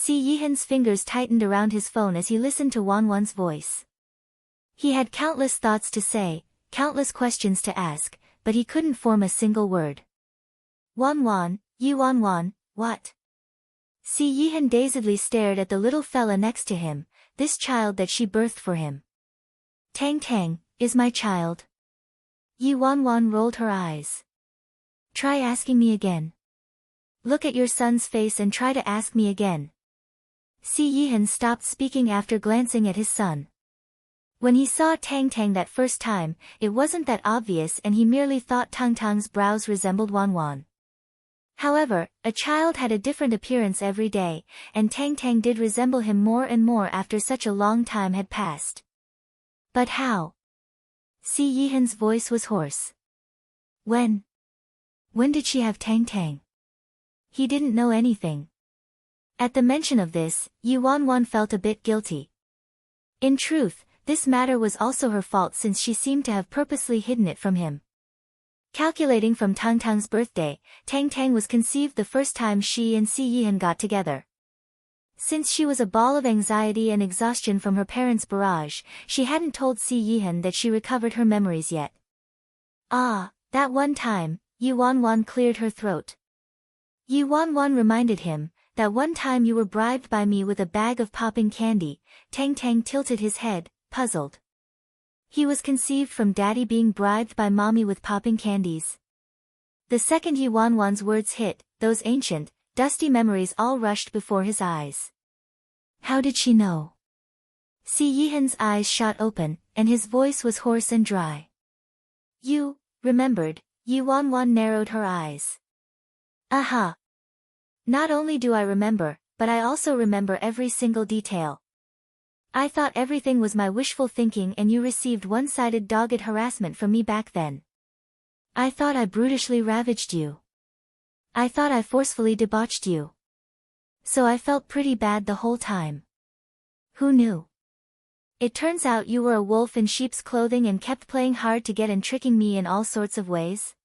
Si Yihan's fingers tightened around his phone as he listened to Wanwan's voice. He had countless thoughts to say, countless questions to ask, but he couldn't form a single word. Wanwan, Wanwan, what? Si Yihan dazedly stared at the little fella next to him, this child that she birthed for him. Tang Tang, is my child. Wanwan rolled her eyes. Try asking me again. Look at your son's face and try to ask me again. Si Yihan stopped speaking after glancing at his son. When he saw Tang Tang that first time, it wasn't that obvious and he merely thought Tang Tang's brows resembled Wanwan. However, a child had a different appearance every day, and Tang Tang did resemble him more and more after such a long time had passed. But how? Si Yihan's voice was hoarse. When did she have Tang Tang? He didn't know anything. At the mention of this, Wanwan felt a bit guilty. In truth, this matter was also her fault since she seemed to have purposely hidden it from him. Calculating from Tang Tang's birthday, Tang Tang was conceived the first time she and Si Yihan got together. Since she was a ball of anxiety and exhaustion from her parents' barrage, she hadn't told Si Yihan that she recovered her memories yet. Ah, that one time, Wanwan cleared her throat. Wanwan reminded him, that one time you were bribed by me with a bag of popping candy. Tang Tang tilted his head, puzzled. He was conceived from daddy being bribed by mommy with popping candies. The second Wanwan's words hit, those ancient, dusty memories all rushed before his eyes. How did she know? Si Yihan's eyes shot open, and his voice was hoarse and dry. You remembered. Wanwan narrowed her eyes. Aha! Not only do I remember, but I also remember every single detail. I thought everything was my wishful thinking and you received one-sided dogged harassment from me back then. I thought I brutishly ravaged you. I thought I forcefully debauched you. So I felt pretty bad the whole time. Who knew? It turns out you were a wolf in sheep's clothing and kept playing hard to get and tricking me in all sorts of ways.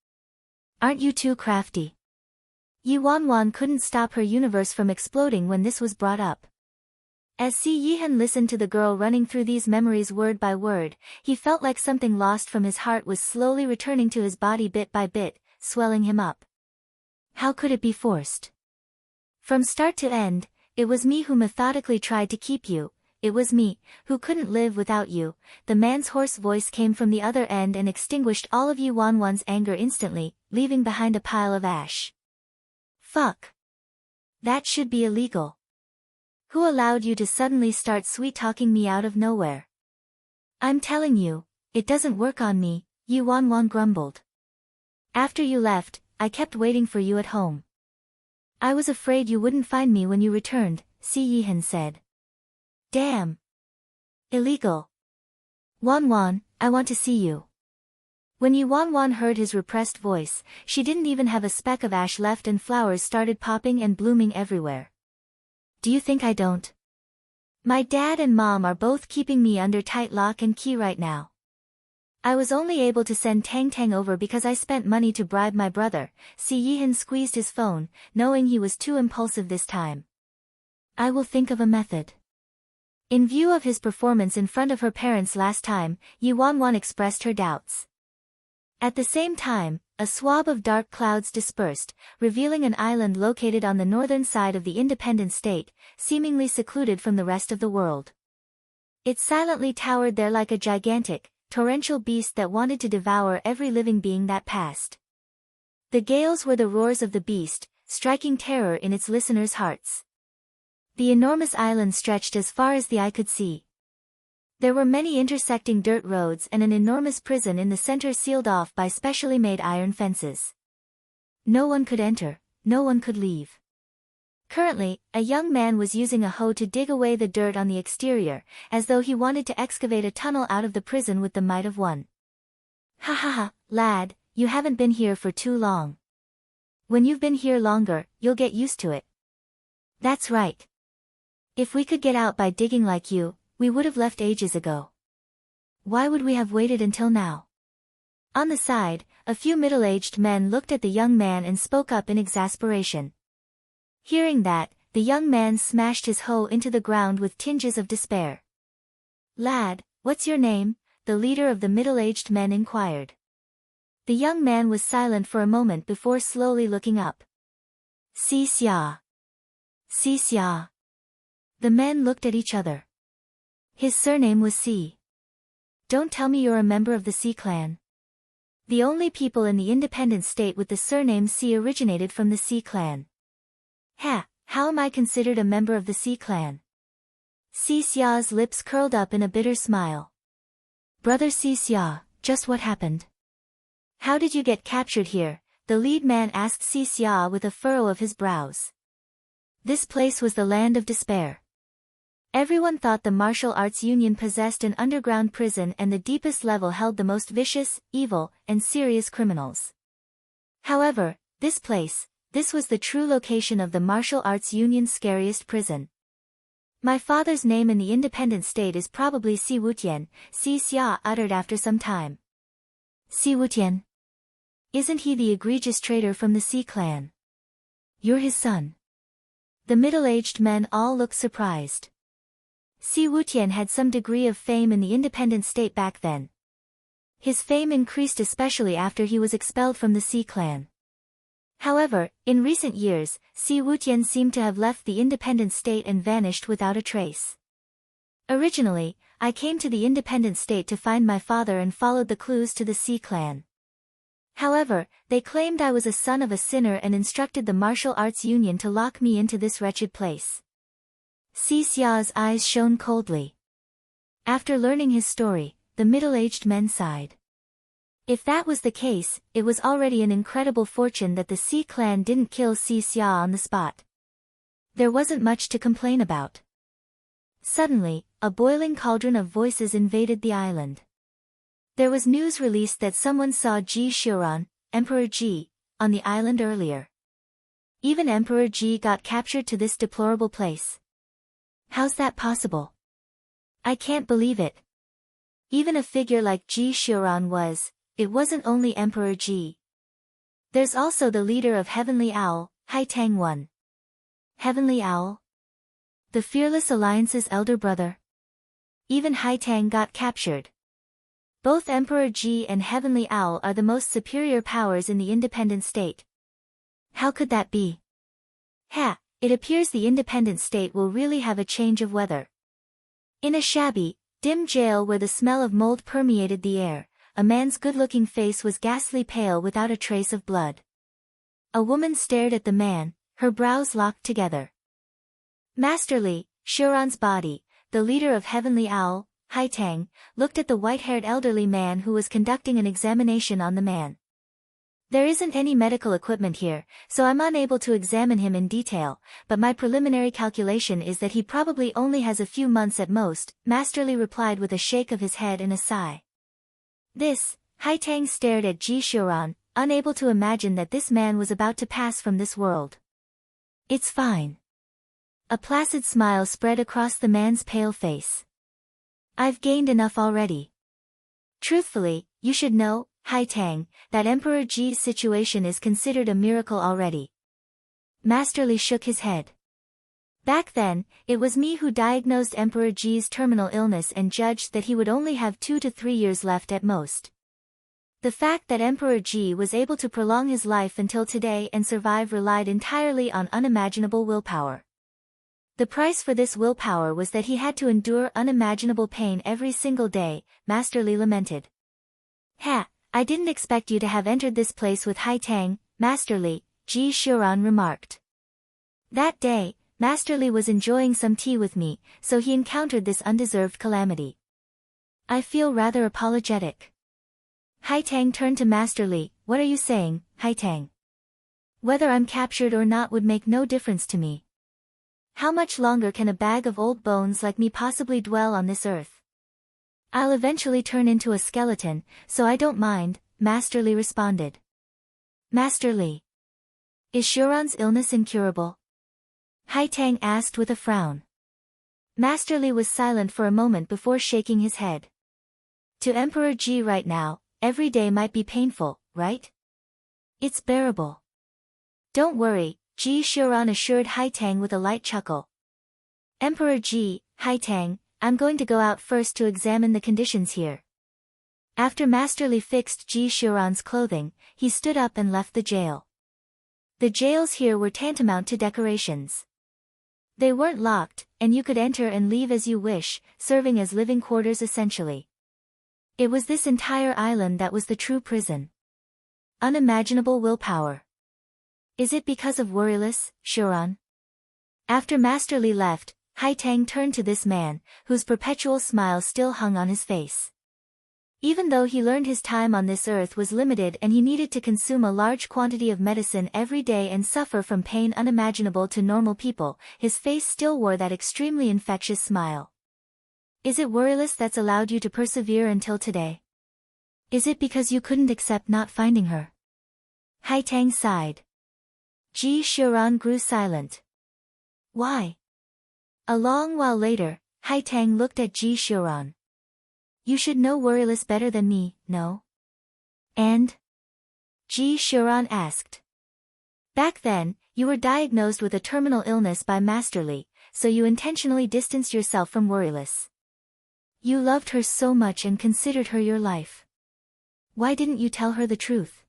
Aren't you too crafty? Wanwan couldn't stop her universe from exploding when this was brought up. As Si Yihan listened to the girl running through these memories word by word, he felt like something lost from his heart was slowly returning to his body bit by bit, swelling him up. How could it be forced? From start to end, it was me who methodically tried to keep you, it was me, who couldn't live without you. The man's hoarse voice came from the other end and extinguished all of Wanwan's anger instantly, leaving behind a pile of ash. Fuck. That should be illegal. Who allowed you to suddenly start sweet-talking me out of nowhere? I'm telling you, it doesn't work on me, Wanwan grumbled. After you left, I kept waiting for you at home. I was afraid you wouldn't find me when you returned, Si Yihan said. Damn. Illegal. Wanwan, I want to see you. When Wanwan heard his repressed voice, she didn't even have a speck of ash left and flowers started popping and blooming everywhere. Do you think I don't? My dad and mom are both keeping me under tight lock and key right now. I was only able to send Tang Tang over because I spent money to bribe my brother. Si Yihan squeezed his phone, knowing he was too impulsive this time. I will think of a method. In view of his performance in front of her parents last time, Wanwan expressed her doubts. At the same time, a swab of dark clouds dispersed, revealing an island located on the northern side of the independent state, seemingly secluded from the rest of the world. It silently towered there like a gigantic, torrential beast that wanted to devour every living being that passed. The gales were the roars of the beast, striking terror in its listeners' hearts. The enormous island stretched as far as the eye could see. There were many intersecting dirt roads and an enormous prison in the center sealed off by specially made iron fences. No one could enter, no one could leave. Currently, a young man was using a hoe to dig away the dirt on the exterior, as though he wanted to excavate a tunnel out of the prison with the might of one. Ha ha ha, lad, you haven't been here for too long. When you've been here longer, you'll get used to it. That's right. If we could get out by digging like you, we would have left ages ago. Why would we have waited until now? On the side, a few middle-aged men looked at the young man and spoke up in exasperation. Hearing that, the young man smashed his hoe into the ground with tinges of despair. "Lad, what's your name?" the leader of the middle-aged men inquired. The young man was silent for a moment before slowly looking up. "Si Xia. Si Xia." The men looked at each other. His surname was Si. "Don't tell me you're a member of the Si clan." The only people in the independent state with the surname Si originated from the Si clan. "Ha, how am I considered a member of the Si clan?" Si Xia's lips curled up in a bitter smile. "Brother Si Xia, just what happened?" "How did you get captured here?" the lead man asked Si Xia with a furrow of his brows. This place was the land of despair. Everyone thought the martial arts union possessed an underground prison and the deepest level held the most vicious, evil, and serious criminals. However, this was the true location of the martial arts union's scariest prison. "My father's name in the independent state is probably Si Wutian," Si Xia uttered after some time. "Si Wutian? Isn't he the egregious traitor from the Si clan?" "You're his son." The middle-aged men all looked surprised. Si Wutian had some degree of fame in the independent state back then. His fame increased especially after he was expelled from the Si clan. However, in recent years, Si Wutian seemed to have left the independent state and vanished without a trace. "Originally, I came to the independent state to find my father and followed the clues to the Si clan. However, they claimed I was a son of a sinner and instructed the martial arts union to lock me into this wretched place." Si Xia's eyes shone coldly. After learning his story, the middle-aged men sighed. If that was the case, it was already an incredible fortune that the Si clan didn't kill Si Xia on the spot. There wasn't much to complain about. Suddenly, a boiling cauldron of voices invaded the island. There was news released that someone saw Ji Xiuran, Emperor Ji, on the island earlier. Even Emperor Ji got captured to this deplorable place. How's that possible? I can't believe it. Even a figure like Ji Xiuran it wasn't only Emperor Ji. There's also the leader of Heavenly Owl, Haitang I. Heavenly Owl? The Fearless Alliance's elder brother? Even Haitang got captured. Both Emperor Ji and Heavenly Owl are the most superior powers in the independent state. How could that be? It appears the independent state will really have a change of weather. In a shabby, dim jail where the smell of mold permeated the air, a man's good-looking face was ghastly pale without a trace of blood. A woman stared at the man, her brows locked together. Masterly, Xiuran's body, the leader of Heavenly Owl, Haitang, looked at the white-haired elderly man who was conducting an examination on the man. "There isn't any medical equipment here, so I'm unable to examine him in detail, but my preliminary calculation is that he probably only has a few months at most," Masterly replied with a shake of his head and a sigh. Haitang stared at Ji Xiuran, unable to imagine that this man was about to pass from this world. "It's fine." A placid smile spread across the man's pale face. "I've gained enough already. Truthfully, you should know, Haitang, that Emperor Ji's situation is considered a miracle already." Masterly shook his head. "Back then, it was me who diagnosed Emperor Ji's terminal illness and judged that he would only have 2 to 3 years left at most. The fact that Emperor Ji was able to prolong his life until today and survive relied entirely on unimaginable willpower. The price for this willpower was that he had to endure unimaginable pain every single day," Masterly lamented. "I didn't expect you to have entered this place with Haitang, Masterly," Ji Xiuran remarked. "That day, Masterly was enjoying some tea with me, so he encountered this undeserved calamity. I feel rather apologetic." Haitang turned to Masterly. "What are you saying, Haitang? Whether I'm captured or not would make no difference to me. How much longer can a bag of old bones like me possibly dwell on this earth? I'll eventually turn into a skeleton, so I don't mind," Masterly responded. "Masterly, is Xiuran's illness incurable?" Haitang asked with a frown. Masterly was silent for a moment before shaking his head. "To Emperor Ji right now, every day might be painful, right? It's bearable. Don't worry, Ji Shuran assured Haitang with a light chuckle. Emperor Ji, Haitang, I'm going to go out first to examine the conditions here. After Master Li fixed Ji Shuran's clothing, he stood up and left the jail. The jails here were tantamount to decorations. They weren't locked, and you could enter and leave as you wish, serving as living quarters essentially. It was this entire island that was the true prison. Unimaginable willpower. Is it because of worryless, Shuran? After Master Li left, Haitang turned to this man, whose perpetual smile still hung on his face. Even though he learned his time on this earth was limited and he needed to consume a large quantity of medicine every day and suffer from pain unimaginable to normal people, his face still wore that extremely infectious smile. Is it worryless that's allowed you to persevere until today? Is it because you couldn't accept not finding her? Haitang sighed. Ji Shuran grew silent. Why? A long while later, Haitang looked at Ji Shuran. You should know worryless better than me, no? And? Ji Shuran asked. Back then, you were diagnosed with a terminal illness by Master Li, so you intentionally distanced yourself from worryless. You loved her so much and considered her your life. Why didn't you tell her the truth?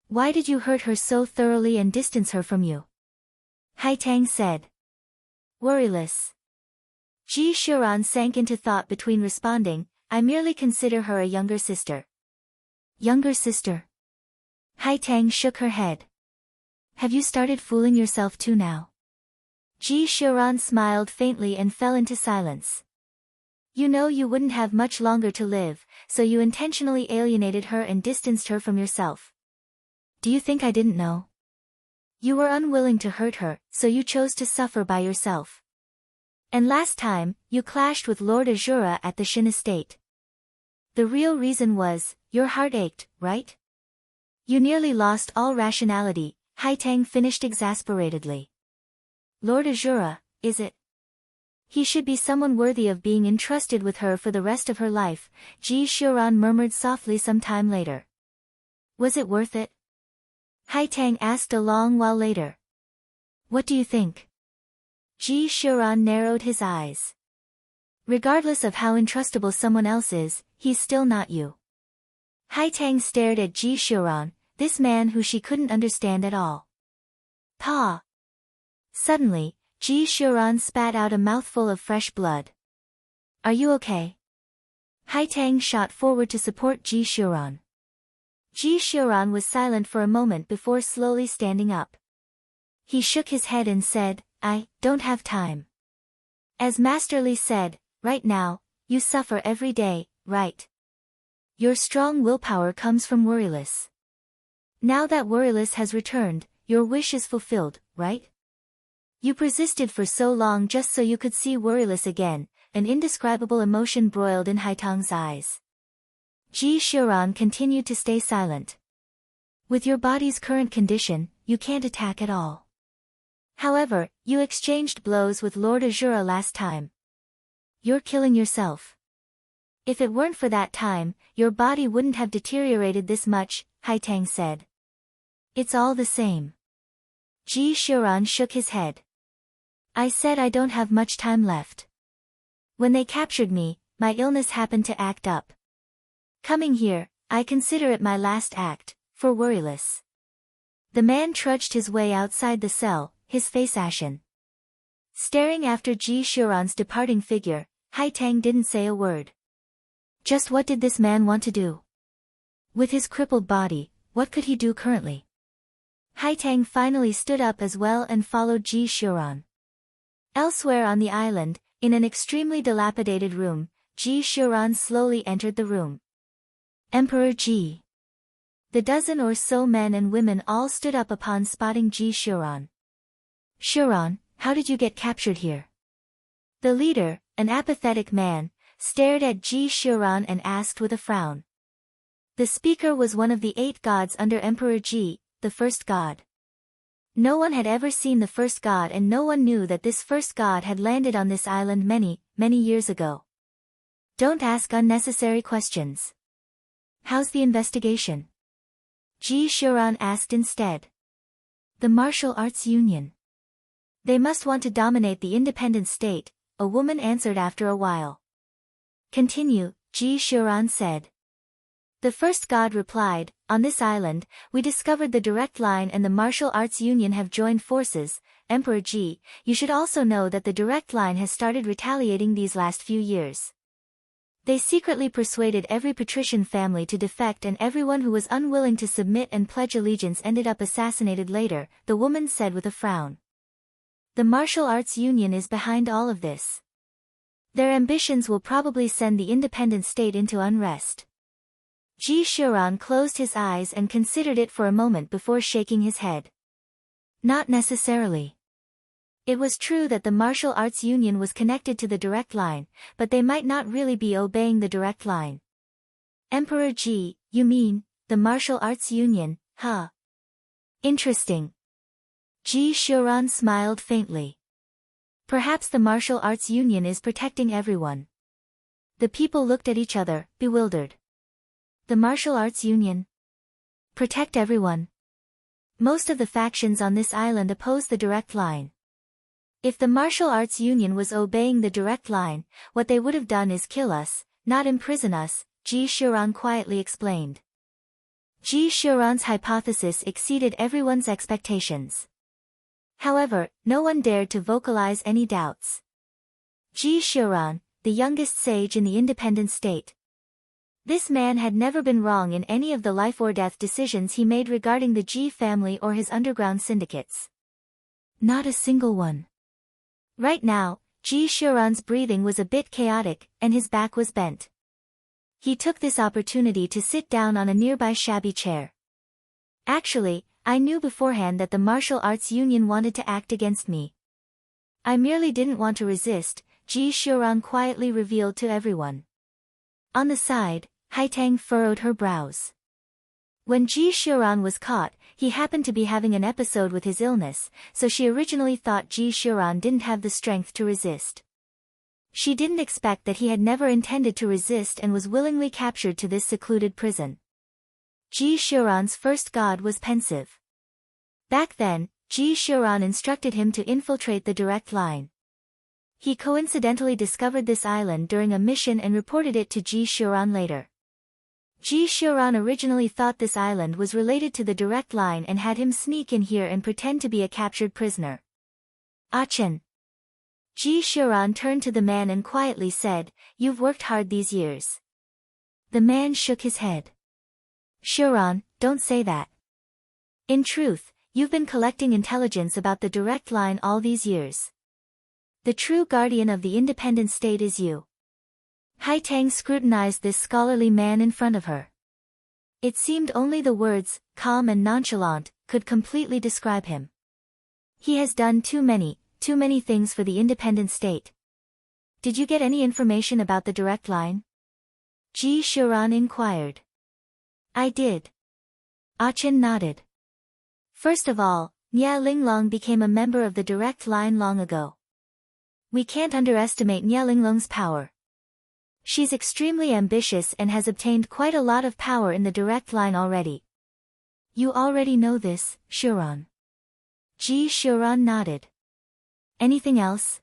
Why did you hurt her so thoroughly and distance her from you? Haitang said. Worryless. Ji Shuran sank into thought between responding, I merely consider her a younger sister. Younger sister? Haitang shook her head. Have you started fooling yourself too now? Ji Shuran smiled faintly and fell into silence. You know you wouldn't have much longer to live, so you intentionally alienated her and distanced her from yourself. Do you think I didn't know? You were unwilling to hurt her, so you chose to suffer by yourself. And last time, you clashed with Lord Azura at the Shin estate. The real reason was, your heart ached, right? You nearly lost all rationality, Haitang finished exasperatedly. Lord Azura, is it? He should be someone worthy of being entrusted with her for the rest of her life, Ji Shuran murmured softly some time later. Was it worth it? Haitang asked a long while later. What do you think? Ji Shuran narrowed his eyes. Regardless of how intrustable someone else is, he's still not you. Haitang stared at Ji Shuran, this man who she couldn't understand at all. Pa! Suddenly, Ji Shuran spat out a mouthful of fresh blood. Are you okay? Haitang shot forward to support Ji Shuran. Ji Shuran was silent for a moment before slowly standing up. He shook his head and said, I don't have time. As Master Li said, right now, you suffer every day, right? Your strong willpower comes from worryless. Now that worryless has returned, your wish is fulfilled, right? You persisted for so long just so you could see worryless again, an indescribable emotion broiled in Haitang's eyes. Ji Shuran continued to stay silent. With your body's current condition, you can't attack at all. However, you exchanged blows with Lord Azura last time. You're killing yourself. If it weren't for that time, your body wouldn't have deteriorated this much, Haitang said. It's all the same. Ji Shuran shook his head. I said I don't have much time left. When they captured me, my illness happened to act up. Coming here, I consider it my last act, for worryless. The man trudged his way outside the cell, his face ashen. Staring after Ji Shuran's departing figure, Haitang didn't say a word. Just what did this man want to do? With his crippled body, what could he do currently? Haitang finally stood up as well and followed Ji Shuran. Elsewhere on the island, in an extremely dilapidated room, Ji Shuran slowly entered the room. Emperor Ji. The dozen or so men and women all stood up upon spotting Ji Shuran. Shuran, how did you get captured here? The leader, an apathetic man, stared at Ji Shuran and asked with a frown. The speaker was one of the 8 gods under Emperor Ji, the first god. No one had ever seen the first god and no one knew that this first god had landed on this island many, many years ago. Don't ask unnecessary questions. How's the investigation? Ji Shuran asked instead. The martial arts union. They must want to dominate the independent state, a woman answered after a while. Continue, Ji Shuran said. The first god replied, on this island, we discovered the direct line and the martial arts union have joined forces. Emperor Ji, you should also know that the direct line has started retaliating these last few years. They secretly persuaded every patrician family to defect and everyone who was unwilling to submit and pledge allegiance ended up assassinated later, the woman said with a frown. The martial arts union is behind all of this. Their ambitions will probably send the independent state into unrest. Ji Shuran closed his eyes and considered it for a moment before shaking his head. Not necessarily. It was true that the martial arts union was connected to the direct line, but they might not really be obeying the direct line. Emperor Ji, you mean, the martial arts union, huh? Interesting. Ji Shuran smiled faintly. Perhaps the martial arts union is protecting everyone. The people looked at each other, bewildered. The martial arts union? Protect everyone. Most of the factions on this island oppose the direct line. If the martial arts union was obeying the direct line, what they would have done is kill us, not imprison us, Ji Shuran quietly explained. Ji Shuran's hypothesis exceeded everyone's expectations. However, no one dared to vocalize any doubts. Ji Shuran, the youngest sage in the independent state. This man had never been wrong in any of the life or death decisions he made regarding the Ji family or his underground syndicates. Not a single one. Right now, Ji Shuran's breathing was a bit chaotic, and his back was bent. He took this opportunity to sit down on a nearby shabby chair. Actually, I knew beforehand that the martial arts union wanted to act against me. I merely didn't want to resist, Ji Shuran quietly revealed to everyone. On the side, Haitang furrowed her brows. When Ji Shuran was caught, he happened to be having an episode with his illness, so she originally thought Ji Shuran didn't have the strength to resist. She didn't expect that he had never intended to resist and was willingly captured to this secluded prison. Ji Shuran's first god was pensive. Back then, Ji Shuran instructed him to infiltrate the direct line. He coincidentally discovered this island during a mission and reported it to Ji Shuran later. Ji Shuran originally thought this island was related to the direct line and had him sneak in here and pretend to be a captured prisoner. Achen. Ji Shuran turned to the man and quietly said, "You've worked hard these years." The man shook his head. "Shuran, don't say that. In truth, you've been collecting intelligence about the direct line all these years. The true guardian of the independent state is you." Haitang scrutinized this scholarly man in front of her. It seemed only the words, calm and nonchalant, could completely describe him. He has done too many things for the independent state. Did you get any information about the direct line? Ji Shuran inquired. I did. Achen nodded. First of all, Nia Linglong became a member of the direct line long ago. We can't underestimate Nia Linglong's power. She's extremely ambitious and has obtained quite a lot of power in the direct line already. You already know this, Shuran. Ji Shuran nodded. Anything else?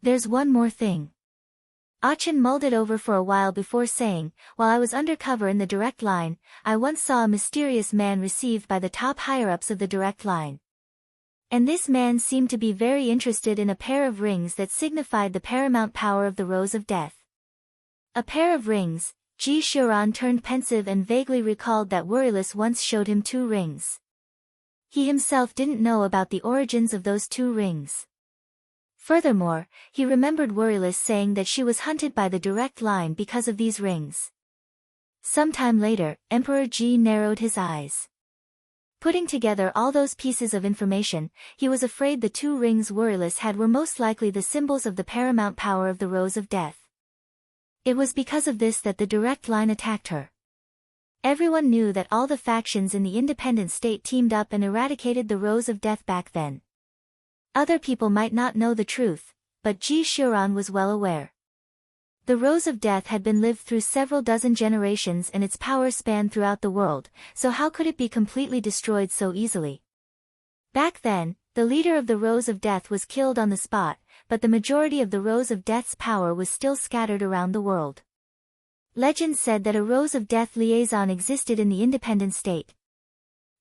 There's one more thing. Achen mulled it over for a while before saying, while I was undercover in the direct line, I once saw a mysterious man received by the top higher-ups of the direct line. And this man seemed to be very interested in a pair of rings that signified the paramount power of the Rose of Death. A pair of rings. Ji Shuran turned pensive and vaguely recalled that Worryless once showed him 2 rings. He himself didn't know about the origins of those 2 rings. Furthermore, he remembered Worryless saying that she was hunted by the direct line because of these rings. Sometime later, Emperor Ji narrowed his eyes. Putting together all those pieces of information, he was afraid the 2 rings Worryless had were most likely the symbols of the paramount power of the Rose of Death. It was because of this that the direct line attacked her. Everyone knew that all the factions in the independent state teamed up and eradicated the Rose of Death back then. Other people might not know the truth, but Ji Shuran was well aware. The Rose of Death had been lived through several dozen generations and its power spanned throughout the world, so how could it be completely destroyed so easily? Back then, the leader of the Rose of Death was killed on the spot, but the majority of the Rose of Death's power was still scattered around the world. Legend said that a Rose of Death liaison existed in the independent state.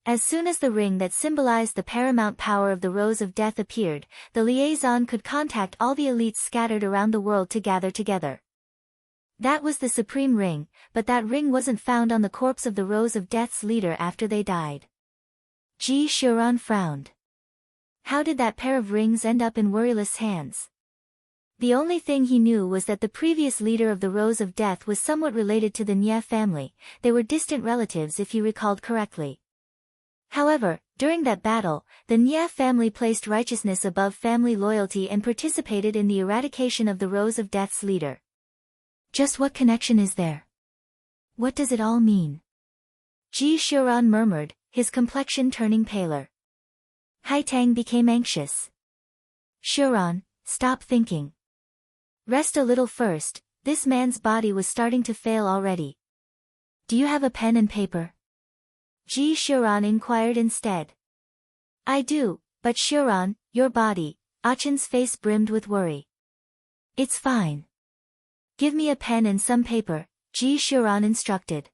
As soon as the ring that symbolized the paramount power of the Rose of Death appeared, the liaison could contact all the elites scattered around the world to gather together. That was the supreme ring, but that ring wasn't found on the corpse of the Rose of Death's leader after they died. Ji Shuran frowned. How did that pair of rings end up in Worryless's hands? The only thing he knew was that the previous leader of the Rose of Death was somewhat related to the Nye family. They were distant relatives if he recalled correctly. However, during that battle, the Nye family placed righteousness above family loyalty and participated in the eradication of the Rose of Death's leader. Just what connection is there? What does it all mean? Ji Shuran murmured, his complexion turning paler. Haitang became anxious. Shuran, stop thinking. Rest a little first, this man's body was starting to fail already. Do you have a pen and paper? Ji Shuran inquired instead. I do, but Shuran, your body. Achin's face brimmed with worry. It's fine. Give me a pen and some paper, Ji Shuran instructed.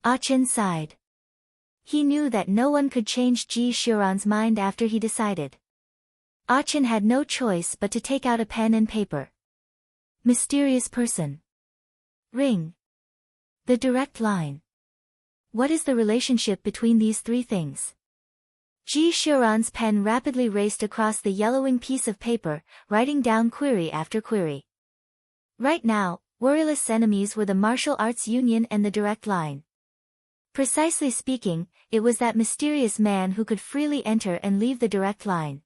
Achin sighed. He knew that no one could change Ji Shuran's mind after he decided. Achin had no choice but to take out a pen and paper. Mysterious person. Ring. The direct line. What is the relationship between these three things? Ji Shuran's pen rapidly raced across the yellowing piece of paper, writing down query after query. Right now, Worryless's enemies were the martial arts union and the direct line. Precisely speaking, it was that mysterious man who could freely enter and leave the direct line.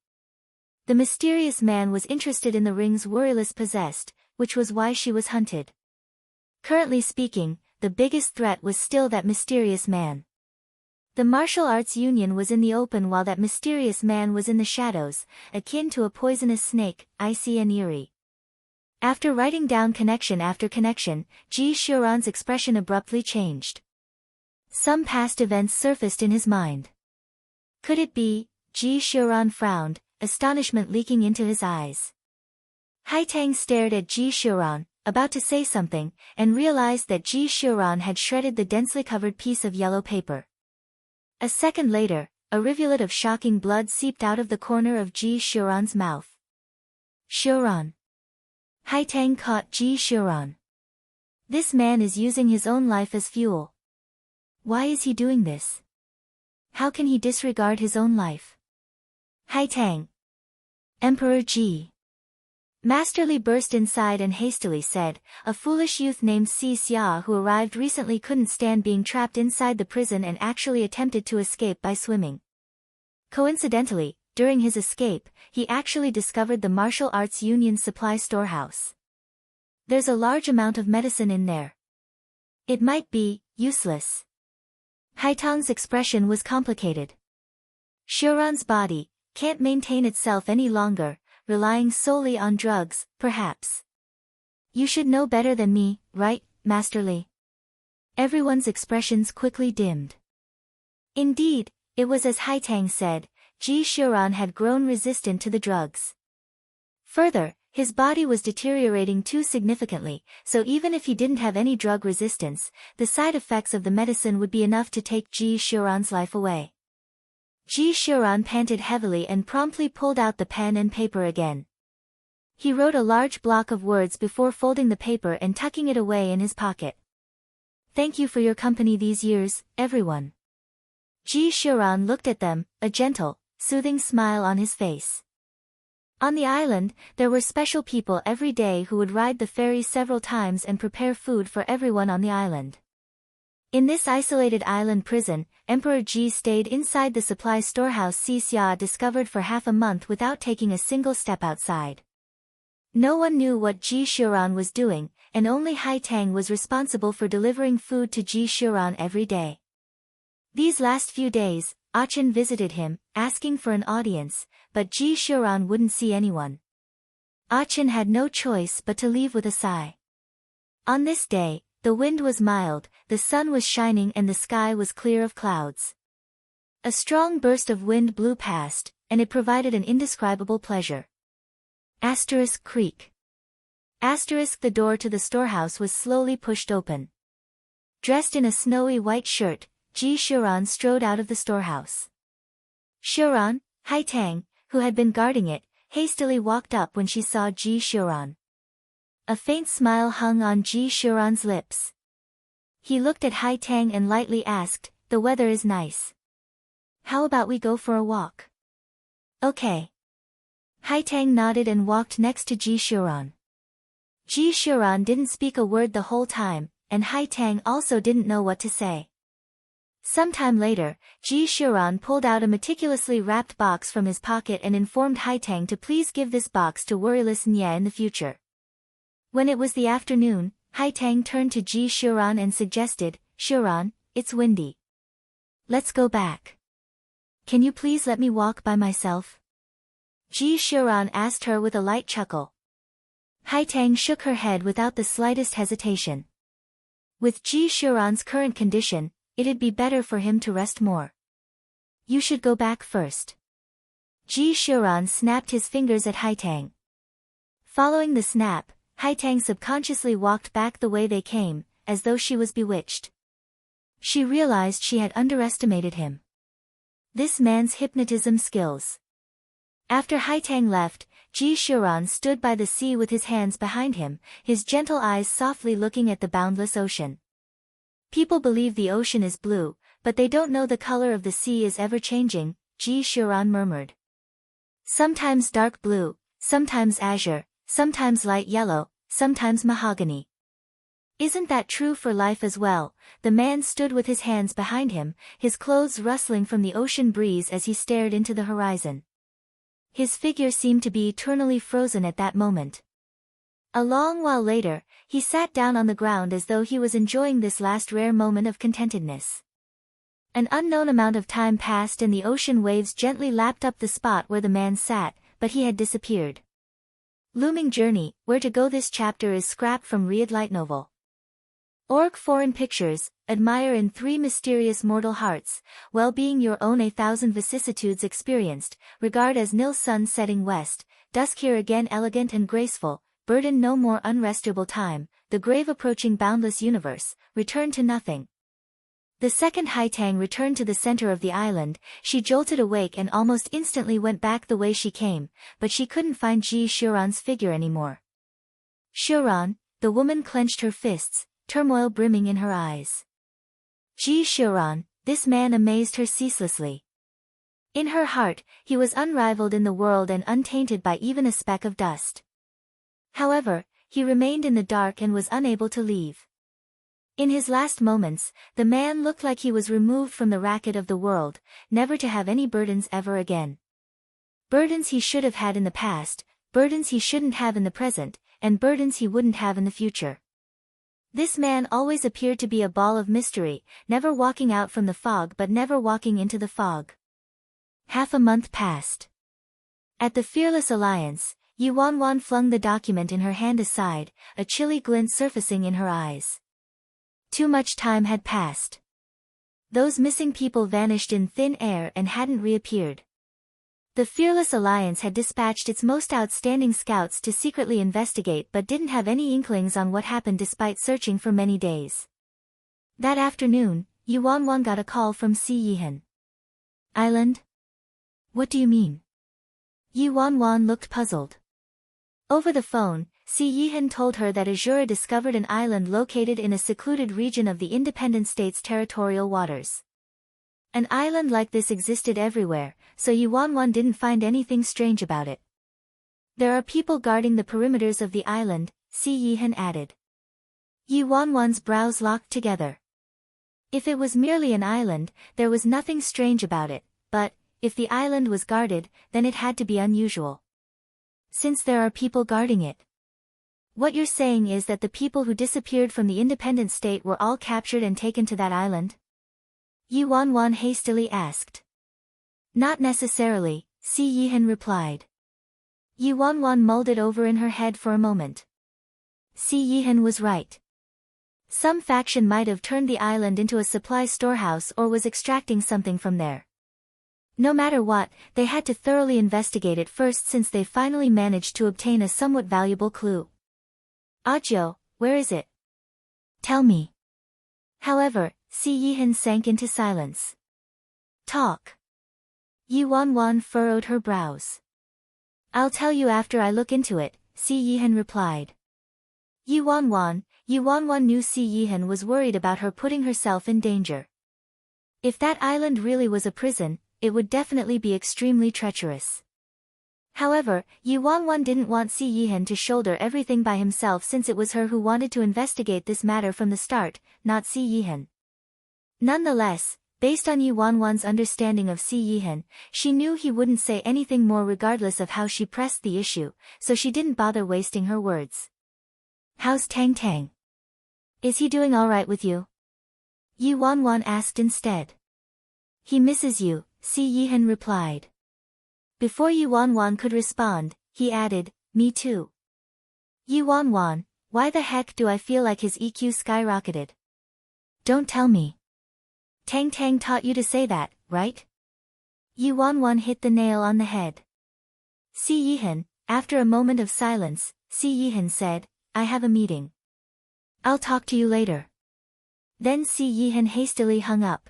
The mysterious man was interested in the rings Worryless possessed, which was why she was hunted. Currently speaking, the biggest threat was still that mysterious man. The martial arts union was in the open while that mysterious man was in the shadows, akin to a poisonous snake, icy and eerie. After writing down connection after connection, Ji Shuran's expression abruptly changed. Some past events surfaced in his mind. Could it be? Ji Shuran frowned, astonishment leaking into his eyes. Haitang stared at Ji Shuran, about to say something, and realized that Ji Shuran had shredded the densely covered piece of yellow paper. A second later, a rivulet of shocking blood seeped out of the corner of Ji Shuran's mouth. Shuran. Haitang caught Ji Shuran. This man is using his own life as fuel. Why is he doing this? How can he disregard his own life? Haitang. Emperor Ji. Masterly burst inside and hastily said, a foolish youth named Si Xia who arrived recently couldn't stand being trapped inside the prison and actually attempted to escape by swimming. Coincidentally, during his escape, he actually discovered the martial arts union supply storehouse. There's a large amount of medicine in there. It might be useless. Haitang's expression was complicated. Shuran's body can't maintain itself any longer, relying solely on drugs, perhaps. You should know better than me, right, Masterly? Everyone's expressions quickly dimmed. Indeed, it was as Haitang said, Ji Shuran had grown resistant to the drugs. Further, his body was deteriorating too significantly, so even if he didn't have any drug resistance, the side effects of the medicine would be enough to take Ji Shuran's life away. Ji Shuran panted heavily and promptly pulled out the pen and paper again. He wrote a large block of words before folding the paper and tucking it away in his pocket. Thank you for your company these years, everyone. Ji Shuran looked at them, a gentle, soothing smile on his face. On the island, there were special people every day who would ride the ferry several times and prepare food for everyone on the island. In this isolated island prison, Emperor Ji stayed inside the supply storehouse Si Xia discovered for half a month without taking a single step outside. No one knew what Ji Shuran was doing, and only Haitang was responsible for delivering food to Ji Shuran every day. These last few days, Achin visited him, asking for an audience, but Ji Shuran wouldn't see anyone. Achin had no choice but to leave with a sigh. On this day, the wind was mild, the sun was shining and the sky was clear of clouds. A strong burst of wind blew past, and it provided an indescribable pleasure. Creak. The door to the storehouse was slowly pushed open. Dressed in a snowy white shirt, Ji Shuran strode out of the storehouse. Shuran, Haitang, who had been guarding it, hastily walked up when she saw Ji Shuran. A faint smile hung on Ji Shuran's lips. He looked at Haitang and lightly asked, "The weather is nice. How about we go for a walk?" "Okay." Haitang nodded and walked next to Ji Shuran. Ji Shuran didn't speak a word the whole time, and Haitang also didn't know what to say. Sometime later, Ji Shuran pulled out a meticulously wrapped box from his pocket and informed Haitang to please give this box to worryless Nya in the future. When it was the afternoon, Haitang turned to Ji Shuran and suggested, "Shuran, it's windy. Let's go back. Can you please let me walk by myself?" Ji Shuran asked her with a light chuckle. Haitang shook her head without the slightest hesitation. With Ji Shuran's current condition, it'd be better for him to rest more. "You should go back first." Ji Shuran snapped his fingers at Haitang. Following the snap, Haitang subconsciously walked back the way they came, as though she was bewitched. She realized she had underestimated him. This man's hypnotism skills. After Haitang left, Ji Shuran stood by the sea with his hands behind him, his gentle eyes softly looking at the boundless ocean. "People believe the ocean is blue, but they don't know the color of the sea is ever-changing," Ji Shuran murmured. "Sometimes dark blue, sometimes azure, sometimes light yellow, sometimes mahogany. Isn't that true for life as well?" The man stood with his hands behind him, his clothes rustling from the ocean breeze as he stared into the horizon. His figure seemed to be eternally frozen at that moment. A long while later, he sat down on the ground as though he was enjoying this last rare moment of contentedness. An unknown amount of time passed and the ocean waves gently lapped up the spot where the man sat, but he had disappeared. Looming Journey, Where to Go. This chapter is scrapped from Riyadh Light Novel. Org Foreign Pictures, Admire in 3 Mysterious Mortal Hearts, Well-being Your Own. A thousand vicissitudes experienced, regard as nil. Sun setting west, dusk here again elegant and graceful, burden no more unrestable time, the grave approaching boundless universe, return to nothing. The second Haitang returned to the center of the island, she jolted awake and almost instantly went back the way she came, but she couldn't find Ji Shuran's figure anymore. "Shuran," the woman clenched her fists, turmoil brimming in her eyes. Ji Shuran, this man amazed her ceaselessly. In her heart, he was unrivaled in the world and untainted by even a speck of dust. However, he remained in the dark and was unable to leave. In his last moments, the man looked like he was removed from the racket of the world, never to have any burdens ever again. Burdens he should have had in the past, burdens he shouldn't have in the present, and burdens he wouldn't have in the future. This man always appeared to be a ball of mystery, never walking out from the fog but never walking into the fog. Half a month passed. At the Fearless Alliance, Yi Wanwan flung the document in her hand aside, a chilly glint surfacing in her eyes. Too much time had passed. Those missing people vanished in thin air and hadn't reappeared. The Fearless Alliance had dispatched its most outstanding scouts to secretly investigate but didn't have any inklings on what happened despite searching for many days. That afternoon, Yi Wanwan got a call from Si Yihan. "Island? What do you mean?" Yi Wanwan looked puzzled. Over the phone, Si Yihan told her that Azura discovered an island located in a secluded region of the independent state's territorial waters. An island like this existed everywhere, so Yi Wanwan didn't find anything strange about it. "There are people guarding the perimeters of the island," Si Yihan added. Yi Wanwan's brows locked together. If it was merely an island, there was nothing strange about it, but, if the island was guarded, then it had to be unusual. Since there are people guarding it. What you're saying is that the people who disappeared from the independent state were all captured and taken to that island? Yi Wanwan hastily asked. "Not necessarily," Si Yihan replied. Yi Wanwan mulled it over in her head for a moment. Si Yihan was right. Some faction might have turned the island into a supply storehouse or was extracting something from there. No matter what, they had to thoroughly investigate it first since they finally managed to obtain a somewhat valuable clue. Ajo, where is it? Tell me. However, Si Yihan sank into silence. Talk. Yi Wanwan furrowed her brows. I'll tell you after I look into it, Si Yihan replied. Yi Wanwan knew Si Yihan was worried about her putting herself in danger. If that island really was a prison, it would definitely be extremely treacherous. However, Yi Wanwan didn't want Si Yihan to shoulder everything by himself since it was her who wanted to investigate this matter from the start, not Si Yihan. Nonetheless, based on Yi Wanwan's understanding of Si Yihan, she knew he wouldn't say anything more regardless of how she pressed the issue, so she didn't bother wasting her words. How's Tang Tang? Is he doing alright with you? Yi Wanwan asked instead. He misses you, Si Yihan replied. Before Yi Wanwan could respond, he added, me too. Yi Wanwan, why the heck do I feel like his EQ skyrocketed? Don't tell me. Tang Tang taught you to say that, right? Yi Wanwan hit the nail on the head. Si Yihan, after a moment of silence, Si Yihan said, I have a meeting. I'll talk to you later. Then Si Yihan hastily hung up.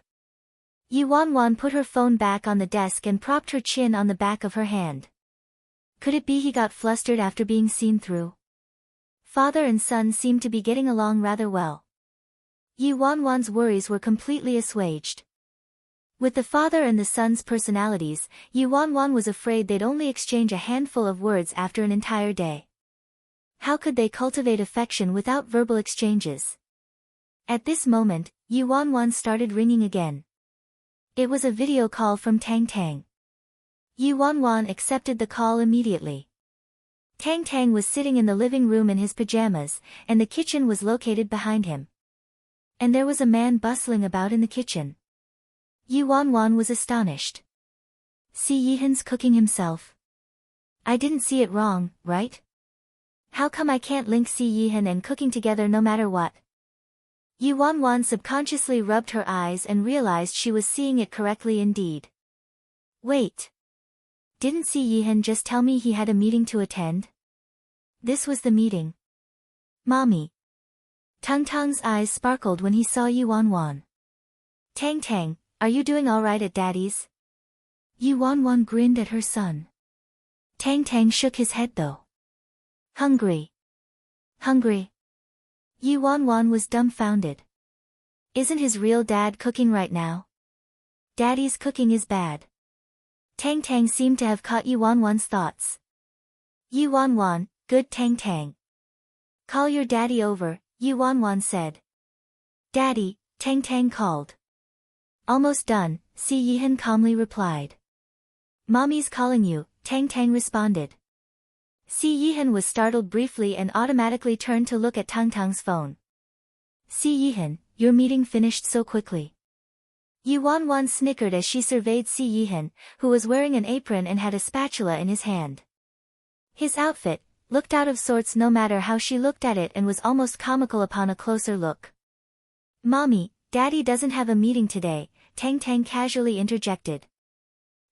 Yi Wanwan put her phone back on the desk and propped her chin on the back of her hand. Could it be he got flustered after being seen through? Father and son seemed to be getting along rather well. Yi Wanwan's worries were completely assuaged. With the father and the son's personalities, Yi Wanwan was afraid they'd only exchange a handful of words after an entire day. How could they cultivate affection without verbal exchanges? At this moment, Yi Wanwan started ringing again. It was a video call from Tang Tang. Yi Wanwan accepted the call immediately. Tang Tang was sitting in the living room in his pajamas, and the kitchen was located behind him. And there was a man bustling about in the kitchen. Yi Wanwan was astonished. Si Yihan's cooking himself. I didn't see it wrong, right? How come I can't link Si Yihan and cooking together no matter what? Yi Wanwan subconsciously rubbed her eyes and realized she was seeing it correctly indeed. Wait. Didn't Si Yihan just tell me he had a meeting to attend? This was the meeting. Mommy. Tung Tung's eyes sparkled when he saw Yi Wanwan. Tang Tang, are you doing alright at Daddy's? Yi Wanwan grinned at her son. Tang Tang shook his head though. Hungry. Hungry. Yi Wanwan was dumbfounded. Isn't his real dad cooking right now? Daddy's cooking is bad. Tang Tang seemed to have caught Yi Wanwan's thoughts. Yi Wanwan, good Tang Tang. Call your daddy over, Yi Wanwan said. Daddy, Tang Tang called. Almost done, Si Yihan calmly replied. Mommy's calling you, Tang Tang responded. Si Yihan was startled briefly and automatically turned to look at Tang Tang's phone. Si Yihan, your meeting finished so quickly. Yi Wanwan snickered as she surveyed Si Yihan, who was wearing an apron and had a spatula in his hand. His outfit looked out of sorts no matter how she looked at it and was almost comical upon a closer look. Mommy, Daddy doesn't have a meeting today, Tang Tang casually interjected.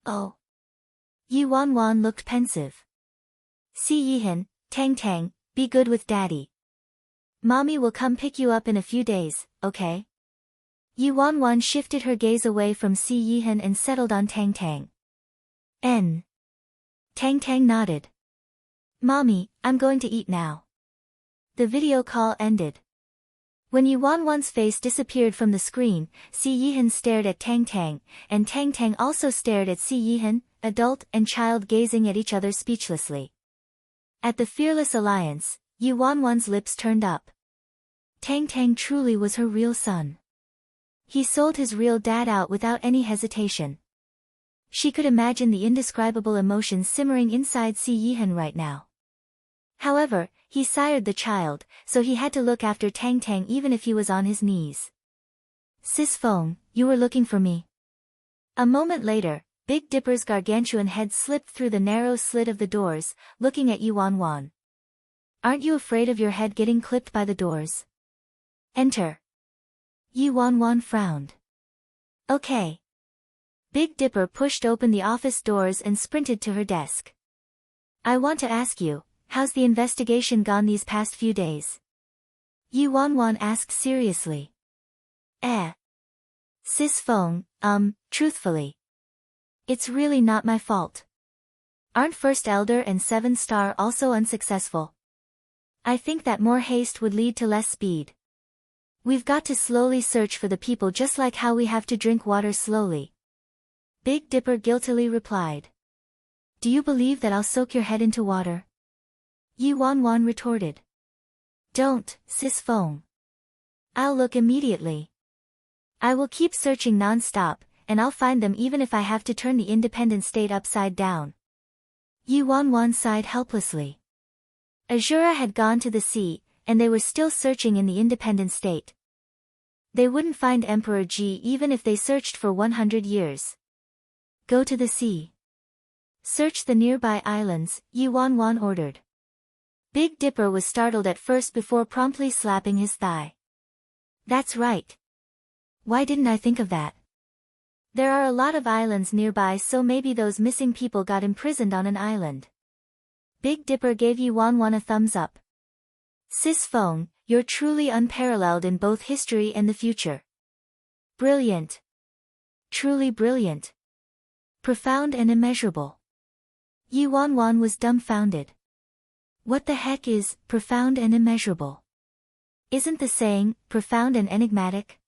Oh. Yi Wanwan looked pensive. Si Yihan, Tang Tang, be good with Daddy. Mommy will come pick you up in a few days, okay? Yi Wanwan shifted her gaze away from Si Yihan and settled on Tang Tang. N. Tang Tang nodded. Mommy, I'm going to eat now. The video call ended. When Yi Wanwan's face disappeared from the screen, Si Yihan stared at Tang Tang, and Tang Tang also stared at Si Yihan, adult and child gazing at each other speechlessly. At the fearless alliance, Yi Wanwan's lips turned up. Tang Tang truly was her real son. He sold his real dad out without any hesitation. She could imagine the indescribable emotions simmering inside Si Yihan right now. However, he sired the child, so he had to look after Tang Tang even if he was on his knees. Sis Feng, you were looking for me. A moment later, Big Dipper's gargantuan head slipped through the narrow slit of the doors, looking at Yi Wanwan. Aren't you afraid of your head getting clipped by the doors? Enter. Yi Wanwan frowned. Okay. Big Dipper pushed open the office doors and sprinted to her desk. I want to ask you, how's the investigation gone these past few days? Yi Wanwan asked seriously. Sis Feng, truthfully. It's really not my fault. Aren't First Elder and 7 Star also unsuccessful? I think that more haste would lead to less speed. We've got to slowly search for the people just like how we have to drink water slowly. Big Dipper guiltily replied. Do you believe that I'll soak your head into water? Yi Wanwan retorted. Don't, Sis Feng. I'll look immediately. I will keep searching non-stop, and I'll find them even if I have to turn the independent state upside down. Yi Wanwan sighed helplessly. Azura had gone to the sea, and they were still searching in the independent state. They wouldn't find Emperor Ji even if they searched for 100 years. Go to the sea. Search the nearby islands, Yi Wanwan ordered. Big Dipper was startled at first before promptly slapping his thigh. That's right. Why didn't I think of that? There are a lot of islands nearby, so maybe those missing people got imprisoned on an island. Big Dipper gave Yi Wanwan a thumbs up. Sis Feng, you're truly unparalleled in both history and the future. Brilliant. Truly brilliant. Profound and immeasurable. Yi Wanwan was dumbfounded. What the heck is profound and immeasurable? Isn't the saying profound and enigmatic?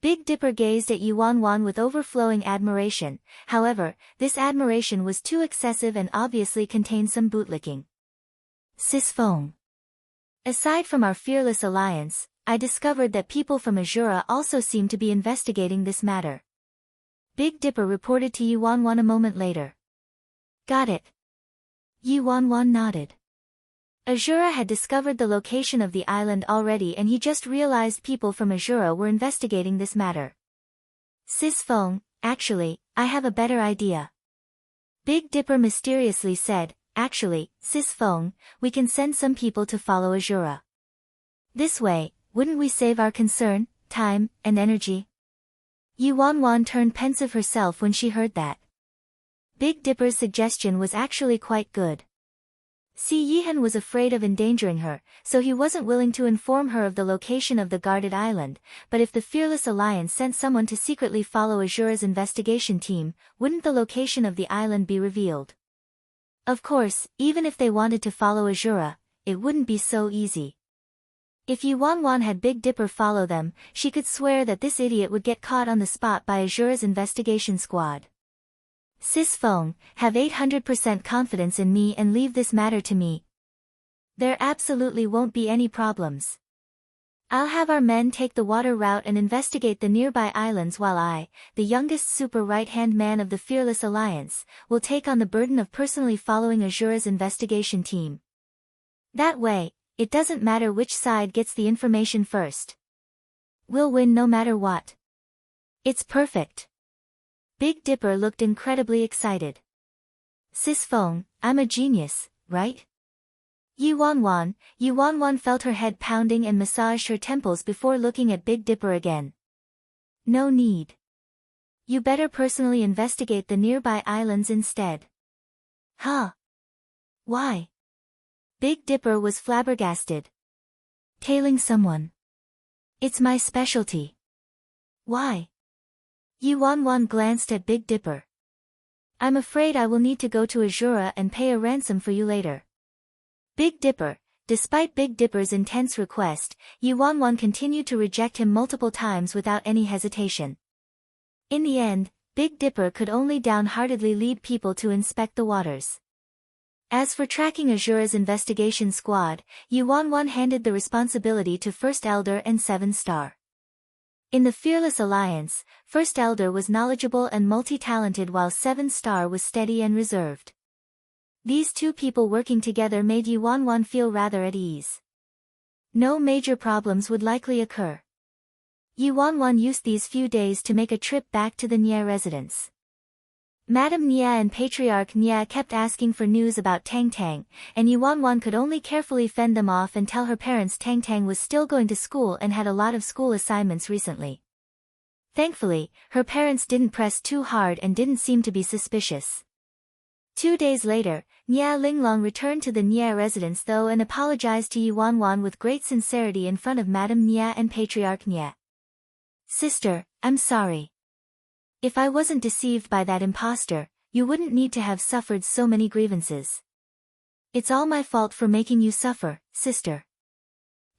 Big Dipper gazed at Yi Wanwan with overflowing admiration. However, this admiration was too excessive and obviously contained some bootlicking. Sis Feng. Aside from our fearless alliance, I discovered that people from Azura also seem to be investigating this matter. Big Dipper reported to Yi Wanwan a moment later. Got it. Yi Wanwan nodded. Azura had discovered the location of the island already, and he just realized people from Azura were investigating this matter. Sis Feng, actually, I have a better idea. Big Dipper mysteriously said, actually, Sis Feng, we can send some people to follow Azura. This way, wouldn't we save our concern, time, and energy? Yi Wanwan turned pensive herself when she heard that. Big Dipper's suggestion was actually quite good. Si Yihan was afraid of endangering her, so he wasn't willing to inform her of the location of the guarded island, but if the Fearless Alliance sent someone to secretly follow Azura's investigation team, wouldn't the location of the island be revealed? Of course, even if they wanted to follow Azura, it wouldn't be so easy. If Yi Wanwan had Big Dipper follow them, she could swear that this idiot would get caught on the spot by Azura's investigation squad. Sis Feng, have 800% confidence in me and leave this matter to me. There absolutely won't be any problems. I'll have our men take the water route and investigate the nearby islands while I, the youngest super right-hand man of the Fearless Alliance, will take on the burden of personally following Azura's investigation team. That way, it doesn't matter which side gets the information first. We'll win no matter what. It's perfect. Big Dipper looked incredibly excited. Sis Feng, I'm a genius, right? Yi Wanwan felt her head pounding and massaged her temples before looking at Big Dipper again. No need. You better personally investigate the nearby islands instead. Huh? Why? Big Dipper was flabbergasted. Tailing someone. It's my specialty. Why? Yi Wanwan glanced at Big Dipper. I'm afraid I will need to go to Azura and pay a ransom for you later. Big Dipper, despite Big Dipper's intense request, Yi Wanwan continued to reject him multiple times without any hesitation. In the end, Big Dipper could only downheartedly lead people to inspect the waters. As for tracking Azura's investigation squad, Yi Wanwan handed the responsibility to First Elder and 7 Star. In the Fearless Alliance, First Elder was knowledgeable and multi-talented while 7 Star was steady and reserved. These two people working together made Yi Wanwan feel rather at ease. No major problems would likely occur. Yi Wanwan used these few days to make a trip back to the Nye residence. Madame Nye and Patriarch Nye kept asking for news about Tang Tang, and Yi Wanwan could only carefully fend them off and tell her parents Tang Tang was still going to school and had a lot of school assignments recently. Thankfully, her parents didn't press too hard and didn't seem to be suspicious. 2 days later, Nia Linglong returned to the Nia residence though and apologized to Yi Wanwan with great sincerity in front of Madame Nia and Patriarch Nia. Sister, I'm sorry. If I wasn't deceived by that impostor, you wouldn't need to have suffered so many grievances. It's all my fault for making you suffer, sister.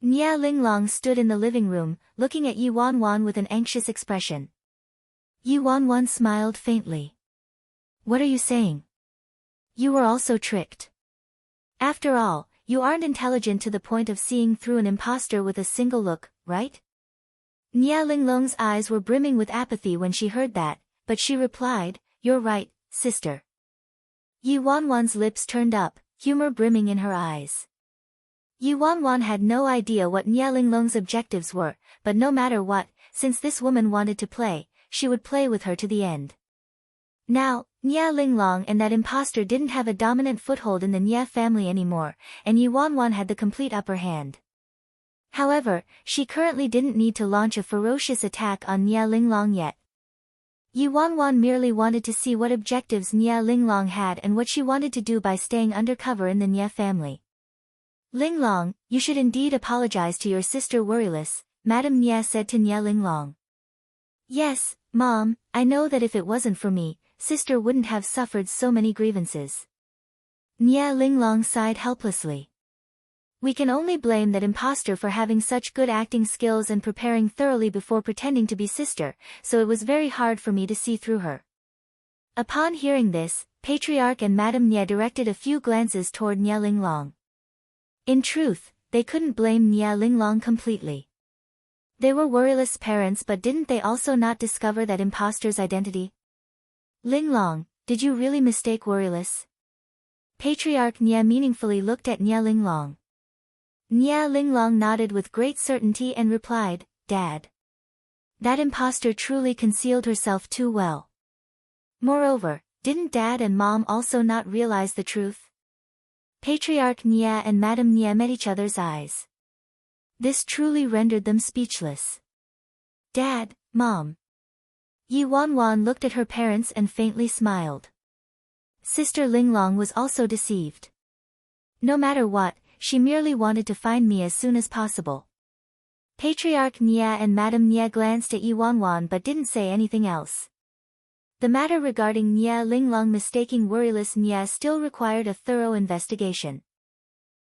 Nia Linglong stood in the living room, looking at Yi Wanwan with an anxious expression. Yi Wanwan smiled faintly. What are you saying? You were also tricked. After all, you aren't intelligent to the point of seeing through an impostor with a single look, right? Nia Linglong's eyes were brimming with apathy when she heard that, but she replied, You're right, sister. Yi Wanwan's lips turned up, humor brimming in her eyes. Yi Wanwan had no idea what Nia Linglong's objectives were, but no matter what, since this woman wanted to play, she would play with her to the end. Now, Nia Linglong and that impostor didn't have a dominant foothold in the Nia family anymore, and Yi Wanwan had the complete upper hand. However, she currently didn't need to launch a ferocious attack on Nia Linglong yet. Yi Wanwan merely wanted to see what objectives Nia Linglong had and what she wanted to do by staying undercover in the Nia family. Linglong, you should indeed apologize to your sister Worryless, Madame Nia said to Nia Linglong. Yes, Mom, I know that if it wasn't for me, sister wouldn't have suffered so many grievances. Nia Linglong sighed helplessly. We can only blame that impostor for having such good acting skills and preparing thoroughly before pretending to be sister, so it was very hard for me to see through her. Upon hearing this, Patriarch and Madame Nia directed a few glances toward Nia Linglong. In truth, they couldn't blame Nia Linglong completely. They were Worryless parents, but didn't they also not discover that impostor's identity? Linglong, did you really mistake Worryless? Patriarch Nia meaningfully looked at Nia Linglong. Nia Linglong nodded with great certainty and replied, Dad. That impostor truly concealed herself too well. Moreover, didn't Dad and Mom also not realize the truth? Patriarch Nia and Madame Nia met each other's eyes. This truly rendered them speechless. Dad, Mom. Yi Wanwan looked at her parents and faintly smiled. Sister Linglong was also deceived. No matter what, she merely wanted to find me as soon as possible. Patriarch Nia and Madame Nia glanced at Yi Wanwan but didn't say anything else. The matter regarding Nia Linglong mistaking Worryless Nia still required a thorough investigation.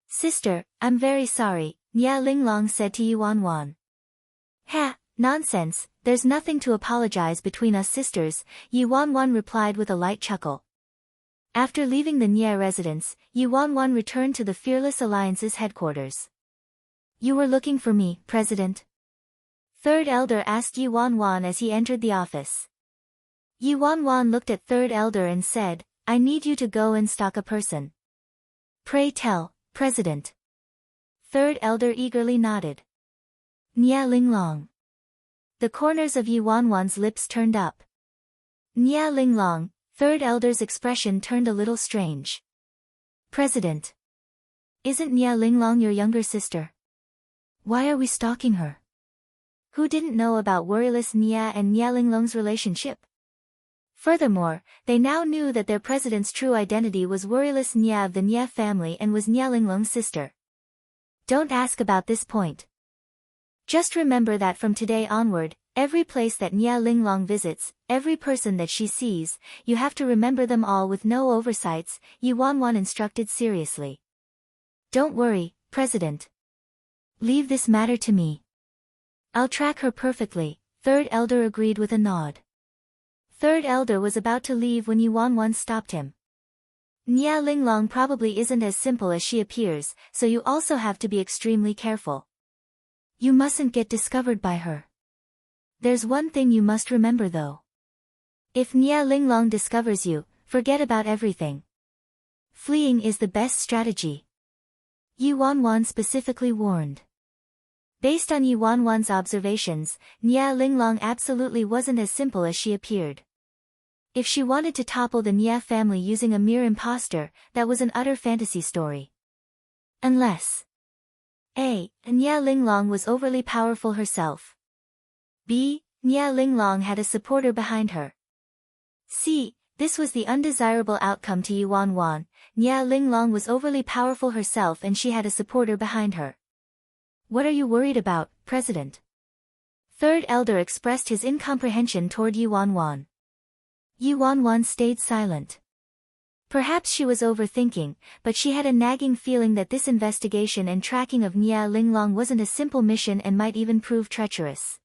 Sister, I'm very sorry, Nia Linglong said to Yi Wanwan. Ha, nonsense, there's nothing to apologize between us sisters, Yi Wanwan replied with a light chuckle. After leaving the Nia residence, Yi Wanwan returned to the Fearless Alliance's headquarters. You were looking for me, President? Third Elder asked Yi Wanwan as he entered the office. Yi Wanwan looked at Third Elder and said, I need you to go and stalk a person. Pray tell, President. Third Elder eagerly nodded. Nia Linglong. The corners of Yi Wanwan's lips turned up. Nia Linglong, Third Elder's expression turned a little strange. President. Isn't Nia Linglong your younger sister? Why are we stalking her? Who didn't know about Worryless Nia and Nia Linglong's relationship? Furthermore, they now knew that their president's true identity was Worryless Nia of the Nia family and was Nia Linglong's sister. Don't ask about this point. Just remember that from today onward, every place that Nia Linglong visits, every person that she sees, you have to remember them all with no oversights, Yi Wanwan instructed seriously. Don't worry, President. Leave this matter to me. I'll track her perfectly, Third Elder agreed with a nod. Third Elder was about to leave when Yi Wanwan stopped him. Nia Linglong probably isn't as simple as she appears, so you also have to be extremely careful. You mustn't get discovered by her. There's one thing you must remember though. If Nia Linglong discovers you, forget about everything. Fleeing is the best strategy. Yi Wanwan specifically warned. Based on Yi Wanwan's observations, Nia Linglong absolutely wasn't as simple as she appeared. If she wanted to topple the Nia family using a mere impostor, that was an utter fantasy story. Unless A. Nia Linglong was overly powerful herself. B. Nia Linglong had a supporter behind her. See, this was the undesirable outcome to Yuan Wan. Nia Linglong was overly powerful herself and she had a supporter behind her. What are you worried about, President? Third elder expressed his incomprehension toward Yuan Wan. Yuan Wan stayed silent. Perhaps she was overthinking, but she had a nagging feeling that this investigation and tracking of Nia Linglong wasn't a simple mission and might even prove treacherous.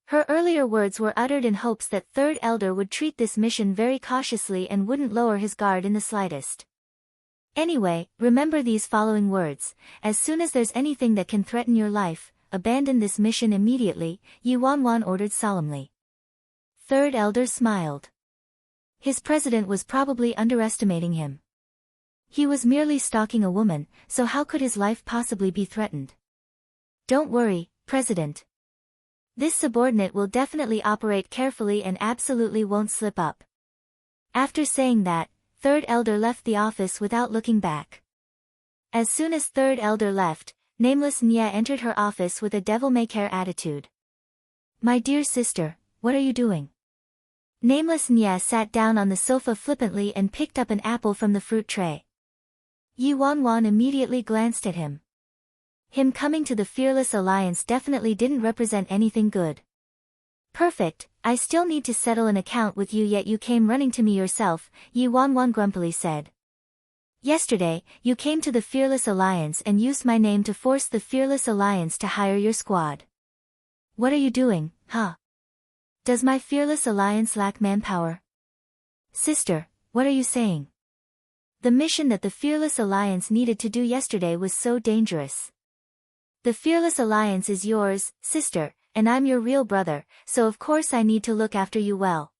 Her earlier words were uttered in hopes that Third Elder would treat this mission very cautiously and wouldn't lower his guard in the slightest. Anyway, remember these following words: as soon as there's anything that can threaten your life, abandon this mission immediately, Yuan Wan ordered solemnly. Third Elder smiled. His president was probably underestimating him. He was merely stalking a woman, so how could his life possibly be threatened? Don't worry, President. This subordinate will definitely operate carefully and absolutely won't slip up. After saying that, Third Elder left the office without looking back. As soon as Third Elder left, Nameless Nia entered her office with a devil-may-care attitude. My dear sister, what are you doing? Nameless Nia sat down on the sofa flippantly and picked up an apple from the fruit tray. Yuan Wan immediately glanced at him. Him coming to the Fearless Alliance definitely didn't represent anything good. Perfect, I still need to settle an account with you, yet you came running to me yourself, Yuan Wan grumpily said. Yesterday, you came to the Fearless Alliance and used my name to force the Fearless Alliance to hire your squad. What are you doing, huh? Does my Fearless Alliance lack manpower? Sister, what are you saying? The mission that the Fearless Alliance needed to do yesterday was so dangerous. The Fearless Alliance is yours, sister, and I'm your real brother, so of course I need to look after you well.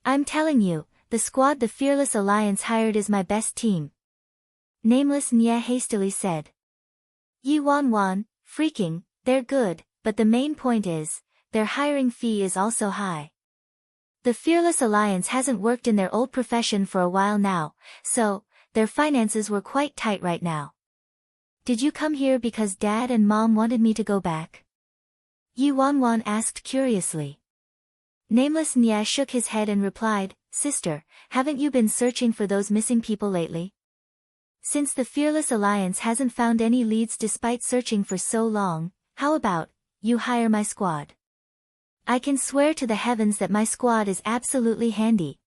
I'm telling you, the squad the Fearless Alliance hired is my best team. Nameless Nia hastily said. Yuan Wan, freaking, they're good, but the main point is, their hiring fee is also high. The Fearless Alliance hasn't worked in their old profession for a while now, so, their finances were quite tight right now. Did you come here because Dad and Mom wanted me to go back? Yuan Wan asked curiously. Nameless Nia shook his head and replied, Sister, haven't you been searching for those missing people lately? Since the Fearless Alliance hasn't found any leads despite searching for so long, how about, you hire my squad? I can swear to the heavens that my squad is absolutely handy.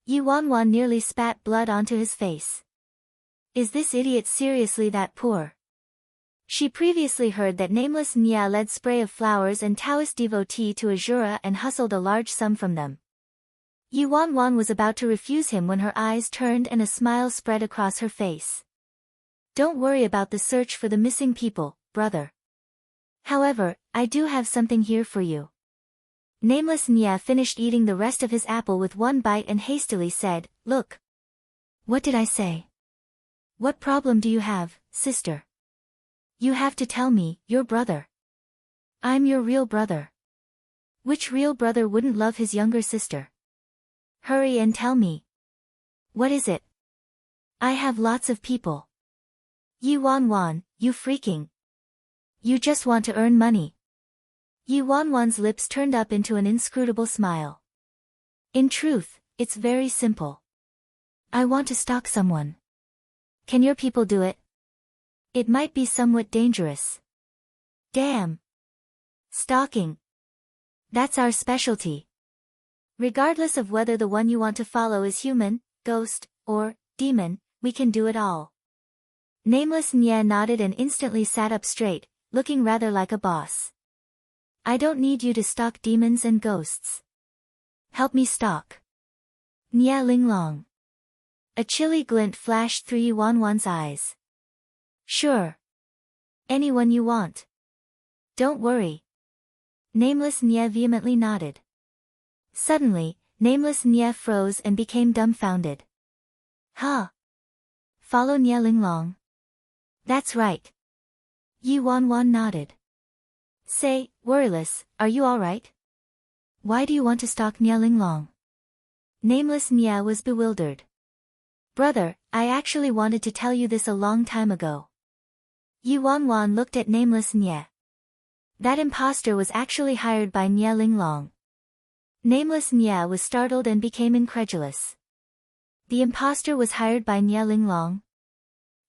Yuan Wan nearly spat blood onto his face. Is this idiot seriously that poor? She previously heard that Nameless Nia led spray of flowers and Taoist devotee to Azura and hustled a large sum from them. Yuan Wan was about to refuse him when her eyes turned and a smile spread across her face. Don't worry about the search for the missing people, brother. However, I do have something here for you. Nameless Nia finished eating the rest of his apple with one bite and hastily said, Look. What did I say? What problem do you have, sister? You have to tell me, your brother. I'm your real brother. Which real brother wouldn't love his younger sister? Hurry and tell me. What is it? I have lots of people. Yuan Wan, you freaking. You just want to earn money. Yuan Wan's lips turned up into an inscrutable smile. In truth, it's very simple. I want to stalk someone. Can your people do it? It might be somewhat dangerous. Damn. Stalking. That's our specialty. Regardless of whether the one you want to follow is human, ghost, or demon, we can do it all. Nameless Nia nodded and instantly sat up straight, looking rather like a boss. I don't need you to stalk demons and ghosts. Help me stalk Nia Linglong. A chilly glint flashed through Yuan Wan's eyes. Sure. Anyone you want. Don't worry. Nameless Nia vehemently nodded. Suddenly, Nameless Nia froze and became dumbfounded. Huh? Follow Nia Linglong? That's right. Yuan Wan nodded. Say, worryless, are you alright? Why do you want to stalk Nia Linglong? Nameless Nia was bewildered. Brother, I actually wanted to tell you this a long time ago. Yuan Wan looked at Nameless Nia. That imposter was actually hired by Nye Linglong. Nameless Nye was startled and became incredulous. The imposter was hired by Nye Linglong?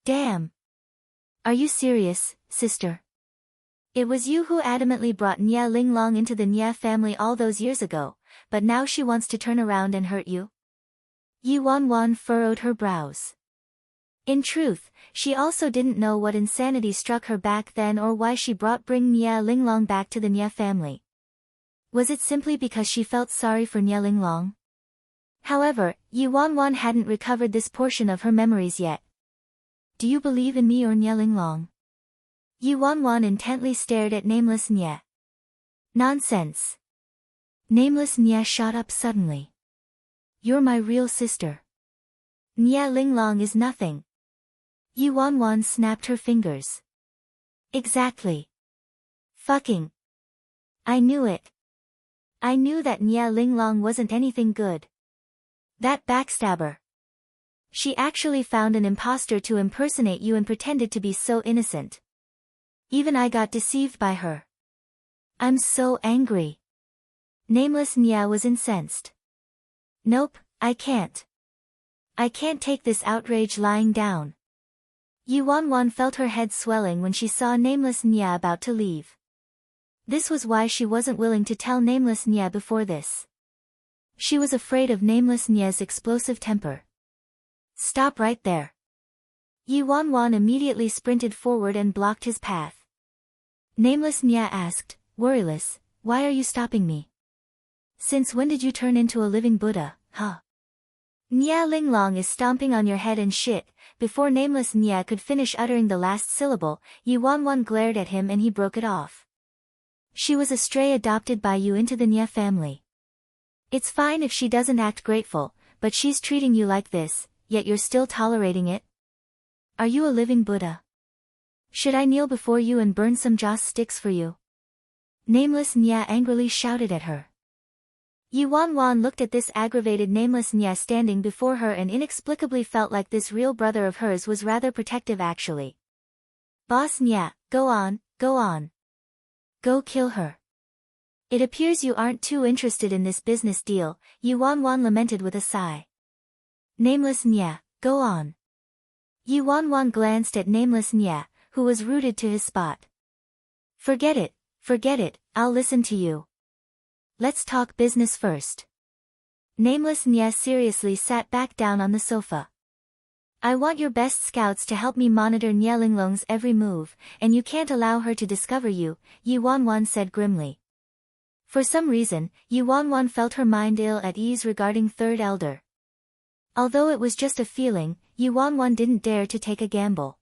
Damn! Are you serious, sister? It was you who adamantly brought Nye Linglong into the Nye family all those years ago, but now she wants to turn around and hurt you? Yi Wanwan furrowed her brows. In truth, she also didn't know what insanity struck her back then or why she bring Nye Linglong back to the Nye family. Was it simply because she felt sorry for Nye Linglong? However, Yi Wanwan hadn't recovered this portion of her memories yet. Do you believe in me or Nye Linglong? Yi Wanwan intently stared at Nameless Nye. Nonsense. Nameless Nye shot up suddenly. You're my real sister. Nye Linglong is nothing. Yi Wanwan snapped her fingers. Exactly. Fucking. I knew it. I knew that Nye Linglong wasn't anything good. That backstabber. She actually found an imposter to impersonate you and pretended to be so innocent. Even I got deceived by her. I'm so angry. Nameless Nye was incensed. Nope, I can't. I can't take this outrage lying down. Yi Wanwan felt her head swelling when she saw Nameless Nye about to leave. This was why she wasn't willing to tell Nameless Nye before this. She was afraid of Nameless Nye's explosive temper. Stop right there. Yi Wanwan immediately sprinted forward and blocked his path. Nameless Nye asked, worryless, why are you stopping me? Since when did you turn into a living Buddha, huh? Nye Linglong is stomping on your head and shit. Before Nameless Nye could finish uttering the last syllable, Yi Wanwan glared at him and he broke it off. She was a stray adopted by you into the Nye family. It's fine if she doesn't act grateful, but she's treating you like this, yet you're still tolerating it? Are you a living Buddha? Should I kneel before you and burn some joss sticks for you? Nameless Nye angrily shouted at her. Yi Wanwan looked at this aggravated Nameless Nye standing before her and inexplicably felt like this real brother of hers was rather protective actually. Boss Nye, go on, go on. Go kill her. It appears you aren't too interested in this business deal, Yi Wanwan lamented with a sigh. Nameless Nye, go on. Yi Wanwan glanced at Nameless Nye, who was rooted to his spot. Forget it, I'll listen to you. Let's talk business first. Nameless Nye seriously sat back down on the sofa. I want your best scouts to help me monitor Nye Linglong's every move, and you can't allow her to discover you, Yi Wanwan said grimly. For some reason, Yi Wanwan felt her mind ill at ease regarding Third Elder. Although it was just a feeling, Yi Wanwan didn't dare to take a gamble.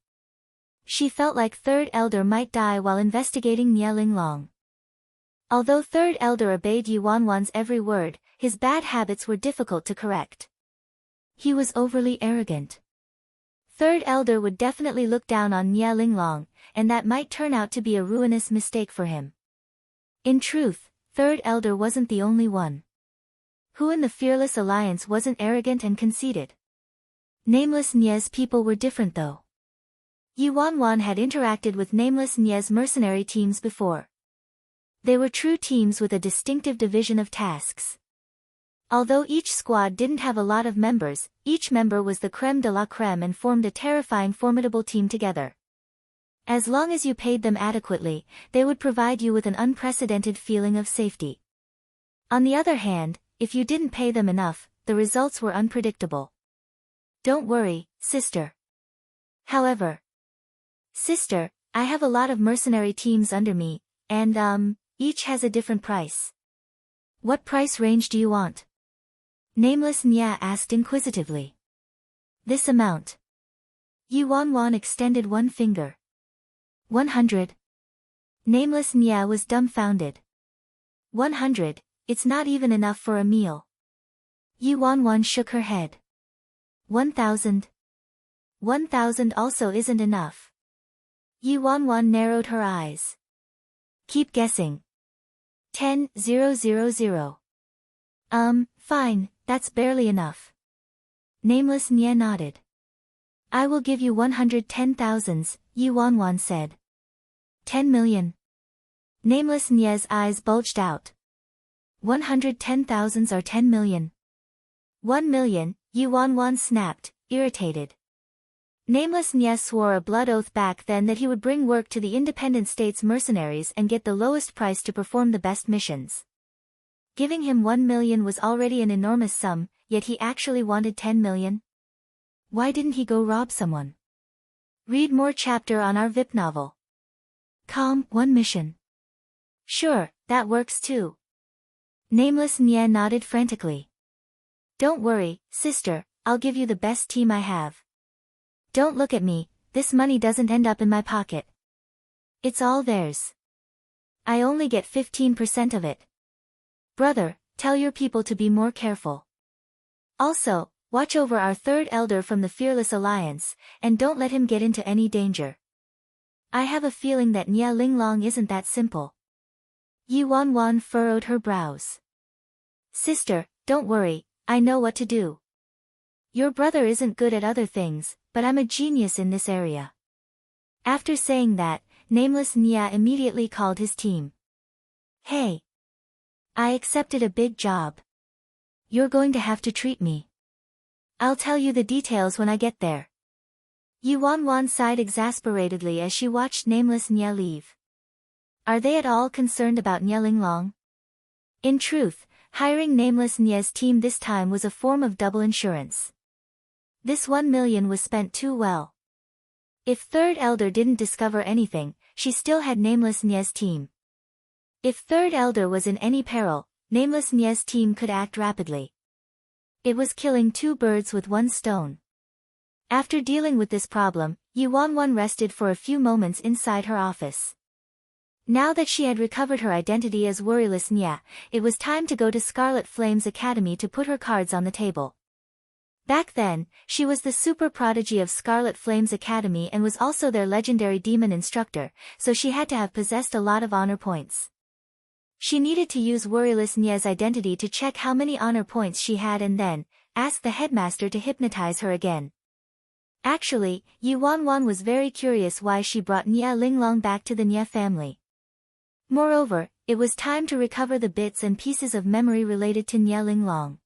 She felt like Third Elder might die while investigating Nye Linglong. Although Third Elder obeyed Yi Wanwan's every word, his bad habits were difficult to correct. He was overly arrogant. Third Elder would definitely look down on Nye Linglong, and that might turn out to be a ruinous mistake for him. In truth, Third Elder wasn't the only one. Who in the Fearless Alliance wasn't arrogant and conceited? Nameless Nye's people were different though. Yi Wanwan had interacted with Nameless Nye's mercenary teams before. They were true teams with a distinctive division of tasks. Although each squad didn't have a lot of members, each member was the creme de la creme and formed a terrifying formidable team together. As long as you paid them adequately, they would provide you with an unprecedented feeling of safety. On the other hand, if you didn't pay them enough, the results were unpredictable. Don't worry, sister. However, sister, I have a lot of mercenary teams under me, and each has a different price. What price range do you want? Nameless Nye asked inquisitively. This amount. Yi Wanwan extended one finger. 100. Nameless Nye was dumbfounded. 100, it's not even enough for a meal. Yi Wanwan shook her head. 1,000. 1,000 also isn't enough. Yi Wanwan narrowed her eyes. Keep guessing. 10,000. Fine, that's barely enough. Nameless Nye nodded. I will give you 110,000, Yi Wanwan said. 10 million. Nameless Nye's eyes bulged out. 110,000s or 10 million? 1 million, Yi Wanwan snapped, irritated. Nameless Nye swore a blood oath back then that he would bring work to the independent states' mercenaries and get the lowest price to perform the best missions. Giving him 1 million was already an enormous sum, yet he actually wanted 10 million? Why didn't he go rob someone? Read more chapter on our VIP novel. Calm, 1 mission. Sure, that works too. Nameless Nye nodded frantically. Don't worry, sister, I'll give you the best team I have. Don't look at me, this money doesn't end up in my pocket. It's all theirs. I only get 15% of it. Brother, tell your people to be more careful. Also, watch over our third elder from the Fearless Alliance, and don't let him get into any danger. I have a feeling that Nye Linglong isn't that simple. Yi Wanwan furrowed her brows. Sister, don't worry, I know what to do. Your brother isn't good at other things, but I'm a genius in this area. After saying that, Nameless Nye immediately called his team. Hey. I accepted a big job. You're going to have to treat me. I'll tell you the details when I get there. Yi Wanwan sighed exasperatedly as she watched Nameless Nye leave. Are they at all concerned about Nye Linglong? In truth, hiring Nameless Nye's team this time was a form of double insurance. This 1 million was spent too well. If Third Elder didn't discover anything, she still had Nameless Nye's team. If Third Elder was in any peril, Nameless Nye's team could act rapidly. It was killing 2 birds with 1 stone. After dealing with this problem, Yi Wanwan rested for a few moments inside her office. Now that she had recovered her identity as Worryless Nye, it was time to go to Scarlet Flame's Academy to put her cards on the table. Back then, she was the super prodigy of Scarlet Flame's Academy and was also their legendary demon instructor, so she had to have possessed a lot of honor points. She needed to use Worryless Nye's identity to check how many honor points she had and then ask the headmaster to hypnotize her again. Actually, Yi Wanwan was very curious why she brought Nye Linglong back to the Nye family. Moreover, it was time to recover the bits and pieces of memory related to Nye Linglong.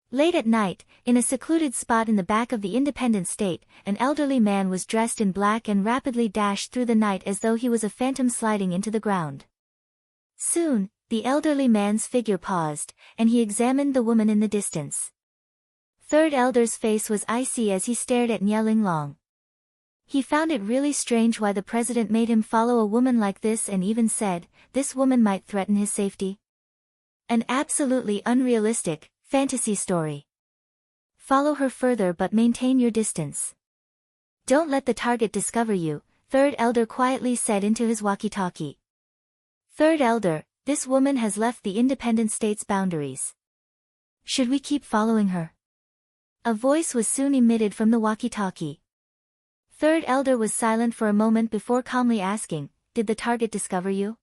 Late at night, in a secluded spot in the back of the independent state, an elderly man was dressed in black and rapidly dashed through the night as though he was a phantom sliding into the ground. Soon, the elderly man's figure paused, and he examined the woman in the distance. Third Elder's face was icy as he stared at Nye Linglong. He found it really strange why the president made him follow a woman like this and even said, this woman might threaten his safety. An absolutely unrealistic fantasy story. Follow her further but maintain your distance. Don't let the target discover you, Third Elder quietly said into his walkie-talkie. Third Elder, this woman has left the independent state's boundaries. Should we keep following her? A voice was soon emitted from the walkie-talkie. Third Elder was silent for a moment before calmly asking, did the target discover you?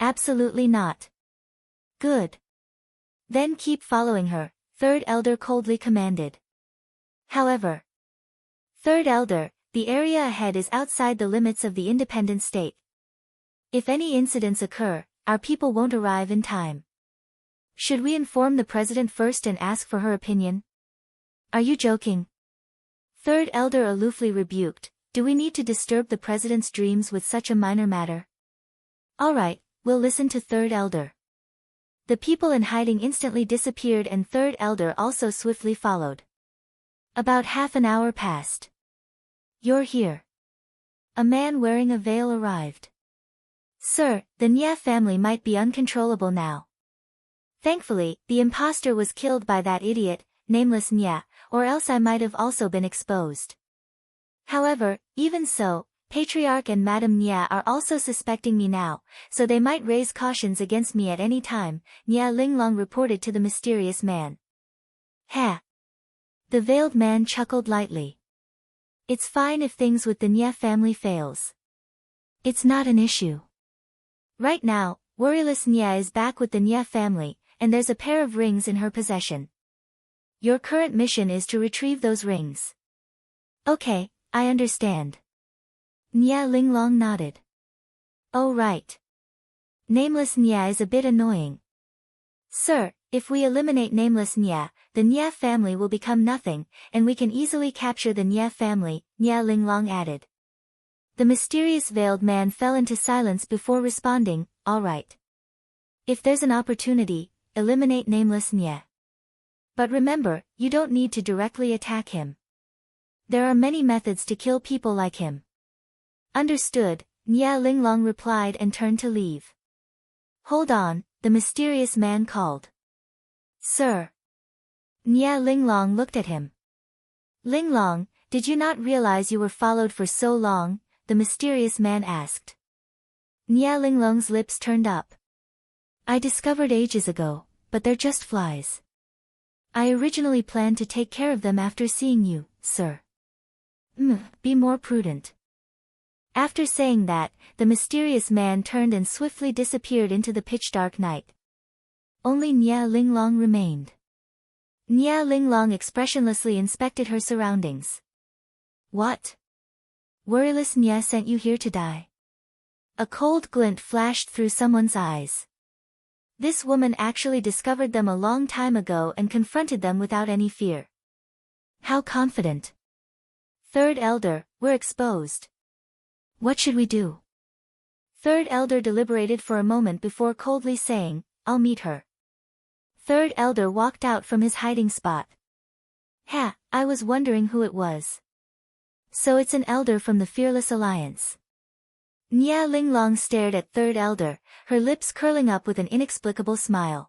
Absolutely not. Good. Then keep following her, Third Elder coldly commanded. However, Third Elder, the area ahead is outside the limits of the independent state. If any incidents occur, our people won't arrive in time. Should we inform the president first and ask for her opinion? Are you joking? Third Elder aloofly rebuked, do we need to disturb the president's dreams with such a minor matter? All right, we'll listen to Third Elder. The people in hiding instantly disappeared and Third Elder also swiftly followed. About half an hour passed. You're here. A man wearing a veil arrived. Sir, the Nye family might be uncontrollable now. Thankfully, the impostor was killed by that idiot, Nameless Nye, or else I might have also been exposed. However, even so, Patriarch and Madame Nye are also suspecting me now, so they might raise cautions against me at any time, Nye Linglong reported to the mysterious man. Ha! The veiled man chuckled lightly. It's fine if things with the Nye family fails. It's not an issue. Right now, Worryless Nye is back with the Nye family, and there's a pair of rings in her possession. Your current mission is to retrieve those rings. Okay, I understand. Nye Linglong nodded. Oh right. Nameless Nya is a bit annoying. Sir, if we eliminate Nameless Nya, the Nya family will become nothing, and we can easily capture the Nya family, Nya Linglong added. The mysterious veiled man fell into silence before responding, all right. If there's an opportunity, eliminate Nameless Nya. But remember, you don't need to directly attack him. There are many methods to kill people like him. Understood, Nya Linglong replied and turned to leave. Hold on, the mysterious man called. Sir. Nya Linglong looked at him. Linglong, did you not realize you were followed for so long? The mysterious man asked. Nya Linglong's lips turned up. I discovered ages ago, but they're just flies. I originally planned to take care of them after seeing you, sir. Be more prudent. After saying that, the mysterious man turned and swiftly disappeared into the pitch-dark night. Only Nya Linglong remained. Nya Linglong expressionlessly inspected her surroundings. What? Worryless Nya sent you here to die? A cold glint flashed through someone's eyes. This woman actually discovered them a long time ago and confronted them without any fear. How confident. Third Elder, we're exposed. What should we do? Third Elder deliberated for a moment before coldly saying, I'll meet her. Third Elder walked out from his hiding spot. I was wondering who it was. So it's an elder from the Fearless Alliance. Nya Linglong stared at Third Elder, her lips curling up with an inexplicable smile.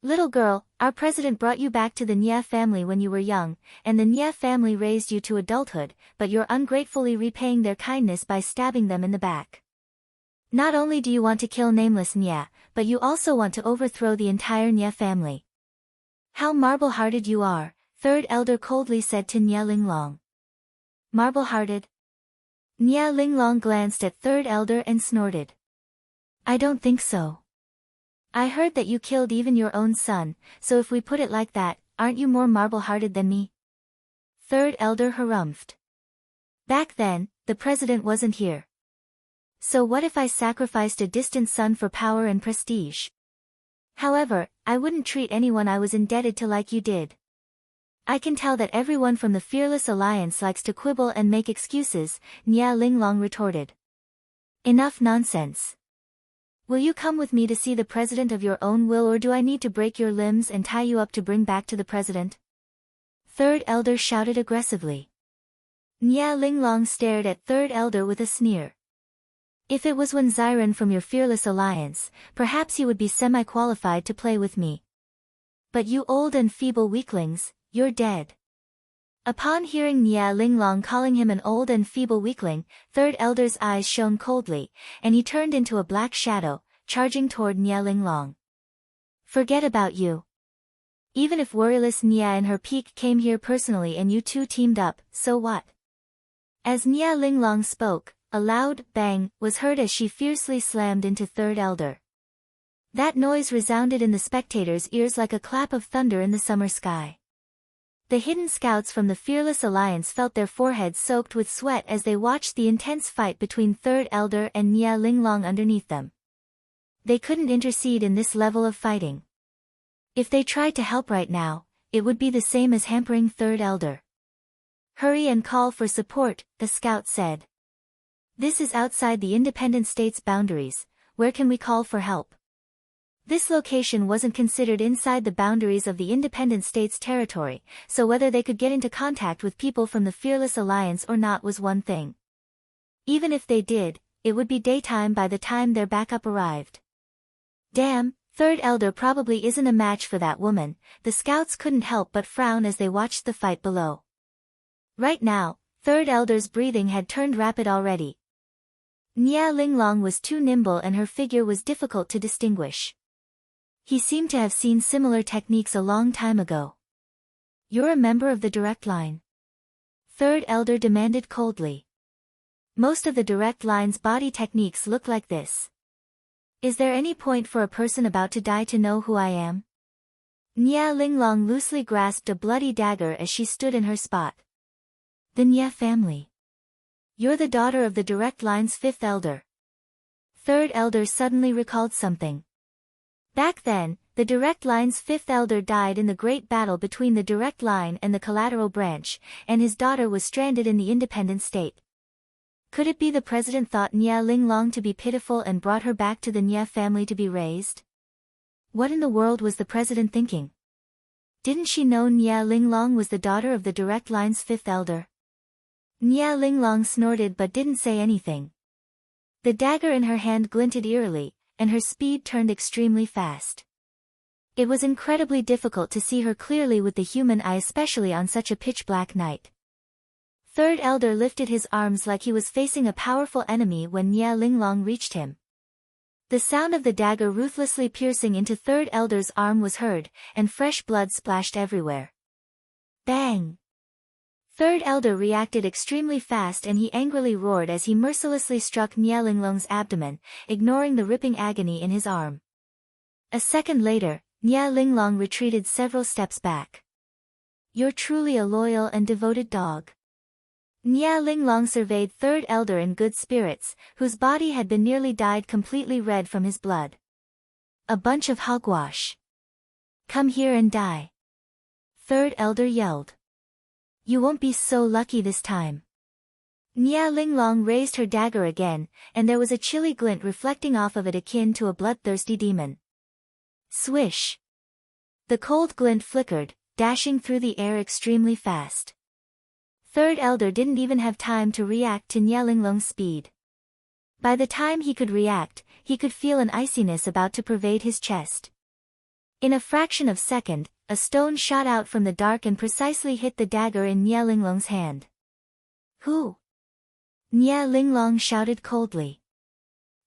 Little girl, our president brought you back to the Nya family when you were young, and the Nya family raised you to adulthood, but you're ungratefully repaying their kindness by stabbing them in the back. Not only do you want to kill Nameless Nya, but you also want to overthrow the entire Nya family. How marble-hearted you are, Third Elder coldly said to Nya Linglong. Marble-hearted? Nya Linglong glanced at Third Elder and snorted. I don't think so. I heard that you killed even your own son, so if we put it like that, aren't you more marble-hearted than me? Third Elder harumphed. Back then, the president wasn't here. So what if I sacrificed a distant son for power and prestige? However, I wouldn't treat anyone I was indebted to like you did. I can tell that everyone from the Fearless Alliance likes to quibble and make excuses, Nya Linglong retorted. Enough nonsense. Will you come with me to see the president of your own will, or do I need to break your limbs and tie you up to bring back to the president? Third Elder shouted aggressively. Nya Linglong stared at Third Elder with a sneer. If it was when Xiren from your Fearless Alliance, perhaps you would be semi-qualified to play with me. But you old and feeble weaklings, you're dead. Upon hearing Nya Linglong calling him an old and feeble weakling, Third Elder's eyes shone coldly, and he turned into a black shadow, charging toward Nya Linglong. Forget about you. Even if Worryless Nya and her peak came here personally and you two teamed up, so what? As Nya Linglong spoke, a loud bang was heard as she fiercely slammed into Third Elder. That noise resounded in the spectators' ears like a clap of thunder in the summer sky. The hidden scouts from the Fearless Alliance felt their foreheads soaked with sweat as they watched the intense fight between Third Elder and Nya Linglong underneath them. They couldn't intercede in this level of fighting. If they tried to help right now, it would be the same as hampering Third Elder. Hurry and call for support, the scout said. This is outside the independent state's boundaries, where can we call for help? This location wasn't considered inside the boundaries of the independent state's territory, so whether they could get into contact with people from the Fearless Alliance or not was one thing. Even if they did, it would be daytime by the time their backup arrived. Damn, Third Elder probably isn't a match for that woman, the scouts couldn't help but frown as they watched the fight below. Right now, Third Elder's breathing had turned rapid already. Nya Linglong was too nimble and her figure was difficult to distinguish. He seemed to have seen similar techniques a long time ago. You're a member of the Direct Line? Third Elder demanded coldly. Most of the Direct Line's body techniques look like this. Is there any point for a person about to die to know who I am? Nya Linglong loosely grasped a bloody dagger as she stood in her spot. The Nya family. You're the daughter of the Direct Line's fifth elder. Third elder suddenly recalled something. Back then, the direct line's fifth elder died in the great battle between the direct line and the collateral branch, and his daughter was stranded in the independent state. Could it be the president thought Nia Linglong to be pitiful and brought her back to the Nia family to be raised? What in the world was the president thinking? Didn't she know Nia Linglong was the daughter of the direct line's fifth elder? Nia Linglong snorted but didn't say anything. The dagger in her hand glinted eerily, and her speed turned extremely fast. It was incredibly difficult to see her clearly with the human eye, especially on such a pitch-black night. Third elder lifted his arms like he was facing a powerful enemy when Nia Linglong reached him. The sound of the dagger ruthlessly piercing into third elder's arm was heard, and fresh blood splashed everywhere. Bang! Third elder reacted extremely fast and he angrily roared as he mercilessly struck Nia Linglong's abdomen, ignoring the ripping agony in his arm. A second later, Nia Linglong retreated several steps back. "You're truly a loyal and devoted dog." Nia Linglong surveyed third elder in good spirits, whose body had been nearly dyed completely red from his blood. "A bunch of hogwash. Come here and die." Third elder yelled. "You won't be so lucky this time." Nia Linglong raised her dagger again, and there was a chilly glint reflecting off of it akin to a bloodthirsty demon. Swish! The cold glint flickered, dashing through the air extremely fast. Third elder didn't even have time to react to Nia Linglong's speed. By the time he could react, he could feel an iciness about to pervade his chest. In a fraction of a second, a stone shot out from the dark and precisely hit the dagger in Nia Linglong's hand. "Who?" Nia Linglong shouted coldly.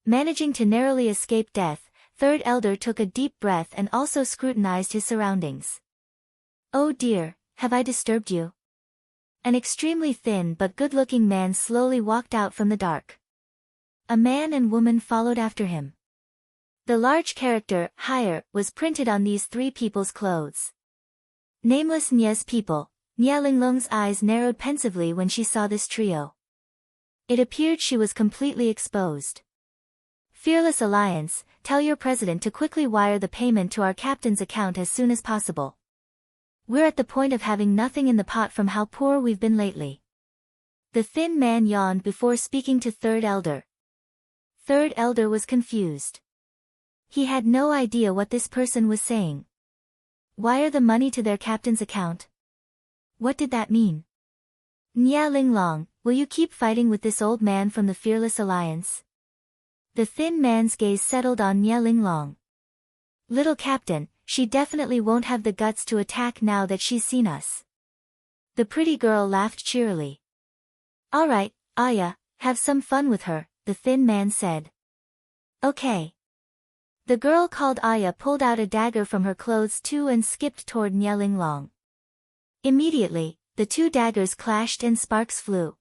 Managing to narrowly escape death, third elder took a deep breath and also scrutinized his surroundings. "Oh dear, have I disturbed you?" An extremely thin but good-looking man slowly walked out from the dark. A man and woman followed after him. The large character, "Hire," was printed on these three people's clothes. Nameless Nia's people. Nia Linglong's eyes narrowed pensively when she saw this trio. It appeared she was completely exposed. "Fearless Alliance, tell your president to quickly wire the payment to our captain's account as soon as possible. We're at the point of having nothing in the pot from how poor we've been lately." The thin man yawned before speaking to third elder. Third elder was confused. He had no idea what this person was saying. Wire the money to their captain's account? What did that mean? "Nia Linglong, will you keep fighting with this old man from the Fearless Alliance?" The thin man's gaze settled on Nia Linglong. "Little captain, she definitely won't have the guts to attack now that she's seen us." The pretty girl laughed cheerily. "All right, Aya, have some fun with her," the thin man said. "Okay." The girl called Aya pulled out a dagger from her clothes too and skipped toward Nia Linglong. Immediately, the two daggers clashed and sparks flew.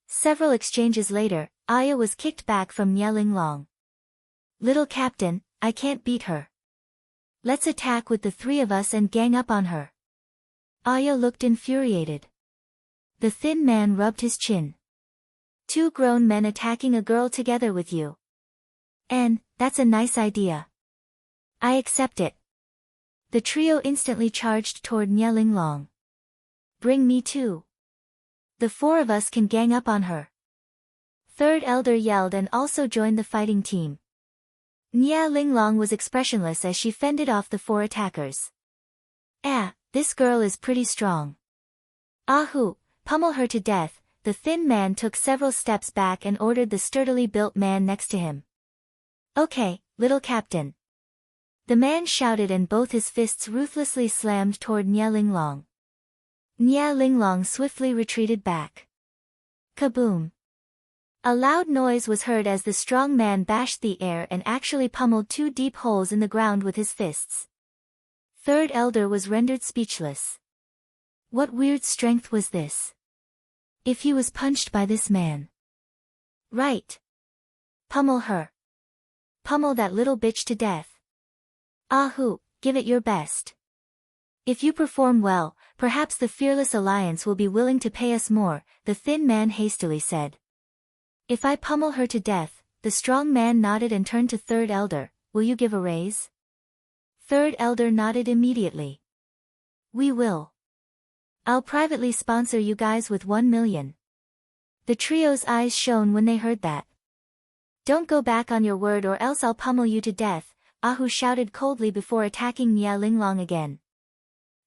Several exchanges later, Aya was kicked back from Nia Linglong. "Little captain, I can't beat her. Let's attack with the three of us and gang up on her." Aya looked infuriated. The thin man rubbed his chin. "Two grown men attacking a girl together with you. And, that's a nice idea. I accept it." The trio instantly charged toward Nia Linglong. "Bring me too. The four of us can gang up on her." Third elder yelled and also joined the fighting team. Nia Linglong was expressionless as she fended off the four attackers. This girl is pretty strong. Ahoo, pummel her to death." The thin man took several steps back and ordered the sturdily built man next to him. "Okay, little captain." The man shouted and both his fists ruthlessly slammed toward Nia Linglong. Nia Linglong swiftly retreated back. Kaboom! A loud noise was heard as the strong man bashed the air and actually pummeled two deep holes in the ground with his fists. Third elder was rendered speechless. What weird strength was this? If he was punched by this man. Right. Pummel her. Pummel that little bitch to death. Ahoo, give it your best. If you perform well, perhaps the Fearless Alliance will be willing to pay us more, the thin man hastily said. If I pummel her to death, the strong man nodded and turned to third elder. Will you give a raise? Third elder nodded immediately. We will. I'll privately sponsor you guys with 1 million. The trio's eyes shone when they heard that. Don't go back on your word or else I'll pummel you to death, Ahu shouted coldly before attacking Nia Linglong again.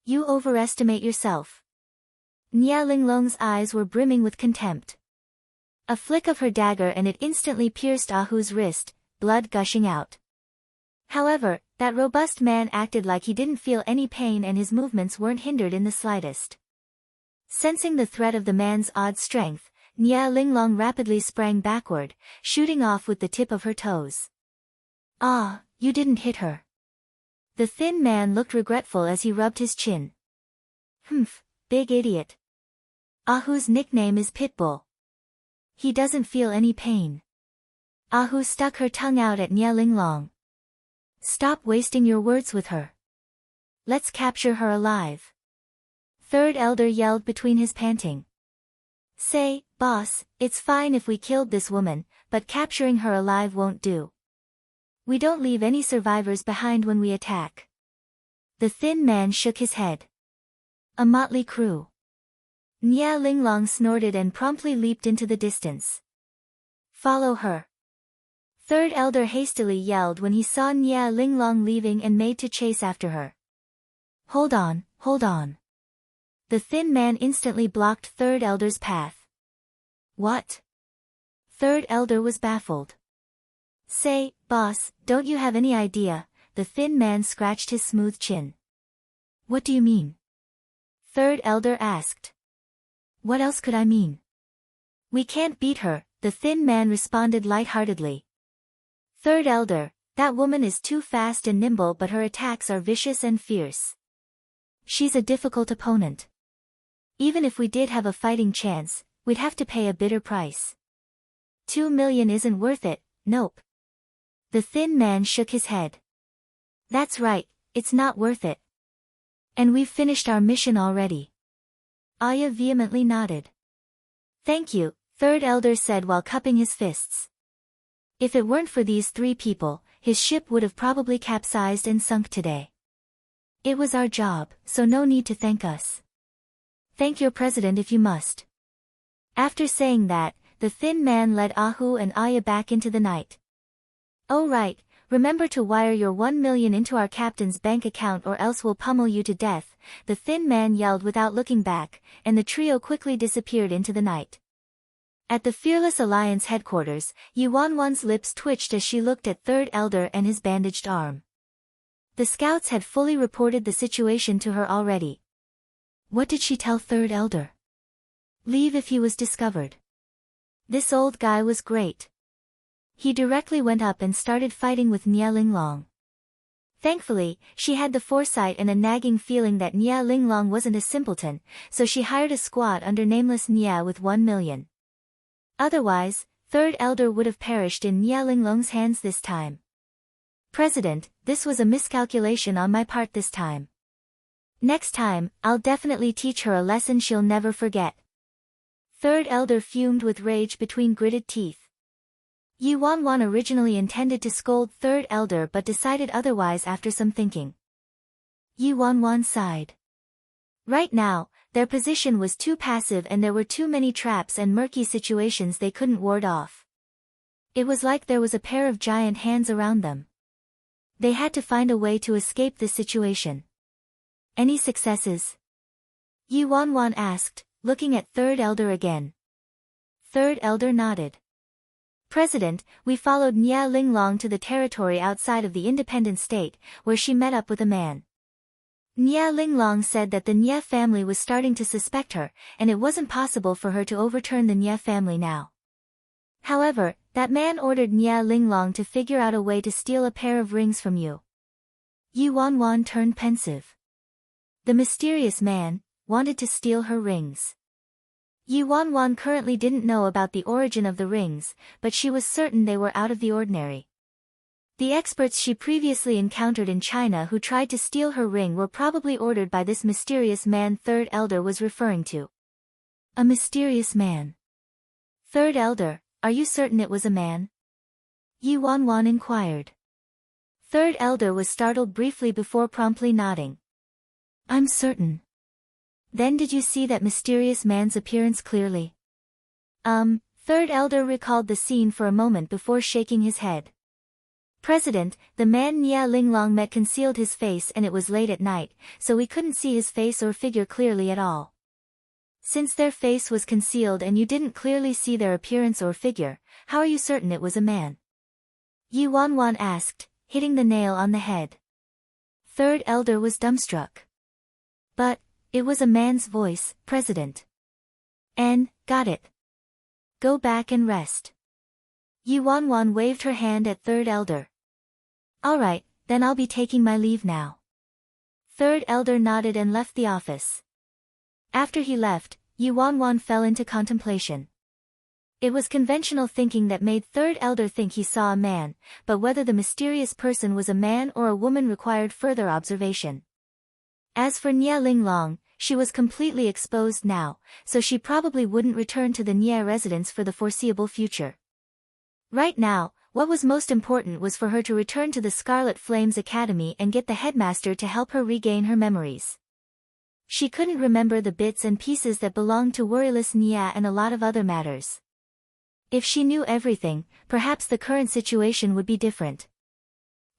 You overestimate yourself. Nia Linglong's eyes were brimming with contempt. A flick of her dagger and it instantly pierced Ahu's wrist, blood gushing out. However, that robust man acted like he didn't feel any pain and his movements weren't hindered in the slightest. Sensing the threat of the man's odd strength, Nia Linglong rapidly sprang backward, shooting off with the tip of her toes. Ah, you didn't hit her. The thin man looked regretful as he rubbed his chin. Humph, big idiot. Ahu's nickname is Pitbull. He doesn't feel any pain. Ahu stuck her tongue out at Nia Linglong. Stop wasting your words with her. Let's capture her alive. Third elder yelled between his panting. Say, boss, it's fine if we killed this woman, but capturing her alive won't do. We don't leave any survivors behind when we attack. The thin man shook his head. A motley crew. Nia Linglong snorted and promptly leaped into the distance. Follow her. Third elder hastily yelled when he saw Nia Linglong leaving and made to chase after her. Hold on, hold on. The thin man instantly blocked third elder's path. What? Third elder was baffled. Say, boss, don't you have any idea? The thin man scratched his smooth chin. What do you mean? Third elder asked. What else could I mean? We can't beat her, the thin man responded lightheartedly. Third elder, that woman is too fast and nimble but her attacks are vicious and fierce. She's a difficult opponent. Even if we did have a fighting chance, we'd have to pay a bitter price. 2 million isn't worth it, nope. The thin man shook his head. That's right, it's not worth it. And we've finished our mission already. Aya vehemently nodded. Thank you, third elder said while cupping his fists. If it weren't for these 3 people, his ship would have probably capsized and sunk today. It was our job, so no need to thank us. Thank your president if you must. After saying that, the thin man led Ahu and Aya back into the night. Oh right, remember to wire your 1 million into our captain's bank account or else we'll pummel you to death, the thin man yelled without looking back, and the trio quickly disappeared into the night. At the Fearless Alliance headquarters, Yi Wanwan's lips twitched as she looked at third elder and his bandaged arm. The scouts had fully reported the situation to her already. What did she tell third elder? Leave if he was discovered. This old guy was great. He directly went up and started fighting with Nia Linglong. Thankfully, she had the foresight and a nagging feeling that Nia Linglong wasn't a simpleton, so she hired a squad under nameless Nia with 1 million. Otherwise, third elder would have perished in Nia Linglong's hands this time. President, this was a miscalculation on my part this time. Next time, I'll definitely teach her a lesson she'll never forget. Third elder fumed with rage between gritted teeth. Yi Wanwan originally intended to scold third elder but decided otherwise after some thinking. Yi Wanwan sighed. Right now, their position was too passive and there were too many traps and murky situations they couldn't ward off. It was like there was a pair of giant hands around them. They had to find a way to escape this situation. Any successes? Yi Wanwan asked, looking at third elder again. Third elder nodded. President, we followed Nia Linglong to the territory outside of the independent state, where she met up with a man. Nia Linglong said that the Nia family was starting to suspect her, and it wasn't possible for her to overturn the Nia family now. However, that man ordered Nia Linglong to figure out a way to steal a pair of rings from you. Yi Wanwan turned pensive. The mysterious man wanted to steal her rings. Yi Wanwan currently didn't know about the origin of the rings, but she was certain they were out of the ordinary. The experts she previously encountered in China who tried to steal her ring were probably ordered by this mysterious man third elder was referring to. A mysterious man. Third elder, are you certain it was a man? Yi Wanwan inquired. Third elder was startled briefly before promptly nodding. I'm certain. Then did you see that mysterious man's appearance clearly? Third elder recalled the scene for a moment before shaking his head. President, the man Nia Linglong met concealed his face and it was late at night, so we couldn't see his face or figure clearly at all. Since their face was concealed and you didn't clearly see their appearance or figure, how are you certain it was a man? Yi Wanwan asked, hitting the nail on the head. Third elder was dumbstruck. But, it was a man's voice, President. Got it. Go back and rest. Yi Wanwan waved her hand at third elder. Alright, then I'll be taking my leave now. Third elder nodded and left the office. After he left, Yi Wanwan fell into contemplation. It was conventional thinking that made third elder think he saw a man, but whether the mysterious person was a man or a woman required further observation. As for Nia Linglong, she was completely exposed now, so she probably wouldn't return to the Nia residence for the foreseeable future. Right now, what was most important was for her to return to the Scarlet Flames Academy and get the headmaster to help her regain her memories. She couldn't remember the bits and pieces that belonged to worryless Nia and a lot of other matters. If she knew everything, perhaps the current situation would be different.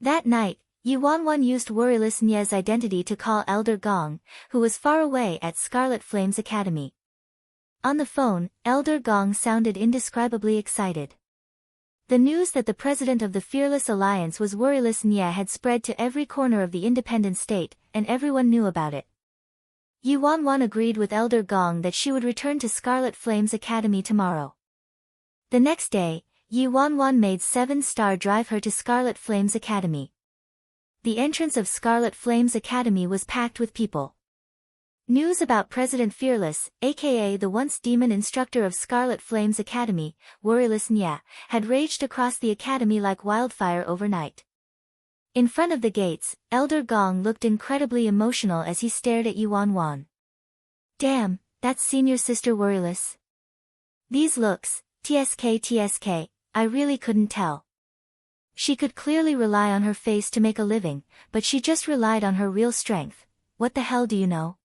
That night, Yi Wanwan used worryless Nia's identity to call Elder Gong, who was far away at Scarlet Flames Academy. On the phone, Elder Gong sounded indescribably excited. The news that the president of the Fearless Alliance was worryless Nia had spread to every corner of the independent state, and everyone knew about it. Yi Wanwan agreed with Elder Gong that she would return to Scarlet Flames Academy tomorrow. The next day, Yi Wanwan made 7-star drive her to Scarlet Flames Academy. The entrance of Scarlet Flames Academy was packed with people. News about President Fearless, aka the once demon instructor of Scarlet Flames Academy, worryless Nia, had raged across the academy like wildfire overnight. In front of the gates, Elder Gong looked incredibly emotional as he stared at Yi Wanwan. Damn, that's senior sister worryless. These looks, TSK, I really couldn't tell. She could clearly rely on her face to make a living, but she just relied on her real strength. What the hell do you know?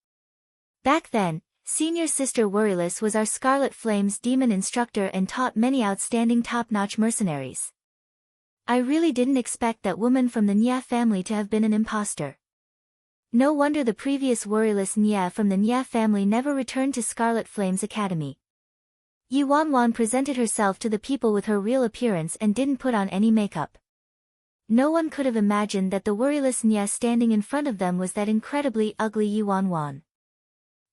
Back then, senior sister worryless was our Scarlet Flames demon instructor and taught many outstanding top-notch mercenaries. I really didn't expect that woman from the Nia family to have been an imposter. No wonder the previous worryless Nia from the Nia family never returned to Scarlet Flames Academy. Yi Wanwan presented herself to the people with her real appearance and didn't put on any makeup. No one could have imagined that the worryless Nia standing in front of them was that incredibly ugly Yi Wanwan.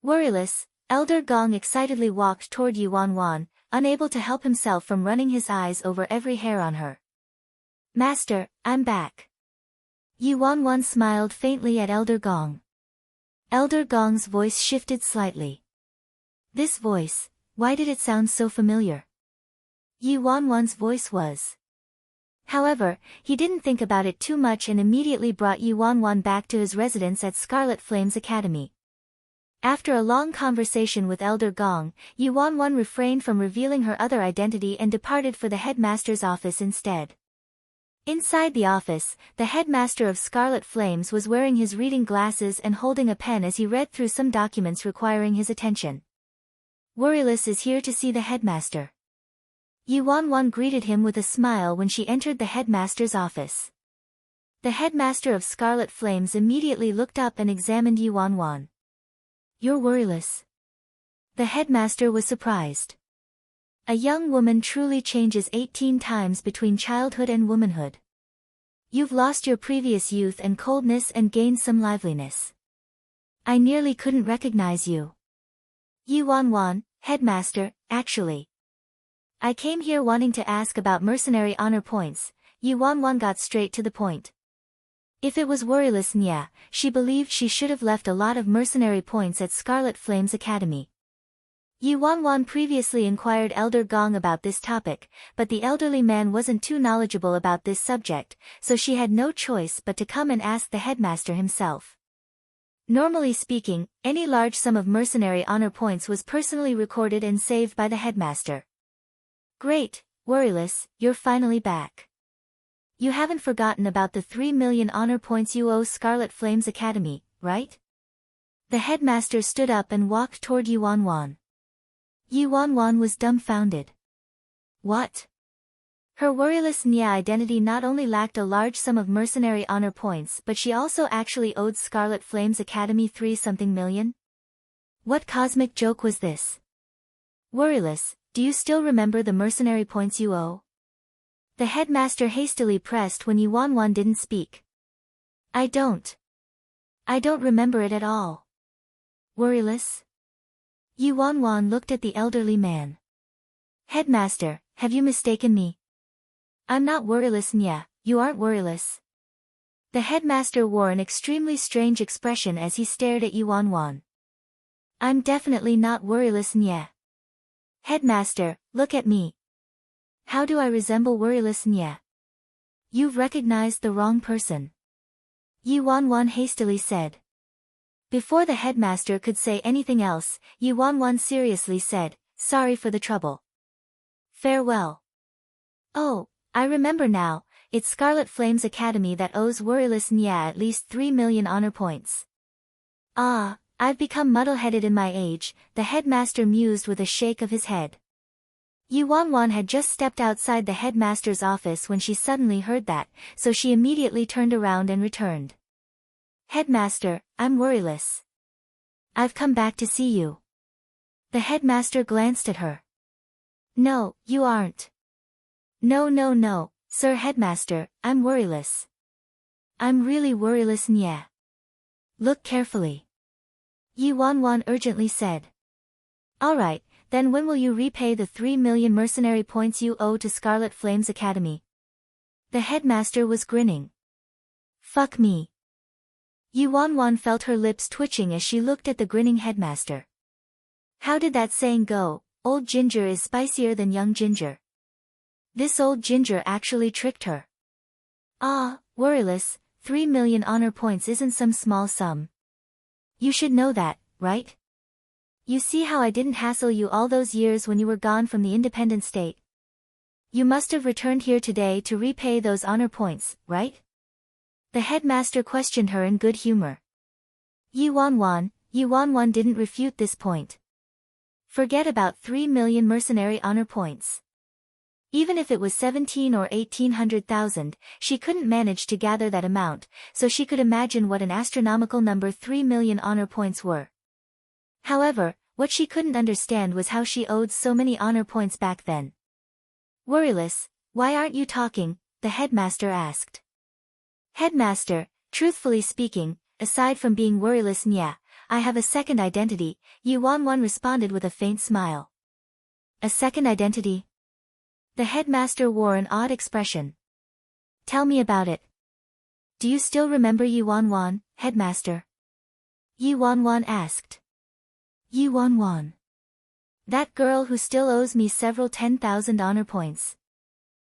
Worryless, Elder Gong excitedly walked toward Yi Wanwan, unable to help himself from running his eyes over every hair on her. Master, I'm back. Yi Wanwan smiled faintly at Elder Gong. Elder Gong's voice shifted slightly. This voice, why did it sound so familiar? Yi Wanwan's voice was. However, he didn't think about it too much and immediately brought Yi Wanwan back to his residence at Scarlet Flames Academy. After a long conversation with Elder Gong, Yi Wanwan refrained from revealing her other identity and departed for the headmaster's office instead. Inside the office, the headmaster of Scarlet Flames was wearing his reading glasses and holding a pen as he read through some documents requiring his attention. Worryless is here to see the headmaster. Yi Wanwan greeted him with a smile when she entered the headmaster's office. The headmaster of Scarlet Flames immediately looked up and examined Yi Wanwan. You're worryless. The headmaster was surprised. A young woman truly changes 18 times between childhood and womanhood. You've lost your previous youth and coldness and gained some liveliness. I nearly couldn't recognize you. Yi Wanwan, headmaster, actually. I came here wanting to ask about mercenary honor points. Yi Wanwan got straight to the point. If it was worryless Nia, she believed she should have left a lot of mercenary points at Scarlet Flames Academy. Yi Wanwan previously inquired Elder Gong about this topic, but the elderly man wasn't too knowledgeable about this subject, so she had no choice but to come and ask the headmaster himself. Normally speaking, any large sum of mercenary honor points was personally recorded and saved by the headmaster. Great, worryless, you're finally back. You haven't forgotten about the 3 million honor points you owe Scarlet Flames Academy, right? The headmaster stood up and walked toward Yuan. Yuan was dumbfounded. What? Her worryless Nya identity not only lacked a large sum of mercenary honor points but she also actually owed Scarlet Flames Academy 3-something million? What cosmic joke was this? Worryless, do you still remember the mercenary points you owe? The headmaster hastily pressed when Yuan didn't speak. I don't remember it at all. Worryless? Yuan looked at the elderly man. Headmaster, have you mistaken me? I'm not worryless Nya, you aren't worryless. The headmaster wore an extremely strange expression as he stared at Yuan. I'm definitely not worryless Nya. Headmaster, look at me. How do I resemble worryless Nya? You've recognized the wrong person. Yuan hastily said. Before the headmaster could say anything else, Yuan seriously said, sorry for the trouble. Farewell. Oh, I remember now, it's Scarlet Flames Academy that owes worryless Nya at least 3 million honor points. Ah, I've become muddle-headed in my age, the headmaster mused with a shake of his head. Yuan had just stepped outside the headmaster's office when she suddenly heard that, so she immediately turned around and returned. Headmaster, I'm worryless. I've come back to see you. The headmaster glanced at her. No, you aren't. No, Sir Headmaster, I'm worryless. I'm really worryless Nya. Look carefully. Yuan urgently said. Alright, then when will you repay the 3 million mercenary points you owe to Scarlet Flames Academy? The headmaster was grinning. Fuck me. Yuan felt her lips twitching as she looked at the grinning headmaster. How did that saying go, old ginger is spicier than young ginger? This old ginger actually tricked her. Ah, worryless, 3 million honor points isn't some small sum. You should know that, right? You see how I didn't hassle you all those years when you were gone from the independent state? You must have returned here today to repay those honor points, right? The headmaster questioned her in good humor. Yuan didn't refute this point. Forget about 3 million mercenary honor points. Even if it was 17 or 1800,000, she couldn't manage to gather that amount, so she could imagine what an astronomical number 3 million honor points were. However, what she couldn't understand was how she owed so many honor points back then. Worryless, why aren't you talking? The headmaster asked. Headmaster, truthfully speaking, aside from being worryless Nya, I have a second identity, Yuan responded with a faint smile. A second identity? The headmaster wore an odd expression. Tell me about it. Do you still remember Yuan, headmaster? Yuan asked. Yuan. That girl who still owes me several 10,000 honor points.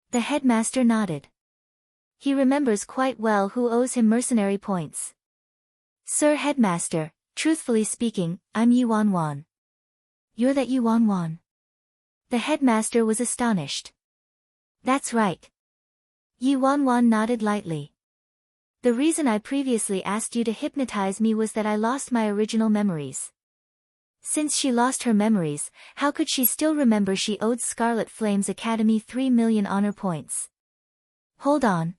The headmaster nodded. He remembers quite well who owes him mercenary points. Sir Headmaster, truthfully speaking, I'm Yuan. You're that Yuan. The headmaster was astonished. That's right. Yuan nodded lightly. The reason I previously asked you to hypnotize me was that I lost my original memories. Since she lost her memories, how could she still remember she owed Scarlet Flames Academy 3 million honor points? Hold on.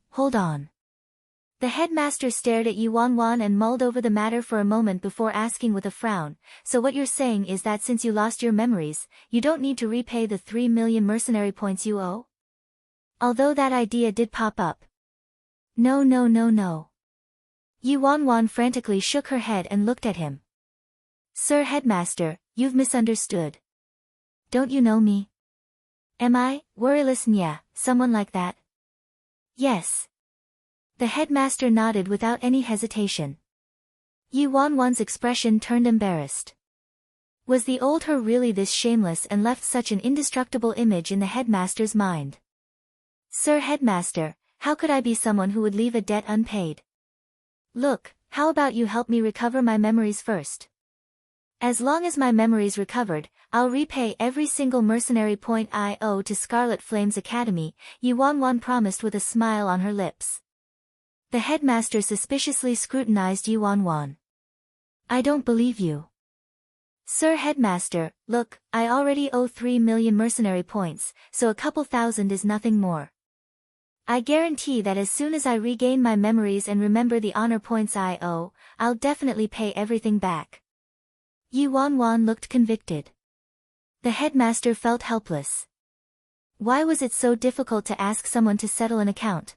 The headmaster stared at Yuan and mulled over the matter for a moment before asking with a frown, so what you're saying is that since you lost your memories, you don't need to repay the 3 million mercenary points you owe? Although that idea did pop up. No. Yuan frantically shook her head and looked at him. Sir Headmaster, you've misunderstood. Don't you know me? Am I, worryless Nya, someone like that? Yes. The headmaster nodded without any hesitation. Yuan's expression turned embarrassed. Was the old her really this shameless and left such an indestructible image in the headmaster's mind? Sir Headmaster, how could I be someone who would leave a debt unpaid? Look, how about you help me recover my memories first? As long as my memories recovered, I'll repay every single mercenary point I owe to Scarlet Flame's Academy, Yi Wanwan promised with a smile on her lips. The headmaster suspiciously scrutinized Yi Wanwan. I don't believe you. Sir Headmaster, look, I already owe 3 million mercenary points, so a couple thousand is nothing more. I guarantee that as soon as I regain my memories and remember the honor points I owe, I'll definitely pay everything back. Yi Wanwan looked convicted. The headmaster felt helpless. Why was it so difficult to ask someone to settle an account?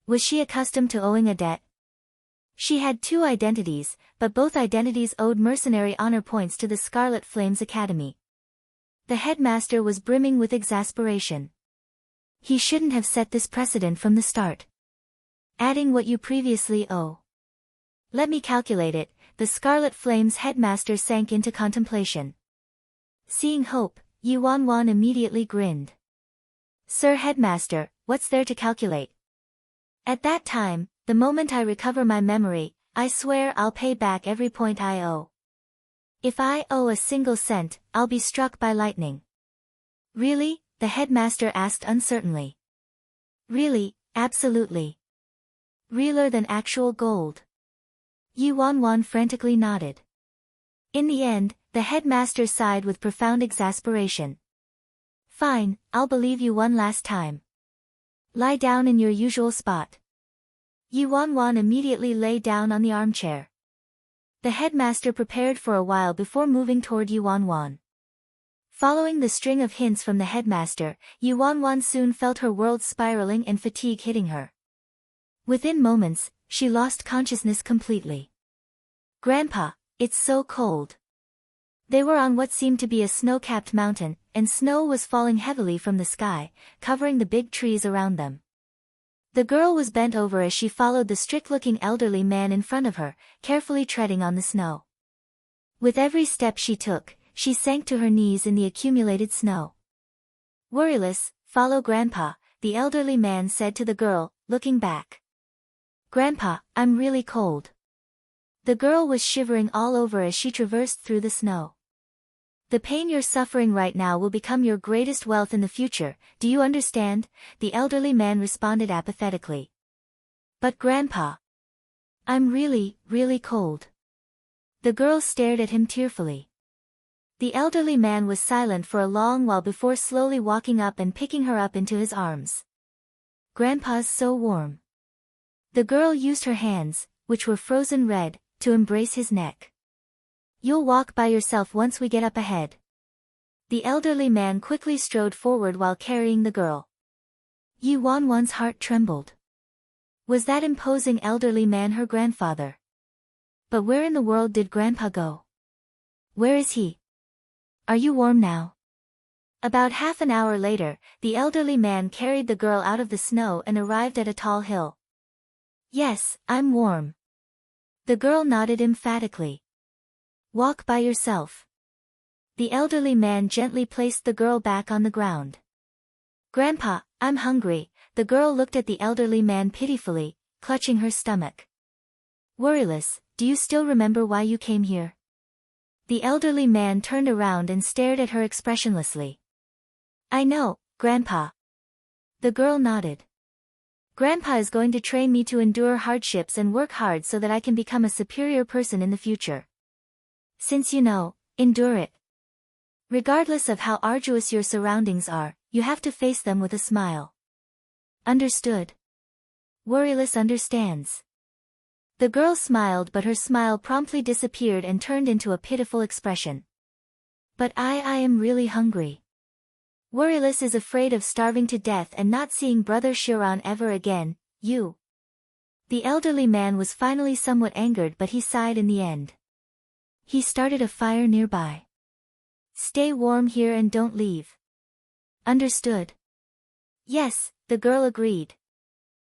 Was she accustomed to owing a debt? She had 2 identities, but both identities owed mercenary honor points to the Scarlet Flames Academy. The headmaster was brimming with exasperation. He shouldn't have set this precedent from the start. Adding what you previously owe. Let me calculate it. The Scarlet Flame's headmaster sank into contemplation. Seeing hope, Yi Wanwan immediately grinned. Sir Headmaster, what's there to calculate? At that time, the moment I recover my memory, I swear I'll pay back every point I owe. If I owe a single cent, I'll be struck by lightning. Really? The headmaster asked uncertainly. Really, absolutely. Realer than actual gold. Yi Wanwan frantically nodded. In the end, the headmaster sighed with profound exasperation. Fine, I'll believe you one last time. Lie down in your usual spot. Yi Wanwan immediately lay down on the armchair. The headmaster prepared for a while before moving toward Yi Wanwan. Following the string of hints from the headmaster, Yi Wanwan soon felt her world spiraling and fatigue hitting her. Within moments, she lost consciousness completely. Grandpa, it's so cold. They were on what seemed to be a snow-capped mountain, and snow was falling heavily from the sky, covering the big trees around them. The girl was bent over as she followed the strict-looking elderly man in front of her, carefully treading on the snow. With every step she took, she sank to her knees in the accumulated snow. Worryless, follow Grandpa, the elderly man said to the girl, looking back. Grandpa, I'm really cold. The girl was shivering all over as she traversed through the snow. The pain you're suffering right now will become your greatest wealth in the future, do you understand? The elderly man responded apathetically. But Grandpa, I'm really, really cold. The girl stared at him tearfully. The elderly man was silent for a long while before slowly walking up and picking her up into his arms. Grandpa's so warm. The girl used her hands, which were frozen red, to embrace his neck. You'll walk by yourself once we get up ahead. The elderly man quickly strode forward while carrying the girl. Yi Wanwan's heart trembled. Was that imposing elderly man her grandfather? But where in the world did Grandpa go? Where is he? Are you warm now? About half an hour later, the elderly man carried the girl out of the snow and arrived at a tall hill. Yes, I'm warm. The girl nodded emphatically. Walk by yourself. The elderly man gently placed the girl back on the ground. Grandpa, I'm hungry. The girl looked at the elderly man pitifully, clutching her stomach. Worryless, do you still remember why you came here? The elderly man turned around and stared at her expressionlessly. I know, Grandpa. The girl nodded. Grandpa is going to train me to endure hardships and work hard so that I can become a superior person in the future. Since you know, endure it. Regardless of how arduous your surroundings are, you have to face them with a smile. Understood. Worryless understands. The girl smiled, but her smile promptly disappeared and turned into a pitiful expression. But I am really hungry. Worryless is afraid of starving to death and not seeing Brother Chiron ever again. You. The elderly man was finally somewhat angered, but he sighed in the end. He started a fire nearby. Stay warm here and don't leave. Understood. Yes, the girl agreed.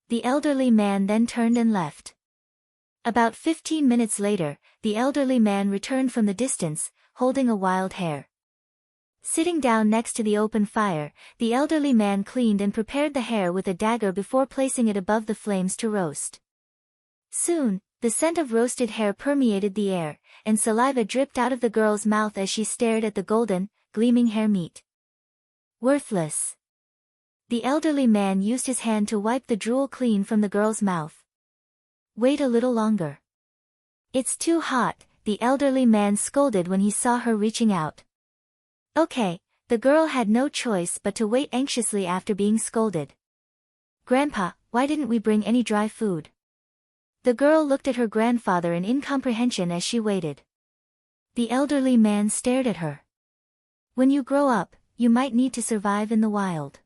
The elderly man then turned and left. About 15 minutes later, the elderly man returned from the distance, holding a wild hare. Sitting down next to the open fire, the elderly man cleaned and prepared the hare with a dagger before placing it above the flames to roast. Soon, the scent of roasted hare permeated the air, and saliva dripped out of the girl's mouth as she stared at the golden, gleaming hair meat. Worthless. The elderly man used his hand to wipe the drool clean from the girl's mouth. Wait a little longer. It's too hot, the elderly man scolded when he saw her reaching out. Okay, the girl had no choice but to wait anxiously after being scolded. Grandpa, why didn't we bring any dry food? The girl looked at her grandfather in incomprehension as she waited. The elderly man stared at her. When you grow up, you might need to survive in the wild.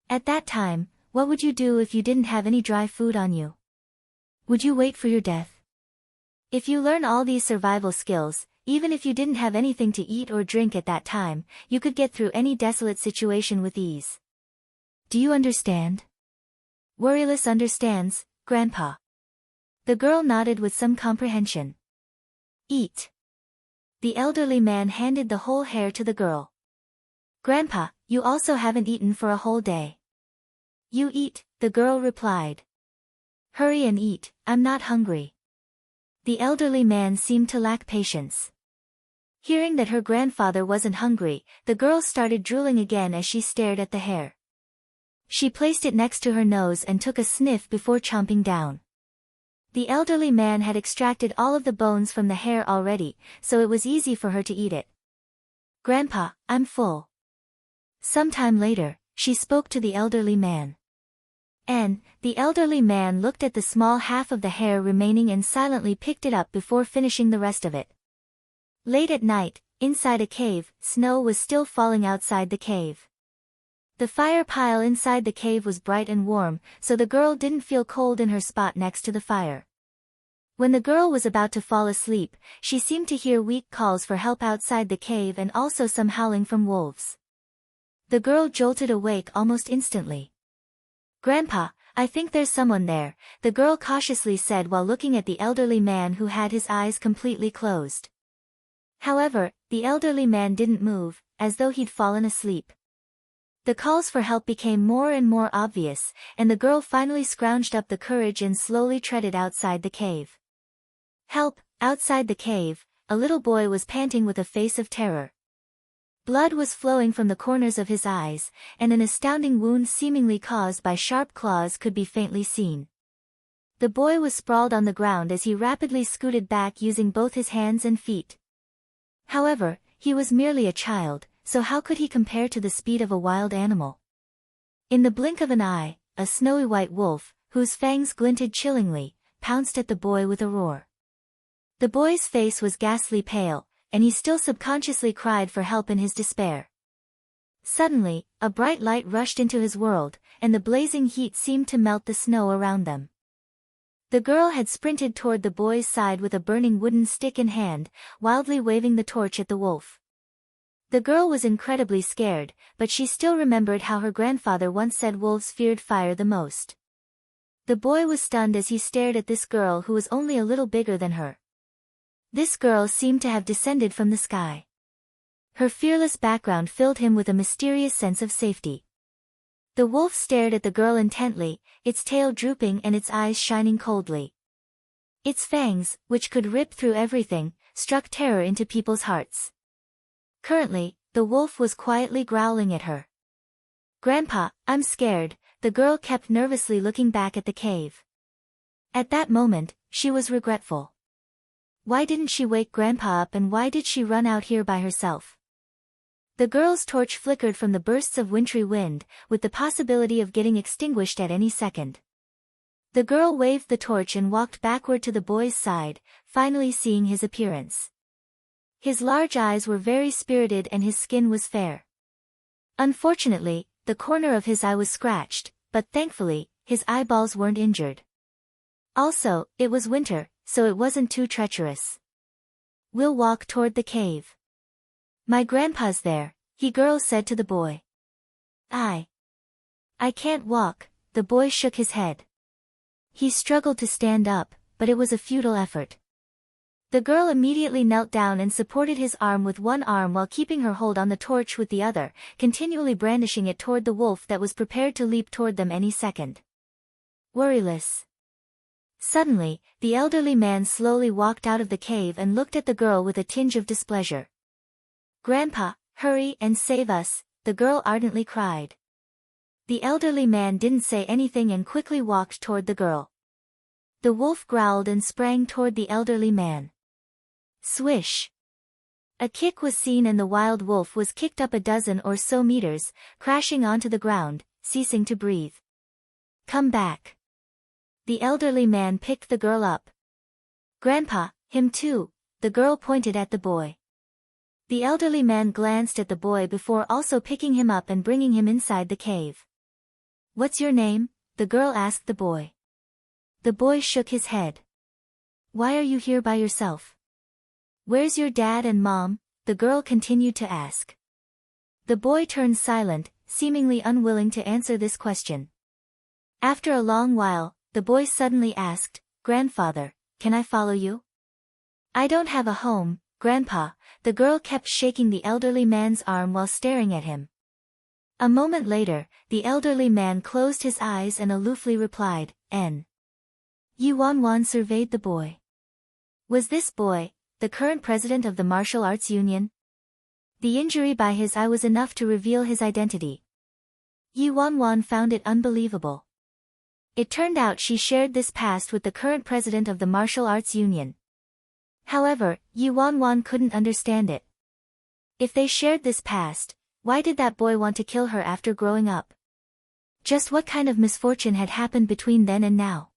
At that time, what would you do if you didn't have any dry food on you? Would you wait for your death? If you learn all these survival skills, even if you didn't have anything to eat or drink at that time, you could get through any desolate situation with ease. Do you understand? Worryless understands, Grandpa. The girl nodded with some comprehension. Eat. The elderly man handed the whole hare to the girl. Grandpa, you also haven't eaten for a whole day. You eat, the girl replied. Hurry and eat, I'm not hungry. The elderly man seemed to lack patience. Hearing that her grandfather wasn't hungry, the girl started drooling again as she stared at the hare. She placed it next to her nose and took a sniff before chomping down. The elderly man had extracted all of the bones from the hare already, so it was easy for her to eat it. Grandpa, I'm full. Sometime later, she spoke to the elderly man. And, the elderly man looked at the small half of the hare remaining and silently picked it up before finishing the rest of it. Late at night, inside a cave, snow was still falling outside the cave. The fire pile inside the cave was bright and warm, so the girl didn't feel cold in her spot next to the fire. When the girl was about to fall asleep, she seemed to hear weak calls for help outside the cave and also some howling from wolves. The girl jolted awake almost instantly. Grandpa, I think there's someone there, the girl cautiously said while looking at the elderly man who had his eyes completely closed. However, the elderly man didn't move, as though he'd fallen asleep. The calls for help became more and more obvious, and the girl finally scrounged up the courage and slowly treaded outside the cave. Help! Outside the cave, a little boy was panting with a face of terror. Blood was flowing from the corners of his eyes, and an astounding wound seemingly caused by sharp claws could be faintly seen. The boy was sprawled on the ground as he rapidly scooted back using both his hands and feet. However, he was merely a child, so how could he compare to the speed of a wild animal? In the blink of an eye, a snowy white wolf, whose fangs glinted chillingly, pounced at the boy with a roar. The boy's face was ghastly pale, and he still subconsciously cried for help in his despair. Suddenly, a bright light rushed into his world, and the blazing heat seemed to melt the snow around them. The girl had sprinted toward the boy's side with a burning wooden stick in hand, wildly waving the torch at the wolf. The girl was incredibly scared, but she still remembered how her grandfather once said wolves feared fire the most. The boy was stunned as he stared at this girl who was only a little bigger than her. This girl seemed to have descended from the sky. Her fearless background filled him with a mysterious sense of safety. The wolf stared at the girl intently, its tail drooping and its eyes shining coldly. Its fangs, which could rip through everything, struck terror into people's hearts. Currently, the wolf was quietly growling at her. Grandpa, I'm scared, the girl kept nervously looking back at the cave. At that moment, she was regretful. Why didn't she wake Grandpa up and why did she run out here by herself? The girl's torch flickered from the bursts of wintry wind, with the possibility of getting extinguished at any second. The girl waved the torch and walked backward to the boy's side, finally seeing his appearance. His large eyes were very spirited and his skin was fair. Unfortunately, the corner of his eye was scratched, but thankfully, his eyeballs weren't injured. Also, it was winter, so it wasn't too treacherous. We'll walk toward the cave. My grandpa's there, the girl said to the boy. I can't walk, the boy shook his head. He struggled to stand up, but it was a futile effort. The girl immediately knelt down and supported his arm with one arm while keeping her hold on the torch with the other, continually brandishing it toward the wolf that was prepared to leap toward them any second. Worryless. Suddenly, the elderly man slowly walked out of the cave and looked at the girl with a tinge of displeasure. "Grandpa, hurry and save us," the girl ardently cried. The elderly man didn't say anything and quickly walked toward the girl. The wolf growled and sprang toward the elderly man. Swish! A kick was seen and the wild wolf was kicked up a dozen or so meters, crashing onto the ground, ceasing to breathe. "Come back." The elderly man picked the girl up. "Grandpa, him too," the girl pointed at the boy. The elderly man glanced at the boy before also picking him up and bringing him inside the cave. "What's your name?" the girl asked the boy. The boy shook his head. "Why are you here by yourself? Where's your dad and mom?" the girl continued to ask. The boy turned silent, seemingly unwilling to answer this question. After a long while, the boy suddenly asked, "Grandfather, can I follow you?" "I don't have a home, Grandpa," the girl kept shaking the elderly man's arm while staring at him. A moment later, the elderly man closed his eyes and aloofly replied, "N." Yuan surveyed the boy. Was this boy the current president of the martial arts union? The injury by his eye was enough to reveal his identity. Yuan found it unbelievable. It turned out she shared this past with the current president of the martial arts union. However, Yuan couldn't understand it. If they shared this past, why did that boy want to kill her after growing up? Just what kind of misfortune had happened between then and now?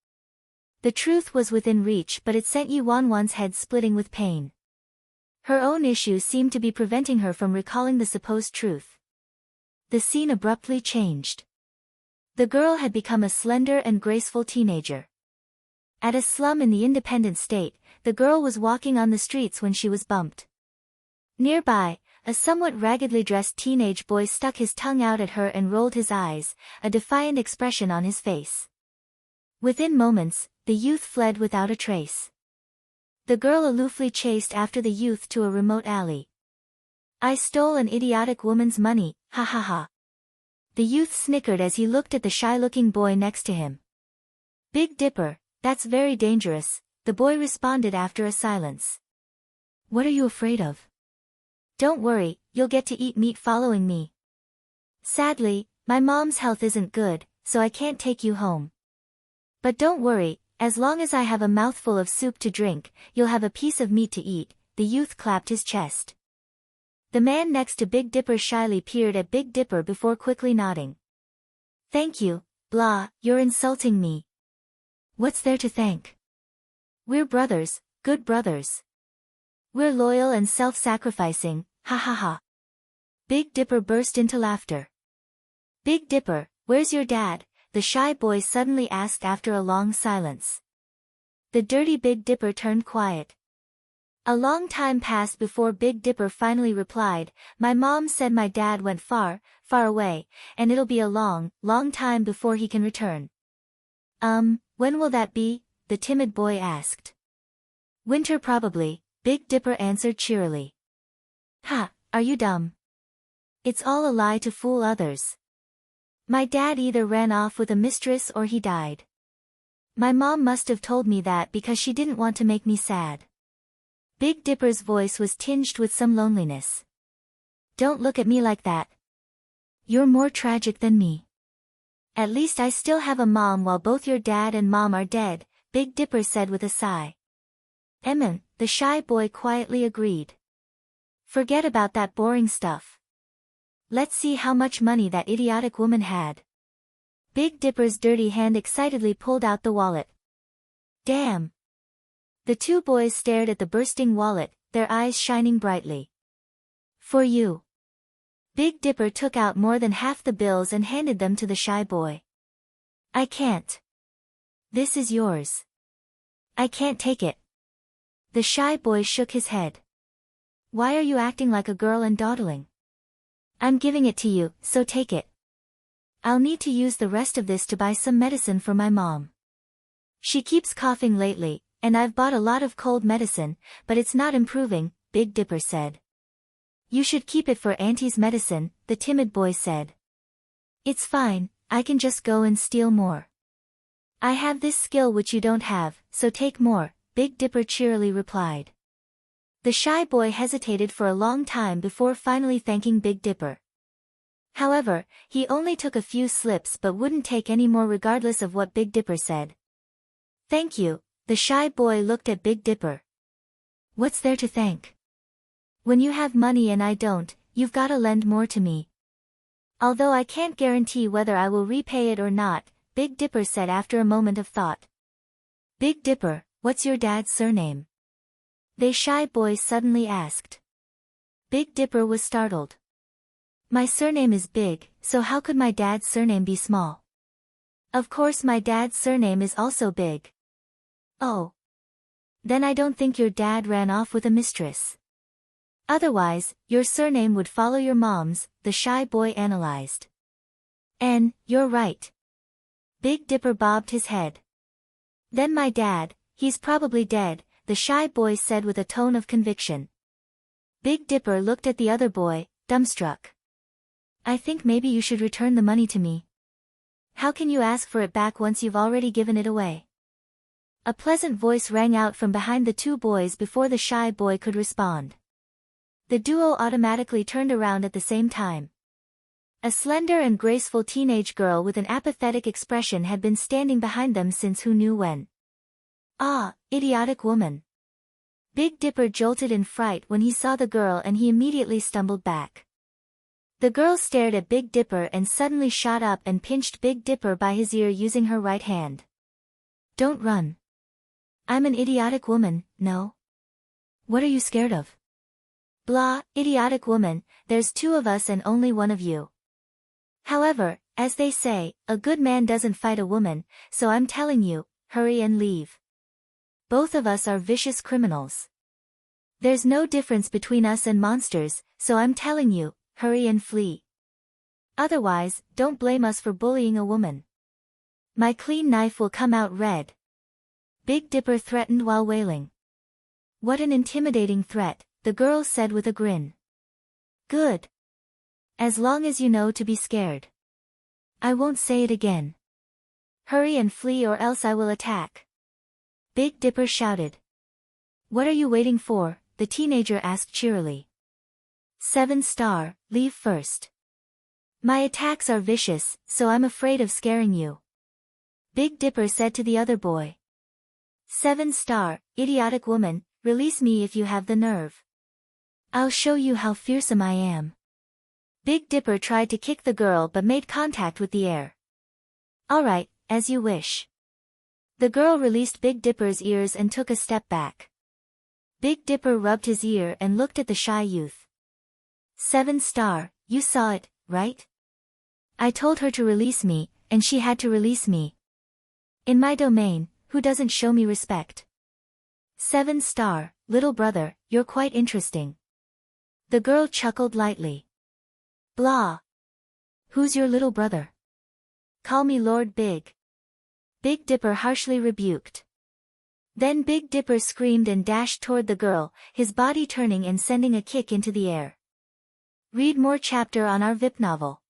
The truth was within reach, but it sent Yuan's head splitting with pain. Her own issues seemed to be preventing her from recalling the supposed truth. The scene abruptly changed. The girl had become a slender and graceful teenager. At a slum in the Independent State, the girl was walking on the streets when she was bumped. Nearby, a somewhat raggedly dressed teenage boy stuck his tongue out at her and rolled his eyes, a defiant expression on his face. Within moments, the youth fled without a trace. The girl aloofly chased after the youth to a remote alley. "I stole an idiotic woman's money, ha ha ha." The youth snickered as he looked at the shy-looking boy next to him. "Big Dipper, that's very dangerous," the boy responded after a silence. "What are you afraid of?" "Don't worry, you'll get to eat meat following me. Sadly, my mom's health isn't good, so I can't take you home. But don't worry, as long as I have a mouthful of soup to drink, you'll have a piece of meat to eat," the youth clapped his chest. The man next to Big Dipper shyly peered at Big Dipper before quickly nodding. "Thank you, blah, you're insulting me." "What's there to thank? We're brothers, good brothers. We're loyal and self-sacrificing, ha ha ha." Big Dipper burst into laughter. "Big Dipper, where's your dad?" the shy boy suddenly asked after a long silence. The dirty Big Dipper turned quiet. A long time passed before Big Dipper finally replied, "My mom said my dad went far, far away, and it'll be a long, long time before he can return." When will that be?" the timid boy asked. "Winter probably," Big Dipper answered cheerily. "Ha, are you dumb? It's all a lie to fool others. My dad either ran off with a mistress or he died. My mom must have told me that because she didn't want to make me sad." Big Dipper's voice was tinged with some loneliness. "Don't look at me like that. You're more tragic than me. At least I still have a mom while both your dad and mom are dead," Big Dipper said with a sigh. The shy boy quietly agreed. "Forget about that boring stuff. Let's see how much money that idiotic woman had." Big Dipper's dirty hand excitedly pulled out the wallet. "Damn!" The two boys stared at the bursting wallet, their eyes shining brightly. "For you." Big Dipper took out more than half the bills and handed them to the shy boy. "I can't. This is yours." "I can't take it." The shy boy shook his head. "Why are you acting like a girl and dawdling? I'm giving it to you, so take it. I'll need to use the rest of this to buy some medicine for my mom. She keeps coughing lately, and I've bought a lot of cold medicine, but it's not improving," Big Dipper said. "You should keep it for Auntie's medicine," the timid boy said. "It's fine, I can just go and steal more." I have this skill which you don't have, so take more, Big Dipper cheerily replied. The shy boy hesitated for a long time before finally thanking Big Dipper. However, he only took a few slips but wouldn't take any more regardless of what Big Dipper said. Thank you, the shy boy looked at Big Dipper. What's there to thank? When you have money and I don't, you've gotta lend more to me. Although I can't guarantee whether I will repay it or not, Big Dipper said after a moment of thought. Big Dipper, what's your dad's surname? The shy boy suddenly asked. Big Dipper was startled. My surname is Big, so how could my dad's surname be small? Of course my dad's surname is also Big. Oh. Then I don't think your dad ran off with a mistress. Otherwise, your surname would follow your mom's, the shy boy analyzed. You're right. Big Dipper bobbed his head. Then my dad, he's probably dead, the shy boy said with a tone of conviction. Big Dipper looked at the other boy, dumbstruck. I think maybe you should return the money to me. How can you ask for it back once you've already given it away? A pleasant voice rang out from behind the two boys before the shy boy could respond. The duo automatically turned around at the same time. A slender and graceful teenage girl with an apathetic expression had been standing behind them since who knew when. Ah, idiotic woman. Big Dipper jolted in fright when he saw the girl and he immediately stumbled back. The girl stared at Big Dipper and suddenly shot up and pinched Big Dipper by his ear using her right hand. Don't run. I'm an idiotic woman, no? What are you scared of? Blah, idiotic woman, there's two of us and only one of you. However, as they say, a good man doesn't fight a woman, so I'm telling you, hurry and leave. Both of us are vicious criminals. There's no difference between us and monsters, so I'm telling you, hurry and flee. Otherwise, don't blame us for bullying a woman. My clean knife will come out red. Big Dipper threatened while wailing. What an intimidating threat, the girl said with a grin. Good. As long as you know to be scared. I won't say it again. Hurry and flee or else I will attack. Big Dipper shouted. What are you waiting for? The teenager asked cheerily. 7-star, leave first. My attacks are vicious, so I'm afraid of scaring you. Big Dipper said to the other boy. 7-star, idiotic woman, release me if you have the nerve. I'll show you how fearsome I am. Big Dipper tried to kick the girl but made contact with the air. Alright, as you wish. The girl released Big Dipper's ears and took a step back. Big Dipper rubbed his ear and looked at the shy youth. 7-star, you saw it, right? I told her to release me, and she had to release me. In my domain, who doesn't show me respect? 7-star, little brother, you're quite interesting. The girl chuckled lightly. Blah. Who's your little brother? Call me Lord Big. Big Dipper harshly rebuked. Then Big Dipper screamed and dashed toward the girl, his body turning and sending a kick into the air. Read more chapter on our VIP novel.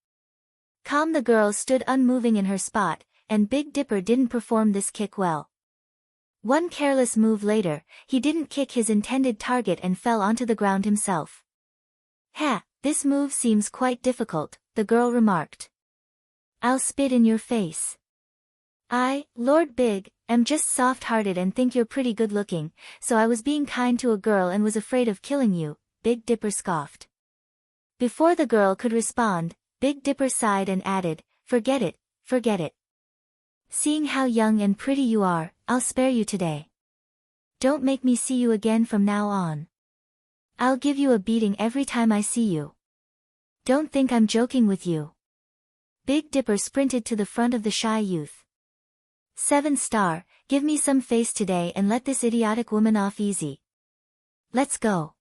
The girl stood unmoving in her spot, and Big Dipper didn't perform this kick well. One careless move later, he didn't kick his intended target and fell onto the ground himself. Ha, this move seems quite difficult, the girl remarked. I'll spit in your face. I, Lord Big, am just soft-hearted and think you're pretty good-looking, so I was being kind to a girl and was afraid of killing you, Big Dipper scoffed. Before the girl could respond, Big Dipper sighed and added, forget it, forget it. Seeing how young and pretty you are, I'll spare you today. Don't make me see you again from now on. I'll give you a beating every time I see you. Don't think I'm joking with you. Big Dipper sprinted to the front of the shy youth. 7-star, give me some face today and let this idiotic woman off easy. Let's go.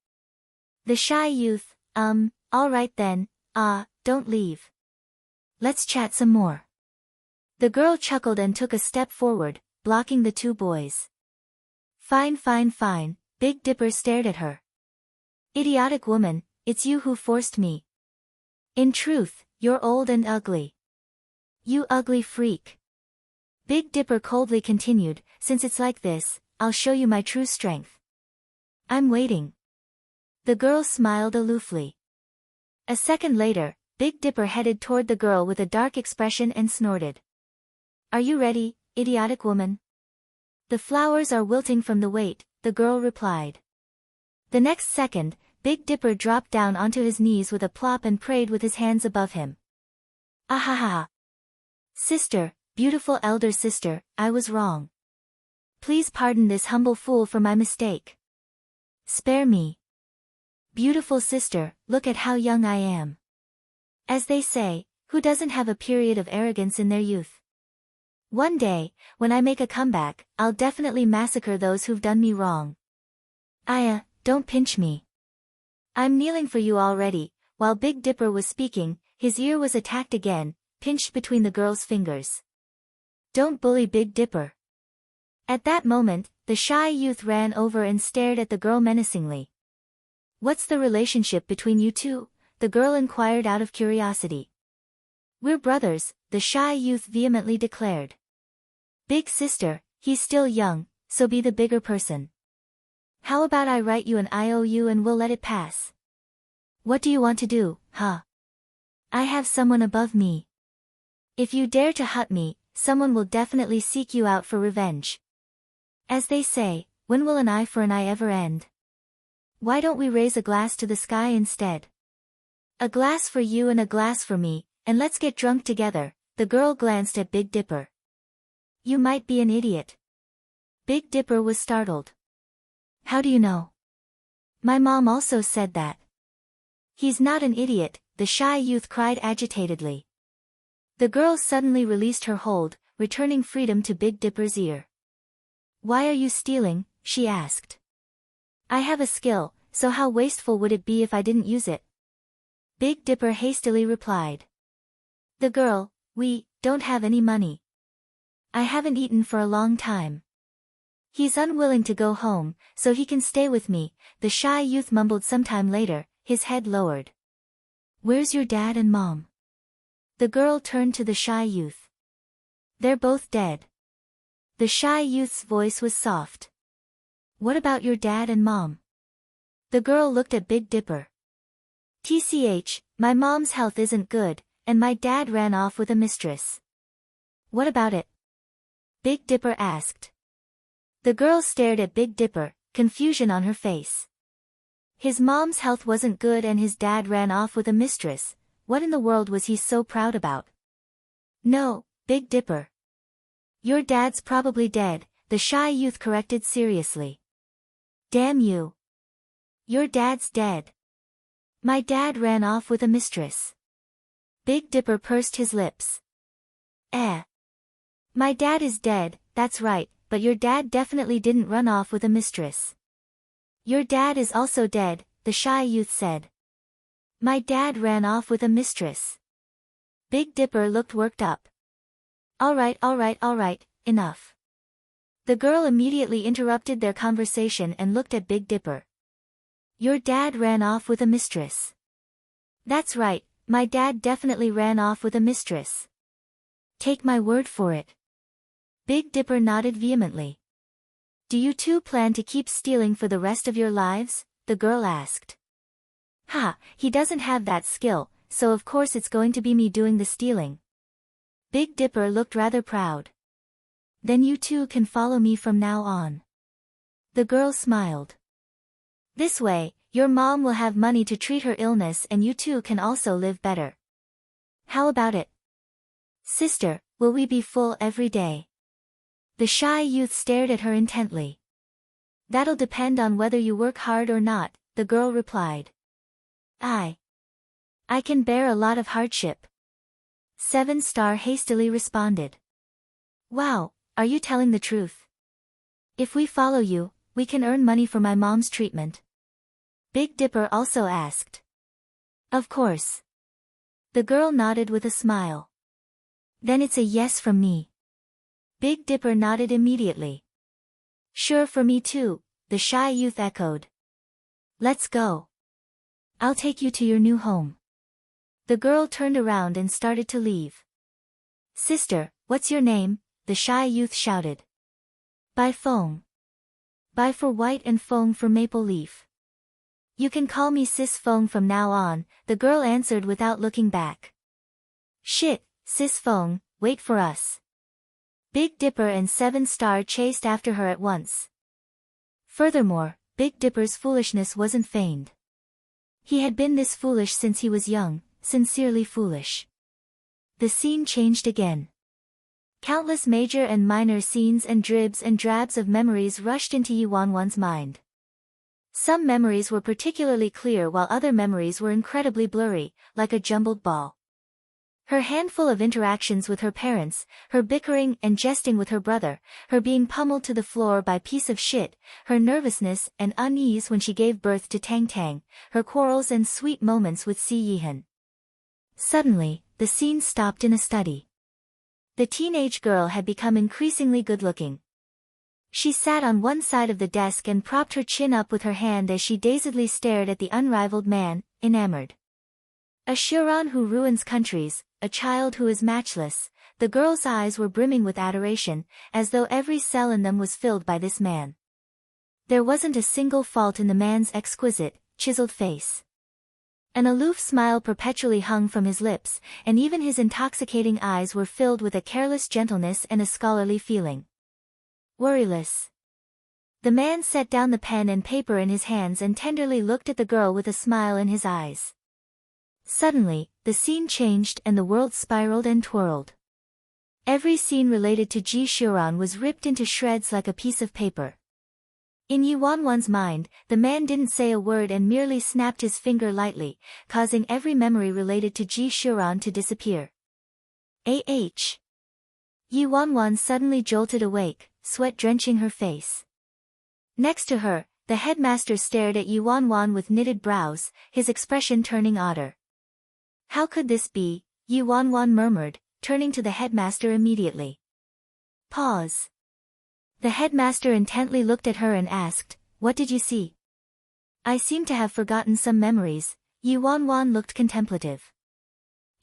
The shy youth, alright then, don't leave. Let's chat some more. The girl chuckled and took a step forward, blocking the two boys. Fine, fine, fine, Big Dipper stared at her. Idiotic woman, it's you who forced me. In truth, you're old and ugly. You ugly freak. Big Dipper coldly continued, since it's like this, I'll show you my true strength. I'm waiting. The girl smiled aloofly. A second later, Big Dipper headed toward the girl with a dark expression and snorted. Are you ready, idiotic woman? The flowers are wilting from the weight, the girl replied. The next second, Big Dipper dropped down onto his knees with a plop and prayed with his hands above him. Ahaha. Sister, beautiful elder sister, I was wrong. Please pardon this humble fool for my mistake. Spare me. Beautiful sister, look at how young I am. As they say, who doesn't have a period of arrogance in their youth? One day, when I make a comeback, I'll definitely massacre those who've done me wrong. Aya, don't pinch me. I'm kneeling for you already. While Big Dipper was speaking, his ear was attacked again, pinched between the girl's fingers. Don't bully Big Dipper. At that moment, the shy youth ran over and stared at the girl menacingly. What's the relationship between you two? The girl inquired out of curiosity. We're brothers, the shy youth vehemently declared. Big sister, he's still young, so be the bigger person. How about I write you an IOU and we'll let it pass? What do you want to do, huh? I have someone above me. If you dare to hurt me, someone will definitely seek you out for revenge. As they say, when will an eye for an eye ever end? Why don't we raise a glass to the sky instead? A glass for you and a glass for me, and let's get drunk together. The girl glanced at Big Dipper. You might be an idiot. Big Dipper was startled. How do you know? My mom also said that. He's not an idiot, the shy youth cried agitatedly. The girl suddenly released her hold, returning freedom to Big Dipper's ear. Why are you stealing? She asked. I have a skill, so how wasteful would it be if I didn't use it? Big Dipper hastily replied. The girl, we don't have any money. I haven't eaten for a long time. He's unwilling to go home, so he can stay with me, the shy youth mumbled sometime later, his head lowered. Where's your dad and mom? The girl turned to the shy youth. They're both dead. The shy youth's voice was soft. What about your dad and mom? The girl looked at Big Dipper. TCH, my mom's health isn't good, and my dad ran off with a mistress. What about it? Big Dipper asked. The girl stared at Big Dipper, confusion on her face. His mom's health wasn't good and his dad ran off with a mistress. What in the world was he so proud about? No, Big Dipper. Your dad's probably dead, the shy youth corrected seriously. Damn you. Your dad's dead. My dad ran off with a mistress. Big Dipper pursed his lips. My dad is dead, that's right, but your dad definitely didn't run off with a mistress. Your dad is also dead, the shy youth said. My dad ran off with a mistress. Big Dipper looked worked up. All right, enough. The girl immediately interrupted their conversation and looked at Big Dipper. Your dad ran off with a mistress. That's right, my dad definitely ran off with a mistress. Take my word for it. Big Dipper nodded vehemently. Do you two plan to keep stealing for the rest of your lives? The girl asked. Ha, he doesn't have that skill, so of course it's going to be me doing the stealing. Big Dipper looked rather proud. Then you two can follow me from now on. The girl smiled. This way, your mom will have money to treat her illness and you two can also live better. How about it? Sister, will we be full every day? The shy youth stared at her intently. That'll depend on whether you work hard or not, the girl replied. I can bear a lot of hardship. 7-Star hastily responded. Wow, are you telling the truth? If we follow you, we can earn money for my mom's treatment. Big Dipper also asked. Of course. The girl nodded with a smile. Then it's a yes from me. Big Dipper nodded immediately. Sure for me too, the shy youth echoed. Let's go. I'll take you to your new home. The girl turned around and started to leave. Sister, what's your name? The the shy youth shouted. By Fong. By for white and Fong for maple leaf. You can call me Sis Fong from now on, the girl answered without looking back. Shit, Sis Fong, wait for us. Big Dipper and Seven Star chased after her at once. Furthermore, Big Dipper's foolishness wasn't feigned. He had been this foolish since he was young, sincerely foolish. The scene changed again. Countless major and minor scenes and dribs and drabs of memories rushed into Yi Wanwan's mind. Some memories were particularly clear while other memories were incredibly blurry, like a jumbled ball. Her handful of interactions with her parents, her bickering and jesting with her brother, her being pummeled to the floor by piece of shit, her nervousness and unease when she gave birth to Tang Tang, her quarrels and sweet moments with Si Yihan. Suddenly, the scene stopped in a study. The teenage girl had become increasingly good-looking. She sat on one side of the desk and propped her chin up with her hand as she dazedly stared at the unrivaled man, enamored. A Shuran who ruins countries, a child who is matchless, the girl's eyes were brimming with adoration, as though every cell in them was filled by this man. There wasn't a single fault in the man's exquisite, chiseled face. An aloof smile perpetually hung from his lips, and even his intoxicating eyes were filled with a careless gentleness and a scholarly feeling. Worryless. The man set down the pen and paper in his hands and tenderly looked at the girl with a smile in his eyes. Suddenly, the scene changed and the world spiraled and twirled. Every scene related to Ji Shuran was ripped into shreds like a piece of paper. In Yi Wanwan's mind, the man didn't say a word and merely snapped his finger lightly, causing every memory related to Ji Shuran to disappear. Yi Wanwan suddenly jolted awake, sweat drenching her face. Next to her, the headmaster stared at Yi Wanwan with knitted brows, his expression turning odder. How could this be? Yi Wanwan murmured, turning to the headmaster immediately. Pause. The headmaster intently looked at her and asked, What did you see? I seem to have forgotten some memories. Yi Wanwan looked contemplative.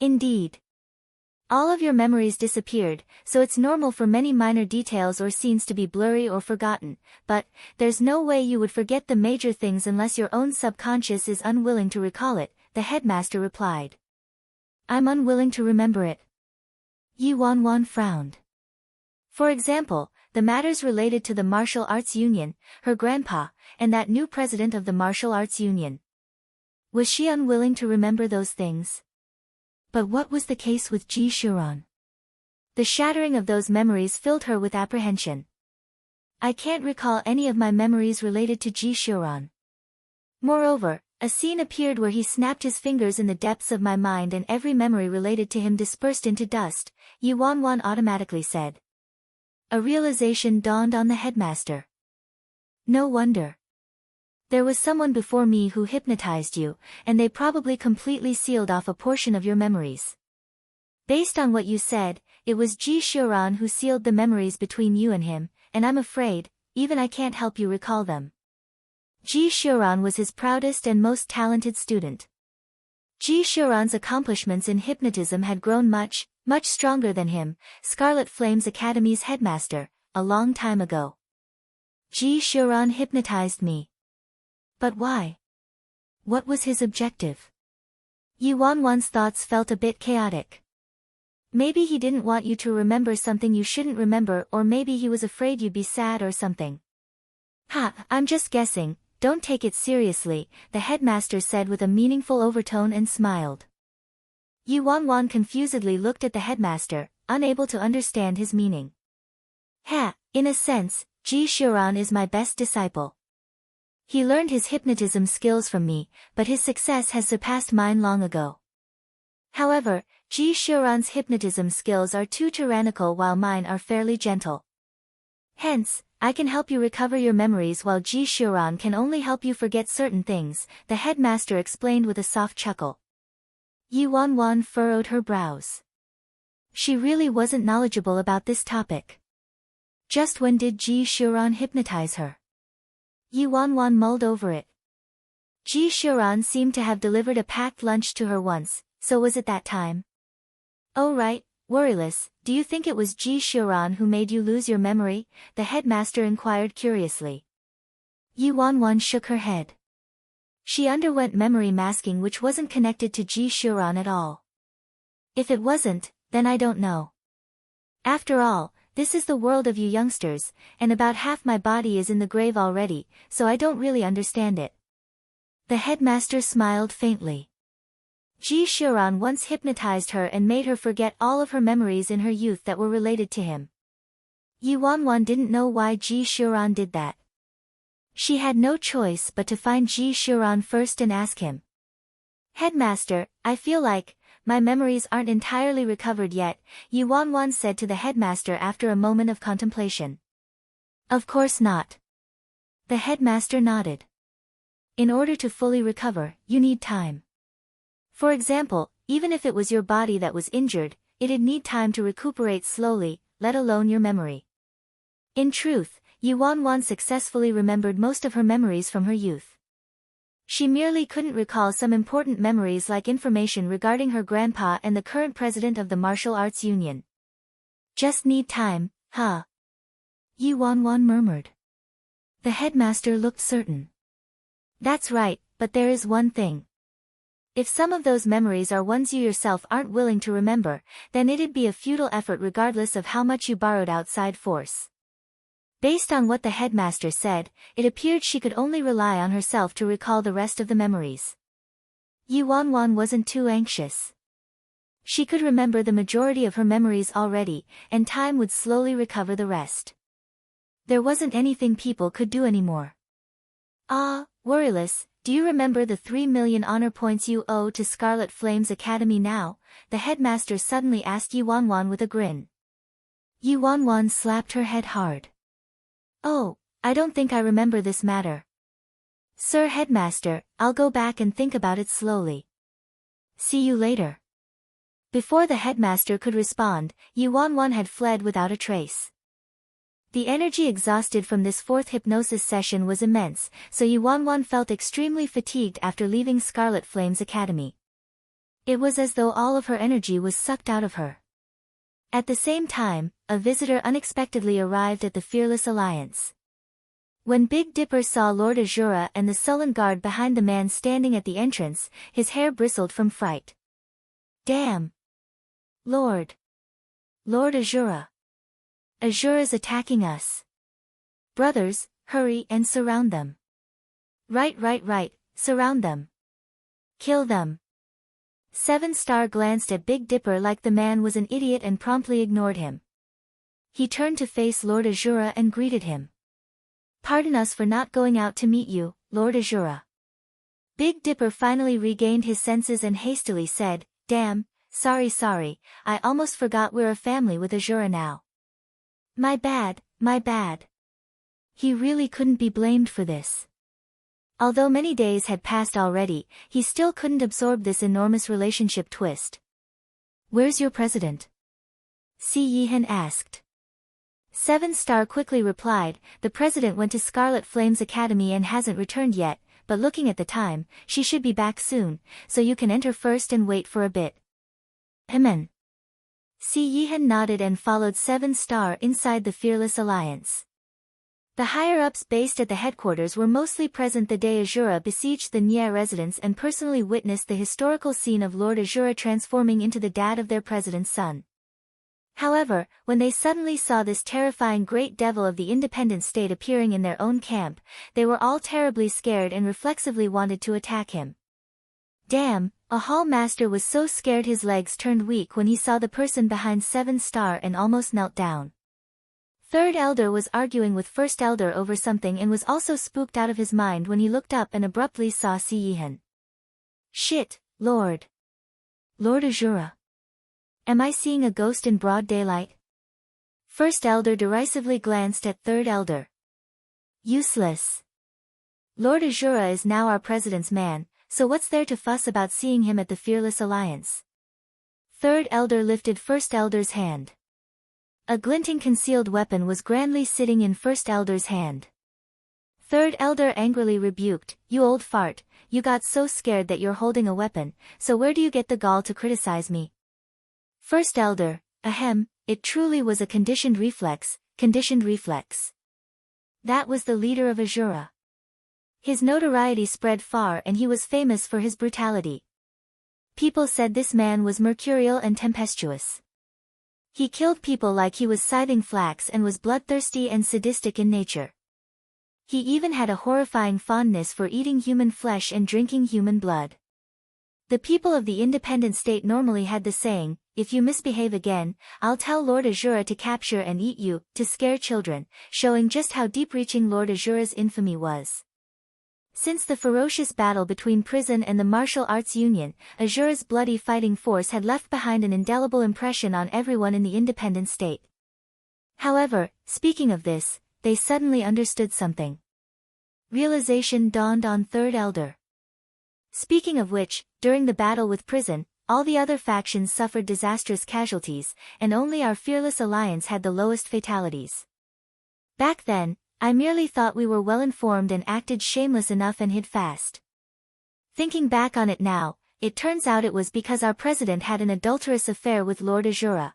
Indeed. All of your memories disappeared, so it's normal for many minor details or scenes to be blurry or forgotten, but there's no way you would forget the major things unless your own subconscious is unwilling to recall it, the headmaster replied. I'm unwilling to remember it. Yi Wanwan frowned. For example, the matters related to the martial arts union, her grandpa, and that new president of the martial arts union. Was she unwilling to remember those things? But what was the case with Ji Shuran? The shattering of those memories filled her with apprehension. I can't recall any of my memories related to Ji Shuran. Moreover, a scene appeared where he snapped his fingers in the depths of my mind and every memory related to him dispersed into dust, Yi Wanwan automatically said. A realization dawned on the headmaster. No wonder. There was someone before me who hypnotized you, and they probably completely sealed off a portion of your memories. Based on what you said, it was Ji Shuran who sealed the memories between you and him, and I'm afraid, even I can't help you recall them. Ji Shuran was his proudest and most talented student. Ji Shuran's accomplishments in hypnotism had grown much stronger than him, Scarlet Flames Academy's headmaster, a long time ago. Ji Shuran hypnotized me. But why? What was his objective? Yi Wanwan's thoughts felt a bit chaotic. Maybe he didn't want you to remember something you shouldn't remember, or maybe he was afraid you'd be sad or something. Ha, I'm just guessing, don't take it seriously, the headmaster said with a meaningful overtone and smiled. Yi Wanwan confusedly looked at the headmaster, unable to understand his meaning. Ha, in a sense, Ji Shuran is my best disciple. He learned his hypnotism skills from me, but his success has surpassed mine long ago. However, Ji Shuran's hypnotism skills are too tyrannical while mine are fairly gentle. Hence, I can help you recover your memories while Ji Shuran can only help you forget certain things, the headmaster explained with a soft chuckle. Yi Wanwan furrowed her brows. She really wasn't knowledgeable about this topic. Just when did Ji Shuran hypnotize her? Yi Wanwan mulled over it. Ji Shuran seemed to have delivered a packed lunch to her once, so was it that time? Oh right, worryless, do you think it was Ji Shuran who made you lose your memory? The headmaster inquired curiously. Yi Wanwan shook her head. She underwent memory masking which wasn't connected to Ji Shuran at all. If it wasn't, then I don't know. After all, this is the world of you youngsters, and about half my body is in the grave already, so I don't really understand it. The headmaster smiled faintly. Ji Shuran once hypnotized her and made her forget all of her memories in her youth that were related to him. Yi Wanwan didn't know why Ji Shuran did that. She had no choice but to find Ji Shuran first and ask him. Headmaster, I feel like my memories aren't entirely recovered yet, Yi Wanwan said to the headmaster after a moment of contemplation. Of course not. The headmaster nodded. In order to fully recover, you need time. For example, even if it was your body that was injured, it'd need time to recuperate slowly, let alone your memory. In truth, Yi Wanwan successfully remembered most of her memories from her youth. She merely couldn't recall some important memories like information regarding her grandpa and the current president of the Martial Arts Union. Just need time, huh? Yi Wanwan murmured. The headmaster looked certain. That's right, but there is one thing. If some of those memories are ones you yourself aren't willing to remember, then it'd be a futile effort regardless of how much you borrowed outside force. Based on what the headmaster said, it appeared she could only rely on herself to recall the rest of the memories. Yi Wanwan wasn't too anxious. She could remember the majority of her memories already, and time would slowly recover the rest. There wasn't anything people could do anymore. Ah, worryless, do you remember the 3 million honor points you owe to Scarlet Flame's Academy now? The headmaster suddenly asked Yi Wanwan with a grin. Yi Wanwan slapped her head hard. Oh, I don't think I remember this matter. Sir Headmaster, I'll go back and think about it slowly. See you later. Before the headmaster could respond, Yi Wanwan had fled without a trace. The energy exhausted from this fourth hypnosis session was immense, so Yi Wanwan felt extremely fatigued after leaving Scarlet Flame's academy. It was as though all of her energy was sucked out of her. At the same time, a visitor unexpectedly arrived at the Fearless Alliance. When Big Dipper saw Lord Azura and the sullen guard behind the man standing at the entrance, his hair bristled from fright. Damn! Lord Azura. Azura's attacking us. Brothers, hurry and surround them. Right, surround them. Kill them. 7-Star glanced at Big Dipper like the man was an idiot and promptly ignored him. He turned to face Lord Azura and greeted him. Pardon us for not going out to meet you, Lord Azura. Big Dipper finally regained his senses and hastily said, Damn, sorry, I almost forgot we're a family with Azura now. My bad. He really couldn't be blamed for this. Although many days had passed already, he still couldn't absorb this enormous relationship twist. Where's your president? Si Yihan asked. 7-Star quickly replied, the president went to Scarlet Flame's academy and hasn't returned yet, but looking at the time, she should be back soon, so you can enter first and wait for a bit. Amen. Si Yihan nodded and followed 7-Star inside the Fearless Alliance. The higher-ups based at the headquarters were mostly present the day Azura besieged the Nye residence and personally witnessed the historical scene of Lord Azura transforming into the dad of their president's son. However, when they suddenly saw this terrifying great devil of the independent state appearing in their own camp, they were all terribly scared and reflexively wanted to attack him. Damn, a hall master was so scared his legs turned weak when he saw the person behind 7-Star and almost knelt down. Third Elder was arguing with First Elder over something and was also spooked out of his mind when he looked up and abruptly saw Si Yihan. Shit, Lord Azura. Am I seeing a ghost in broad daylight? First Elder derisively glanced at Third Elder. Useless. Lord Azura is now our president's man, so what's there to fuss about seeing him at the Fearless Alliance? Third Elder lifted First Elder's hand. A glinting concealed weapon was grandly sitting in First Elder's hand. Third Elder angrily rebuked, You old fart, you got so scared that you're holding a weapon, so where do you get the gall to criticize me? First Elder, ahem, it truly was a conditioned reflex, conditioned reflex. That was the leader of Azura. His notoriety spread far and he was famous for his brutality. People said this man was mercurial and tempestuous. He killed people like he was scything flax and was bloodthirsty and sadistic in nature. He even had a horrifying fondness for eating human flesh and drinking human blood. The people of the independent state normally had the saying, "If you misbehave again, I'll tell Lord Azura to capture and eat you," to scare children, showing just how deep-reaching Lord Azura's infamy was. Since the ferocious battle between prison and the martial arts union, Azura's bloody fighting force had left behind an indelible impression on everyone in the independent state. However, speaking of this, they suddenly understood something. Realization dawned on Third Elder. Speaking of which, during the battle with prison, all the other factions suffered disastrous casualties, and only our fearless alliance had the lowest fatalities. Back then, I merely thought we were well informed and acted shameless enough and hid fast. Thinking back on it now, it turns out it was because our president had an adulterous affair with Lord Azura.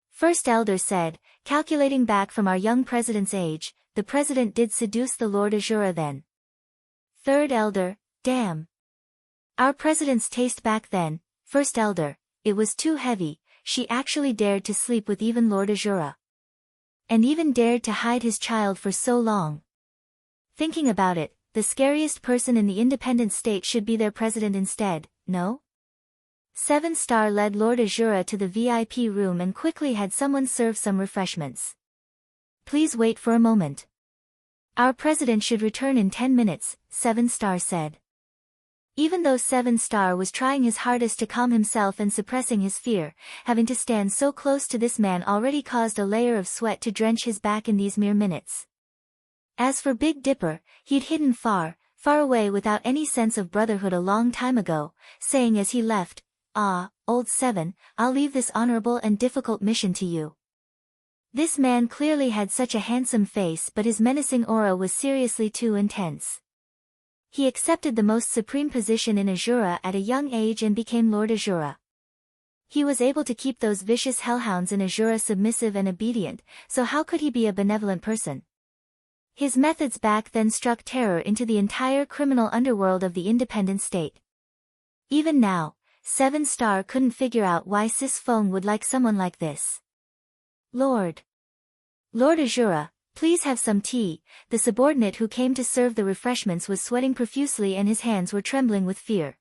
First Elder said, calculating back from our young president's age, the president did seduce the Lord Azura then. Third Elder, damn. Our president's taste back then, First Elder, it was too heavy, she actually dared to sleep with even Lord Azura. And even dared to hide his child for so long. Thinking about it, the scariest person in the independent state should be their president instead, no? 7-Star led Lord Azura to the VIP room and quickly had someone serve some refreshments. Please wait for a moment. Our president should return in 10 minutes, 7-Star said. Even though 7-Star was trying his hardest to calm himself and suppressing his fear, having to stand so close to this man already caused a layer of sweat to drench his back in these mere minutes. As for Big Dipper, he'd hidden far, far away without any sense of brotherhood a long time ago, saying as he left, "Ah, old 7, I'll leave this honorable and difficult mission to you." This man clearly had such a handsome face, but his menacing aura was seriously too intense. He accepted the most supreme position in Azura at a young age and became Lord Azura. He was able to keep those vicious hellhounds in Azura submissive and obedient, so how could he be a benevolent person? His methods back then struck terror into the entire criminal underworld of the independent state. Even now, 7-Star couldn't figure out why Sis Feng would like someone like this. Lord Azura, please have some tea." The subordinate who came to serve the refreshments was sweating profusely and his hands were trembling with fear.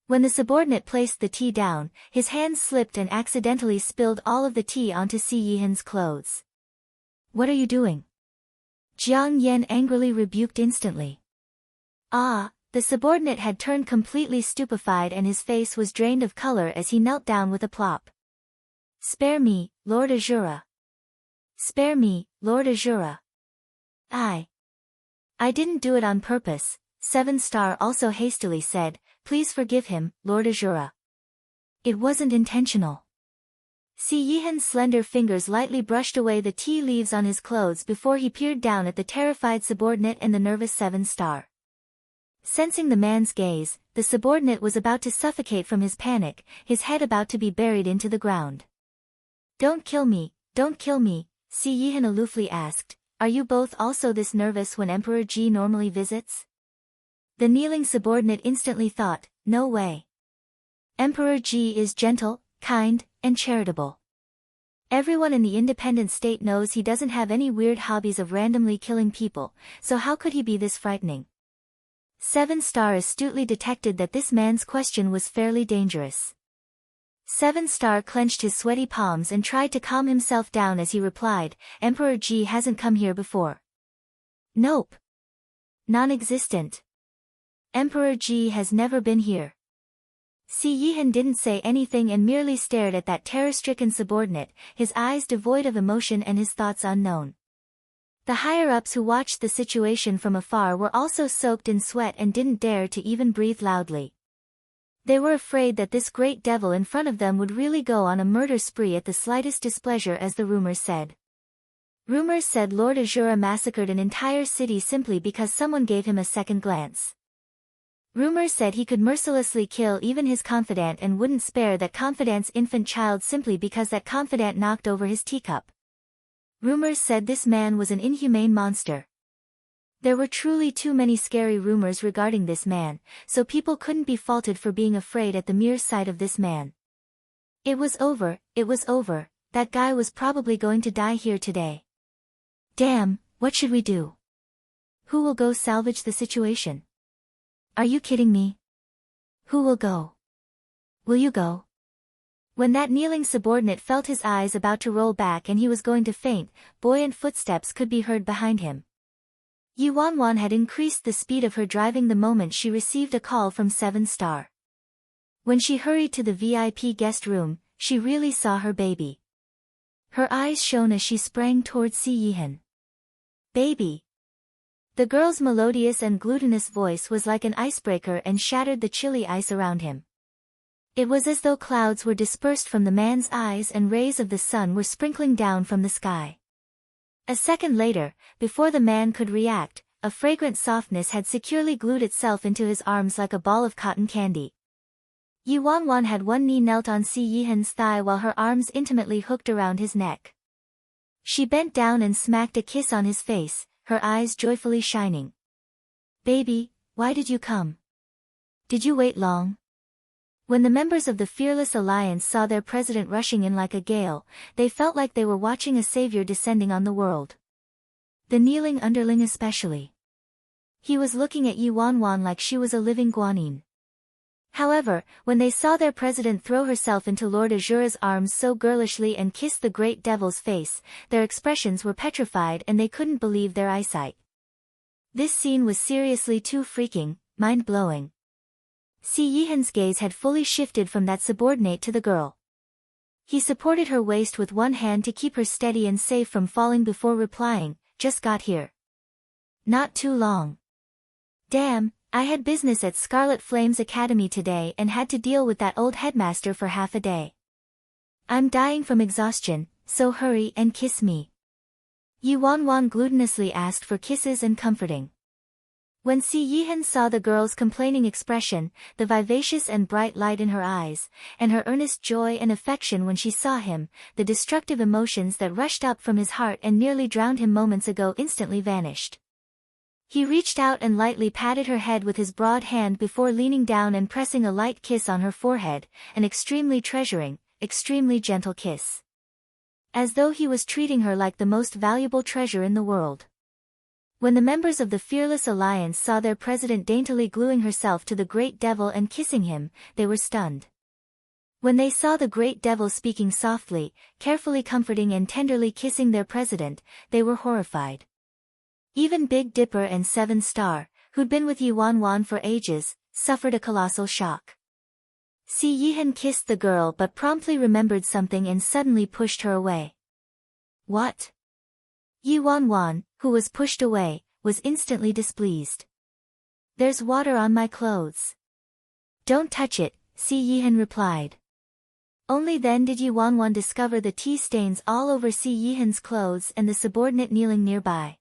When the subordinate placed the tea down, his hands slipped and accidentally spilled all of the tea onto Si Yihan's clothes. "What are you doing?" Jiang Yan angrily rebuked instantly. The subordinate had turned completely stupefied and his face was drained of color as he knelt down with a plop. "Spare me, Lord Azura. Spare me, Lord Azura. I didn't do it on purpose," 7-Star also hastily said, "Please forgive him, Lord Azura. It wasn't intentional." Si Yihan's slender fingers lightly brushed away the tea leaves on his clothes before he peered down at the terrified subordinate and the nervous 7-Star. Sensing the man's gaze, the subordinate was about to suffocate from his panic, his head about to be buried into the ground. Don't kill me, Si Yihan aloofly asked, "Are you both also this nervous when Emperor Ji normally visits?" The kneeling subordinate instantly thought, no way. Emperor Ji is gentle, kind, and charitable. Everyone in the independent state knows he doesn't have any weird hobbies of randomly killing people, so how could he be this frightening? 7-Star astutely detected that this man's question was fairly dangerous. 7-Star clenched his sweaty palms and tried to calm himself down as he replied, "Emperor Ji hasn't come here before." "Nope. Non-existent. Emperor Ji has never been here." Si Yihan didn't say anything and merely stared at that terror-stricken subordinate, his eyes devoid of emotion and his thoughts unknown. The higher-ups who watched the situation from afar were also soaked in sweat and didn't dare to even breathe loudly. They were afraid that this great devil in front of them would really go on a murder spree at the slightest displeasure, as the rumors said. Rumors said Lord Azura massacred an entire city simply because someone gave him a second glance. Rumors said he could mercilessly kill even his confidant and wouldn't spare that confidant's infant child simply because that confidant knocked over his teacup. Rumors said this man was an inhumane monster. There were truly too many scary rumors regarding this man, so people couldn't be faulted for being afraid at the mere sight of this man. It was over, that guy was probably going to die here today. Damn, what should we do? Who will go salvage the situation? Are you kidding me? Who will go? Will you go? When that kneeling subordinate felt his eyes about to roll back and he was going to faint, buoyant footsteps could be heard behind him. Yi Wanwan had increased the speed of her driving the moment she received a call from 7-Star. When she hurried to the VIP guest room, she really saw her baby. Her eyes shone as she sprang towards Si Yihan. Baby. The girl's melodious and glutinous voice was like an icebreaker and shattered the chilly ice around him. It was as though clouds were dispersed from the man's eyes and rays of the sun were sprinkling down from the sky. A second later, before the man could react, a fragrant softness had securely glued itself into his arms like a ball of cotton candy. Yi Wanwan had one knee knelt on Si Yihan's thigh while her arms intimately hooked around his neck. She bent down and smacked a kiss on his face, her eyes joyfully shining. Baby, why did you come? Did you wait long? When the members of the Fearless Alliance saw their president rushing in like a gale, they felt like they were watching a savior descending on the world. The kneeling underling especially. He was looking at Yi Wanwan like she was a living guanine. However, when they saw their president throw herself into Lord Azura's arms so girlishly and kiss the great devil's face, their expressions were petrified and they couldn't believe their eyesight. This scene was seriously too freaking, mind-blowing. Si Yihan's gaze had fully shifted from that subordinate to the girl. He supported her waist with one hand to keep her steady and safe from falling before replying, "Just got here. Not too long. Damn, I had business at Scarlet Flames Academy today and had to deal with that old headmaster for half a day. I'm dying from exhaustion, so hurry and kiss me." Yi Wanwan glutinously asked for kisses and comforting. When Si Yihan saw the girl's complaining expression, the vivacious and bright light in her eyes, and her earnest joy and affection when she saw him, the destructive emotions that rushed up from his heart and nearly drowned him moments ago instantly vanished. He reached out and lightly patted her head with his broad hand before leaning down and pressing a light kiss on her forehead, an extremely treasuring, extremely gentle kiss. As though he was treating her like the most valuable treasure in the world. When the members of the Fearless Alliance saw their president daintily gluing herself to the Great Devil and kissing him, they were stunned. When they saw the Great Devil speaking softly, carefully comforting and tenderly kissing their president, they were horrified. Even Big Dipper and 7-Star, who'd been with Yi Wanwan for ages, suffered a colossal shock. Si Yihan kissed the girl but promptly remembered something and suddenly pushed her away. What? Yi Wanwan, who was pushed away, was instantly displeased. "There's water on my clothes." "Don't touch it," Si Yihan replied. Only then did Yi Wanwan discover the tea stains all over Si Yihan's clothes and the subordinate kneeling nearby.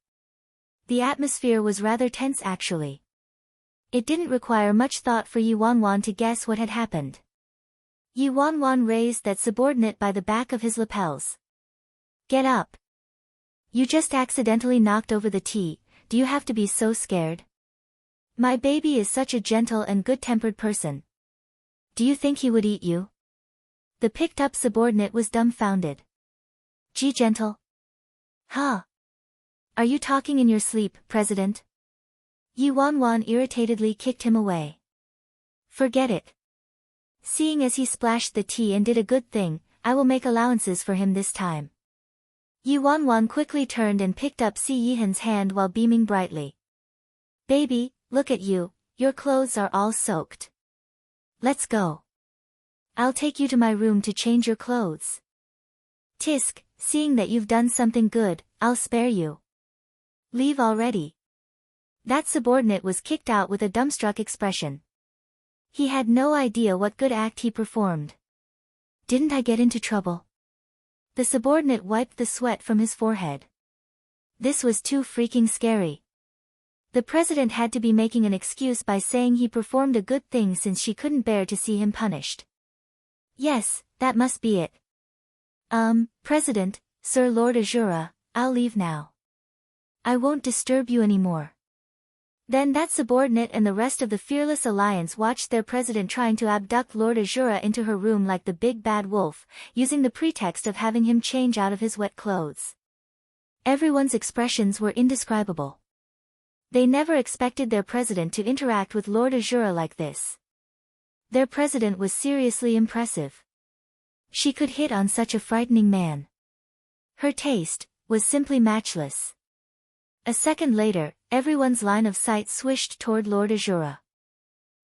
The atmosphere was rather tense actually. It didn't require much thought for Yi Wanwan to guess what had happened. Yi Wanwan raised that subordinate by the back of his lapels. "Get up. You just accidentally knocked over the tea, do you have to be so scared? My baby is such a gentle and good-tempered person. Do you think he would eat you?" The picked-up subordinate was dumbfounded. "Gee, gentle? Huh? Are you talking in your sleep, President?" Yi Wanwan irritatedly kicked him away. "Forget it. Seeing as he splashed the tea and did a good thing, I will make allowances for him this time." Yi Wanwan quickly turned and picked up Si Yihan's hand while beaming brightly. "Baby, look at you, your clothes are all soaked. Let's go. I'll take you to my room to change your clothes. Tisk, seeing that you've done something good, I'll spare you. Leave already." That subordinate was kicked out with a dumbstruck expression. He had no idea what good act he performed. "Didn't I get into trouble?" The subordinate wiped the sweat from his forehead. This was too freaking scary. The president had to be making an excuse by saying he performed a good thing since she couldn't bear to see him punished. Yes, that must be it. President, Sir Lord Azura, I'll leave now. I won't disturb you anymore. Then that subordinate and the rest of the Fearless Alliance watched their president trying to abduct Lord Azura into her room like the big bad wolf, using the pretext of having him change out of his wet clothes. Everyone's expressions were indescribable. They never expected their president to interact with Lord Azura like this. Their president was seriously impressive. She could hit on such a frightening man. Her taste was simply matchless. A second later, everyone's line of sight swished toward Lord Azura.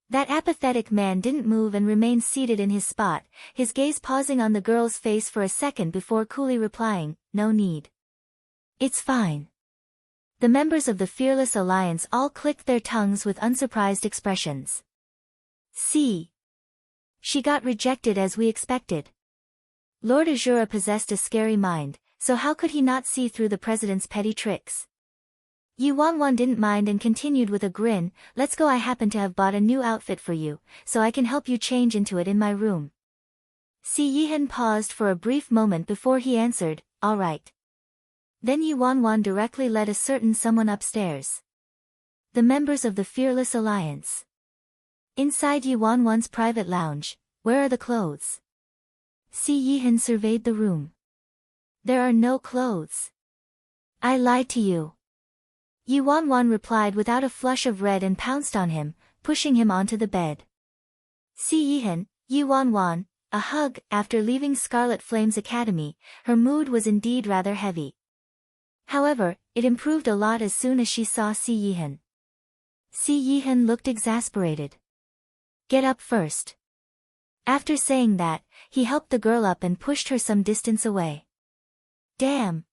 That apathetic man didn't move and remained seated in his spot, his gaze pausing on the girl's face for a second before coolly replying, "No need. It's fine." The members of the Fearless Alliance all clicked their tongues with unsurprised expressions. See? She got rejected as we expected. Lord Azura possessed a scary mind, so how could he not see through the president's petty tricks? Yi Wanwan didn't mind and continued with a grin, "Let's go. I happen to have bought a new outfit for you, so I can help you change into it in my room." Si Yihan paused for a brief moment before he answered, "All right." Then Yi Wanwan directly led a certain someone upstairs. The members of the Fearless Alliance. Inside Yi Wanwan's private lounge, "Where are the clothes?" Si Yihan surveyed the room. "There are no clothes." "I lied to you." Yi Wanwan replied without a flush of red and pounced on him, pushing him onto the bed. Si Yihan, Yi Wanwan, a hug. After leaving Scarlet Flame's academy, her mood was indeed rather heavy. However, it improved a lot as soon as she saw Si Yihan. Si Yihan looked exasperated. "Get up first." After saying that, he helped the girl up and pushed her some distance away. "Damn.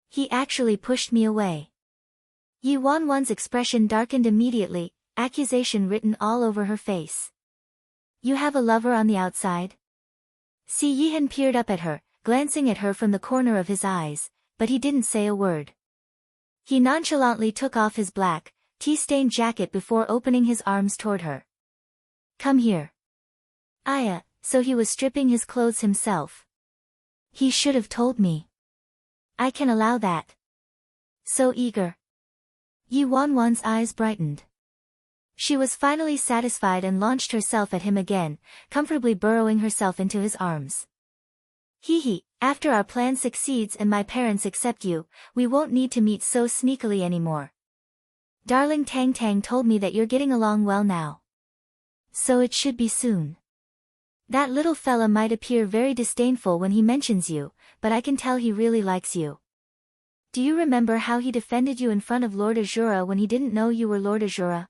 He actually pushed me away." Yi Wanwan's expression darkened immediately, accusation written all over her face. "You have a lover on the outside?" Si Yihan peered up at her, glancing at her from the corner of his eyes, but he didn't say a word. He nonchalantly took off his black, tea-stained jacket before opening his arms toward her. "Come here." Aya, so he was stripping his clothes himself. He should have told me. I can allow that. So eager. Yi Wanwan's eyes brightened. She was finally satisfied and launched herself at him again, comfortably burrowing herself into his arms. "Hee, after our plan succeeds and my parents accept you, we won't need to meet so sneakily anymore. Darling Tang Tang told me that you're getting along well now. So it should be soon. That little fella might appear very disdainful when he mentions you, but I can tell he really likes you. Do you remember how he defended you in front of Lord Azura when he didn't know you were Lord Azura?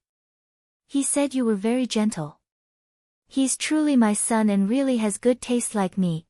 He said you were very gentle. He's truly my son and really has good taste like me,